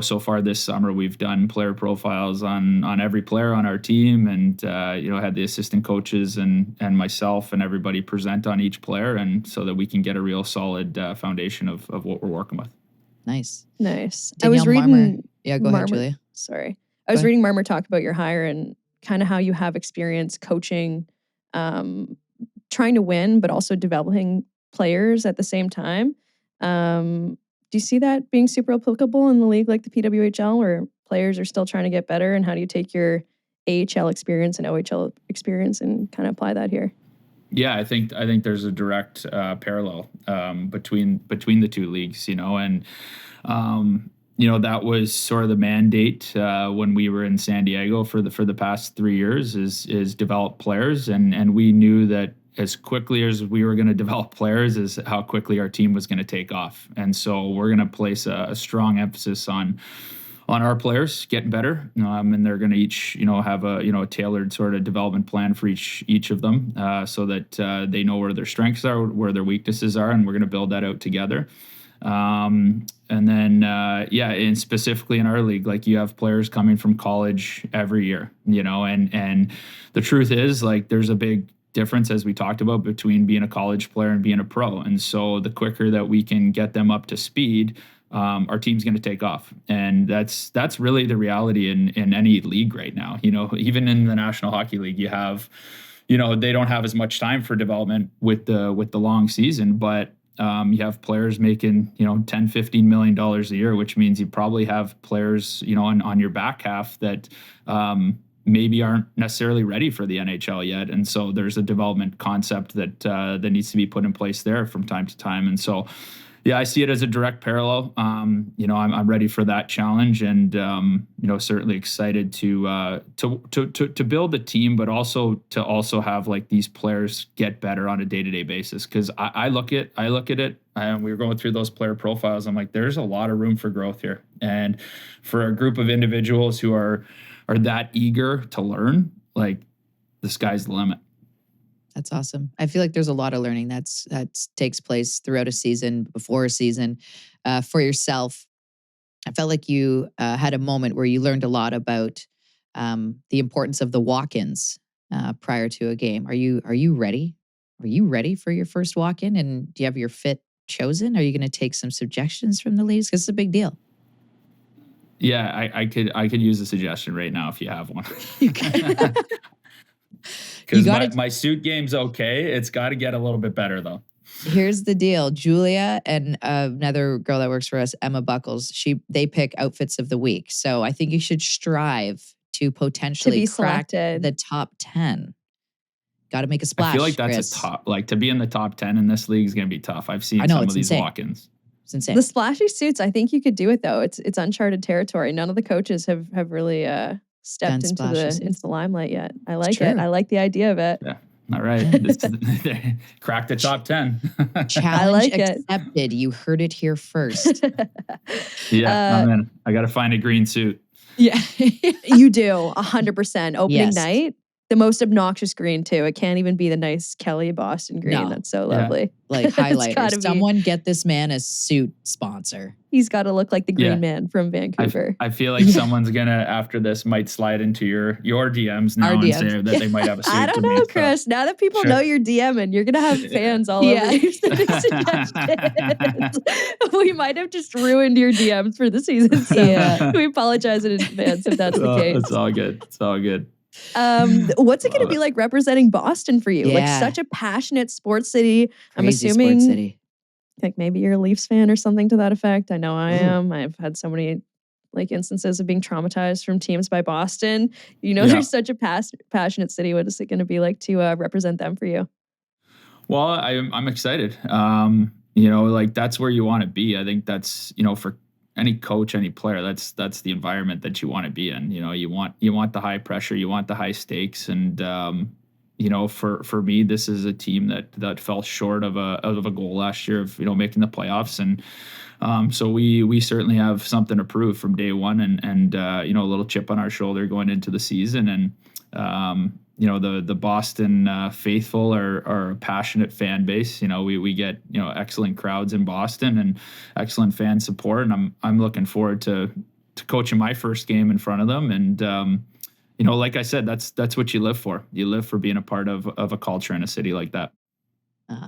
so far this summer, we've done player profiles on every player on our team, and, had the assistant coaches and myself and everybody present on each player, and so that we can get a real solid foundation of what we're working with. Nice. I was reading... Marmer. Yeah, go ahead, Julia. Sorry. I was reading Marmer talk about your hire and kind of how you have experience coaching, trying to win, but also developing players at the same time. Do you see that being super applicable in the league like the PWHL, where players are still trying to get better? And how do you take your AHL experience and OHL experience and kind of apply that here? Yeah, I think there's a direct parallel between the two leagues, and that was sort of the mandate when we were in San Diego for the past 3 years is develop players, and we knew that as quickly as we were going to develop players is how quickly our team was going to take off. And so we're going to place a strong emphasis on our players getting better. And they're going to each, have a tailored sort of development plan for each of them so that they know where their strengths are, where their weaknesses are, and we're going to build that out together. And then, and specifically in our league, like you have players coming from college every year, and the truth is like there's a big difference, as we talked about, between being a college player and being a pro. And so the quicker that we can get them up to speed, our team's going to take off. And that's really the reality in any league right now. Even in the National Hockey League, you have, they don't have as much time for development with the long season, but you have players making, $10-15 million a year, which means you probably have players, on your back half that maybe aren't necessarily ready for the NHL yet. And so there's a development concept that needs to be put in place there from time to time. And so, yeah, I see it as a direct parallel. I'm ready for that challenge, and certainly excited to build the team, but also to have like these players get better on a day-to-day basis. Because I look at it, and we were going through those player profiles. I'm like, there's a lot of room for growth here, and for a group of individuals who are that eager to learn, like the sky's the limit. That's awesome. I feel like there's a lot of learning that takes place throughout a season, before a season, for yourself. I felt like you had a moment where you learned a lot about the importance of the walk-ins prior to a game. Are you ready? Are you ready for your first walk-in? And do you have your fit chosen? Are you going to take some suggestions from the ladies? Because it's a big deal. Yeah, I could use a suggestion right now if you have one. Because my suit game's okay. It's got to get a little bit better, though. Here's the deal. Julia and another girl that works for us, Emma Buckles, they pick outfits of the week. So I think you should strive to potentially crack the top 10. Got to make a splash. I feel like that's Kris. a top. Like, to be in the top 10 in this league is going to be tough. I've seen some of these walk-ins. It's insane. The splashy suits, I think you could do it, though. It's uncharted territory. None of the coaches have really stepped into the limelight yet. I like it. I like the idea of it. Yeah. All right. Crack the top 10. Challenge accepted. You heard it here first. Yeah. Man, I got to find a green suit. Yeah. You do. 100%. Opening night. The most obnoxious green, too. It can't even be the nice Kelly Boston green. No. That's so lovely. Yeah. Like highlighters. Someone get this man a suit sponsor. He's got to look like the green man from Vancouver. I feel like someone's going to, after this, might slide into your DMs now and say that they might have a suit. I don't know, Kris. Now that people know you're DMing, you're going to have fans all over you sending suggestions. We might have just ruined your DMs for the season. So we apologize in advance if that's the case. It's all good. It's all good. What's it going to be like representing Boston for you? Like such a passionate sports city. I'm assuming sports city. Like maybe you're a Leafs fan or something to that effect. I know I am. I've had so many like instances of being traumatized from teams by Boston. There's such a passionate city. What is it going to be like to represent them for you? Well, I'm excited. Like that's where you want to be. I think that's, for any coach, any player, that's the environment that you want to be in. You want the high pressure, you want the high stakes. And, for me, this is a team that fell short of a goal last year of, making the playoffs. And so we certainly have something to prove from day one, and a little chip on our shoulder going into the season. And, the Boston faithful are a passionate fan base. We get, excellent crowds in Boston and excellent fan support. And I'm looking forward to coaching my first game in front of them. And, like I said, that's what you live for. You live for being a part of a culture in a city like that.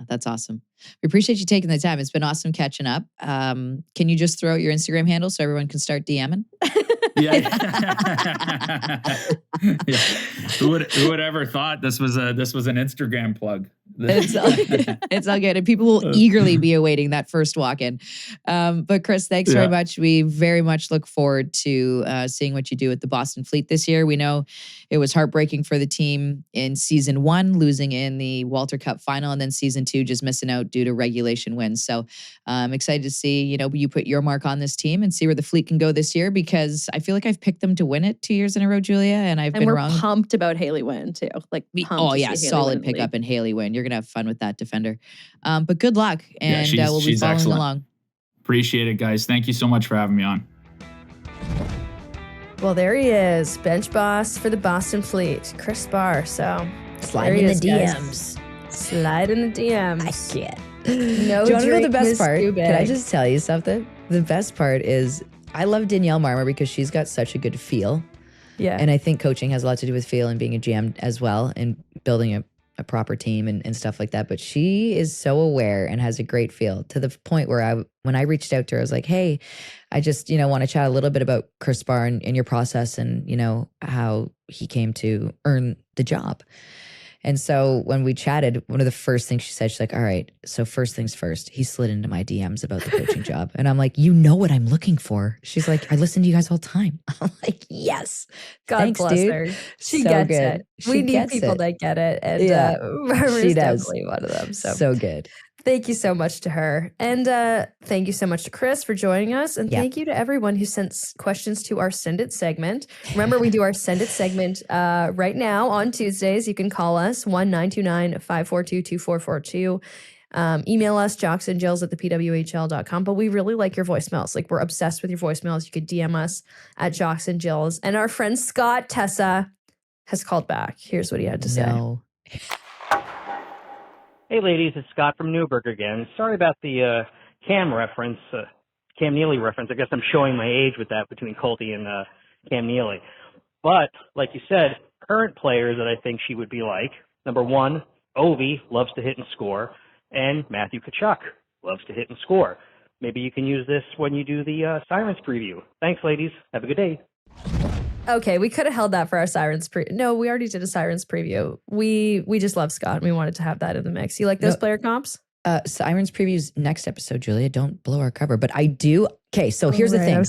That's awesome. We appreciate you taking the time. It's been awesome catching up. Can you just throw out your Instagram handle so everyone can start DMing? Yeah. Who would ever thought this was an Instagram plug? It's all good. And people will eagerly be awaiting that first walk-in. But Kris, thanks very much. We very much look forward to seeing what you do with the Boston Fleet this year. We know it was heartbreaking for the team in season 1, losing in the Walter Cup final, and then season 2 just missing out due to regulation wins. So I'm excited to see, you put your mark on this team and see where the Fleet can go this year, because I feel like I've picked them to win it 2 years in a row, Julia, and I've been wrong. We're pumped about Haley Wynn too. Solid pickup in Haley Wynn. You're gonna have fun with that defender. But good luck, and we'll be following along. Appreciate it, guys. Thank you so much for having me on. Well, there he is, bench boss for the Boston Fleet, Kris Sparre. So slide in the DMs. Slide in the DMs. I can't. No, do you want to know the best part? Can I just tell you something? The best part is I love Danielle Marmer because she's got such a good feel. Yeah. And I think coaching has a lot to do with feel and being a GM as well, and building a proper team and stuff like that. But she is so aware and has a great feel to the point where when I reached out to her, I was like, hey, I just, want to chat a little bit about Kris Sparre and your process and, how he came to earn the job. And so when we chatted, one of the first things she said, she's like, all right, so first things first, he slid into my DMs about the coaching job. And I'm like, you know what I'm looking for. She's like, I listen to you guys all the time. I'm like, yes. God Thanks, bless dude. her. She So gets good. it. She We need gets people it. that get it. And Yeah, Barbara's she does. definitely one of them. So good. Thank you so much to her. And thank you so much to Kris for joining us. And thank you to everyone who sent questions to our Send It segment. Remember, we do our Send It segment right now on Tuesdays. You can call us 1-929-542-2442. Email us, jocksinjills@thepwhl.com. But we really like your voicemails. Like, we're obsessed with your voicemails. You could DM us at jocksinjills. And our friend Scott Tessa has called back. Here's what he had to say. Hey, ladies, it's Scott from Newburgh again. Sorry about the Cam reference, Cam Neely reference. I guess I'm showing my age with that between Colty and Cam Neely. But, like you said, current players that I think she would be like, number one, Ovi loves to hit and score, and Matthew Tkachuk loves to hit and score. Maybe you can use this when you do the Sirens preview. Thanks, ladies. Have a good day. Okay, we could have held that for our Sirens No, we already did a Sirens preview. We just love Scott and we wanted to have that in the mix. You like those player comps? Sirens previews next episode, Julia. Don't blow our cover. But I do. Okay, so here's the thing.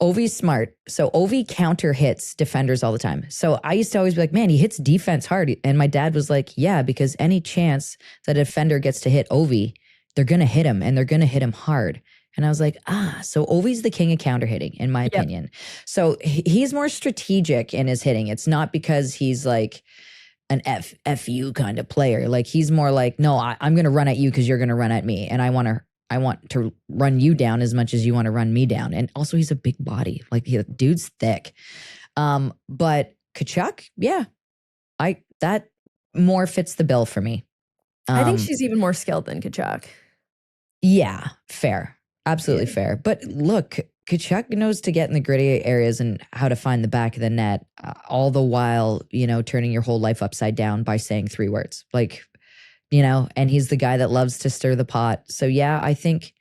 Ovi's smart. So Ovi counter hits defenders all the time. So I used to always be like, man, he hits defense hard. And my dad was like, yeah, because any chance that a defender gets to hit Ovi, they're going to hit him and they're going to hit him hard. And I was like, so Ovi's the king of counter hitting, in my opinion. So he's more strategic in his hitting. It's not because he's like an FU kind of player. Like, he's more like, no, I'm going to run at you because you're going to run at me. And I want to run you down as much as you want to run me down. And also, he's a big body. Like, dude's thick. But Tkachuk, that more fits the bill for me. I think she's even more skilled than Tkachuk. Yeah, fair. Absolutely fair. But look, Tkachuk knows to get in the gritty areas and how to find the back of the net, all the while, turning your whole life upside down by saying 3 words. Like, and he's the guy that loves to stir the pot. So yeah, I think,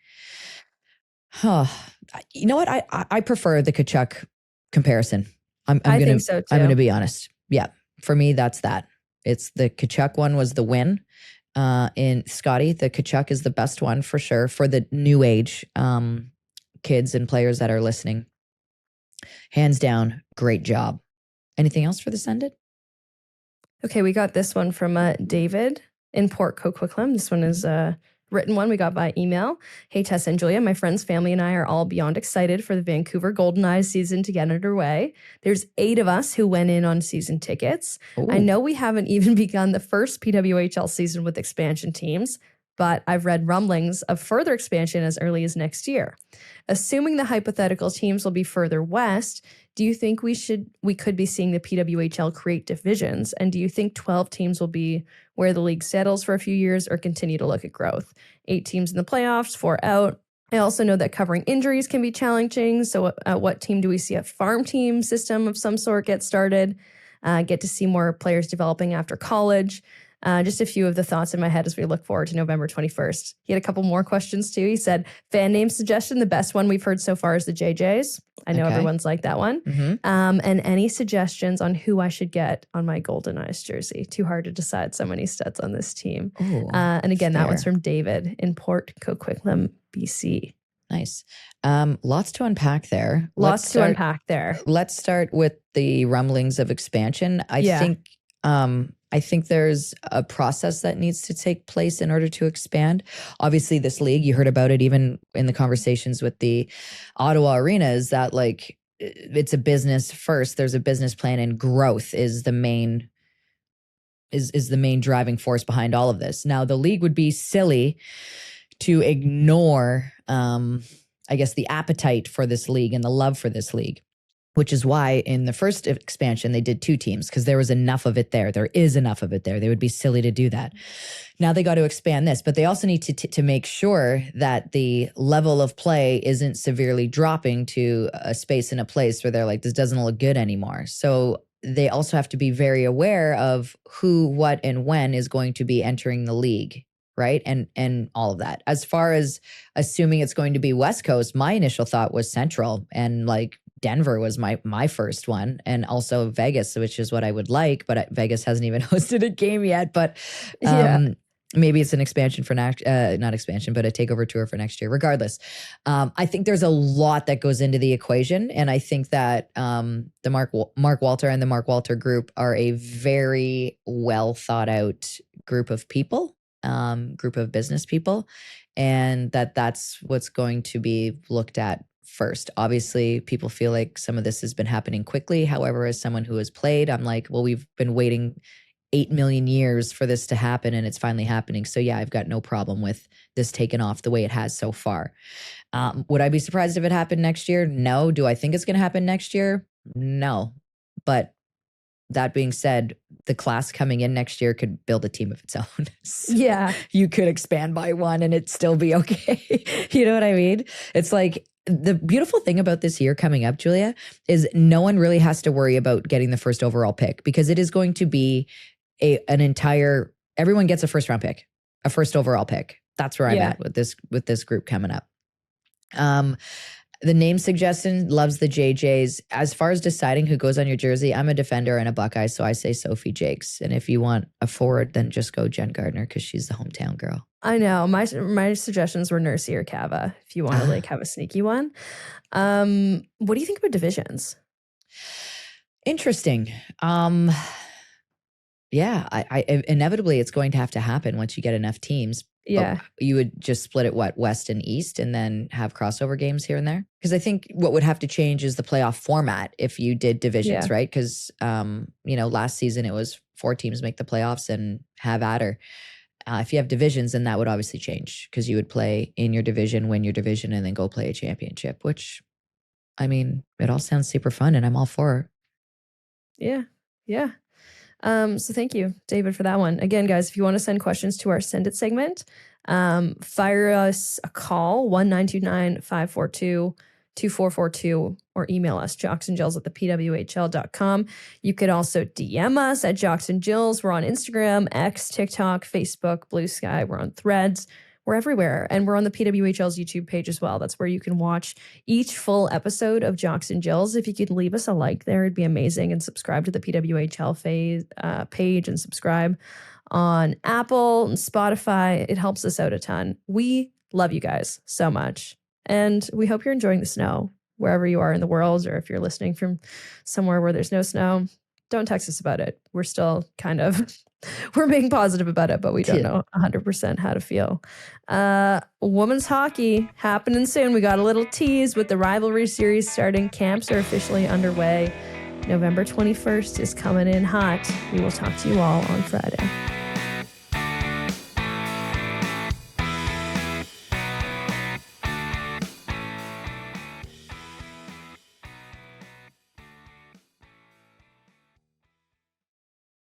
you know what? I prefer the Tkachuk comparison. I think so too. I'm going to be honest. Yeah. For me, that's that. It's the Tkachuk one was the win. In Scotty, the Tkachuk is the best one for sure for the new age kids and players that are listening. Hands down, great job. Anything else for the Send It? Okay, we got this one from David in Port Coquitlam. This one is a written one we got by email. Hey, Tessa and Julia, my friends, family, and I are all beyond excited for the Vancouver Golden Eyes season to get underway. There's 8 of us who went in on season tickets. Ooh. I know we haven't even begun the first PWHL season with expansion teams, but I've read rumblings of further expansion as early as next year. Assuming the hypothetical teams will be further west, do you think we could be seeing the PWHL create divisions? And do you think 12 teams will be where the league settles for a few years or continue to look at growth? 8 teams in the playoffs, 4 out. I also know that covering injuries can be challenging. So at what team do we see a farm team system of some sort get started? Get to see more players developing after college? Just a few of the thoughts in my head as we look forward to November 21st. He had a couple more questions too. He said, fan name suggestion, the best one we've heard so far is the JJs. I know everyone's like that one. Mm-hmm. And any suggestions on who I should get on my Golden Eyes jersey? Too hard to decide, so many studs on this team. Ooh, and again, that one's from David in Port Coquitlam, BC. Nice. Lots to unpack there. Let's start with the rumblings of expansion. I think there's a process that needs to take place in order to expand. Obviously, this league, you heard about it even in the conversations with the Ottawa Arena, is that like it's a business first. There's a business plan, and growth is the main driving force behind all of this. Now, the league would be silly to ignore, I guess, the appetite for this league and the love for this league. Which is why in the first expansion, they did 2 teams because there was enough of it there. There is enough of it there. They would be silly to do that. Now they got to expand this, but they also need to make sure that the level of play isn't severely dropping to a space and a place where they're like, this doesn't look good anymore. So they also have to be very aware of who, what, and when is going to be entering the league, right? And all of that. As far as assuming it's going to be West Coast, my initial thought was Central, and like Denver was my first one, and also Vegas, which is what I would like, but Vegas hasn't even hosted a game yet. But maybe it's an expansion for not expansion, but a takeover tour for next year. Regardless, I think there's a lot that goes into the equation, and I think that the Mark Walter and the Mark Walter group are a very well thought out group of people, group of business people, and that's what's going to be looked at first. Obviously, people feel like some of this has been happening quickly. However, as someone who has played, I'm like, well, we've been waiting 8 million years for this to happen, and it's finally happening. So yeah, I've got no problem with this taking off the way it has so far. Would I be surprised if it happened next year? No. Do I think it's going to happen next year? No. But that being said, the class coming in next year could build a team of its own. So you could expand by one and it'd still be okay. You know what I mean? It's like, the beautiful thing about this year coming up, Julia, is no one really has to worry about getting the first overall pick, because it is going to be everyone gets a first round pick, a first overall pick. That's where I'm at with this group coming up. The name suggestion loves the JJs. As far as deciding who goes on your jersey, I'm a defender and a Buckeye, so I say Sophie Jakes. And if you want a forward, then just go Jen Gardner, because she's the hometown girl. I know. My suggestions were Nursey or Cava, if you want to like have a sneaky one. What do you think about divisions? Interesting. Yeah, I inevitably it's going to have to happen once you get enough teams. Yeah. But you would just split it, West and East, and then have crossover games here and there? Because I think what would have to change is the playoff format if you did divisions, right? Because, last season it was 4 teams make the playoffs and have at her. If you have divisions, then that would obviously change, because you would play in your division, win your division, and then go play a championship, which, I mean, it all sounds super fun and I'm all for it. Yeah. So thank you, David, for that one. Again, guys, if you want to send questions to our Send It segment, fire us a call, 1-929-542-2442, or email us, jocksinjills@thepwhl.com. You could also DM us at jocksinjills. We're on Instagram, X, TikTok, Facebook, Blue Sky. We're on Threads. We're everywhere. And we're on the PWHL's YouTube page as well. That's where you can watch each full episode of Jocks and Jills. If you could leave us a like there, it'd be amazing. And subscribe to the PWHL page, and subscribe on Apple and Spotify. It helps us out a ton. We love you guys so much. And we hope you're enjoying the snow wherever you are in the world, or if you're listening from somewhere where there's no snow, don't text us about it. We're still we're being positive about it, but we don't know 100% how to feel. Women's hockey happening soon. We got a little tease with the Rivalry Series starting. Camps are officially underway. November 21st is coming in hot. We will talk to you all on Friday.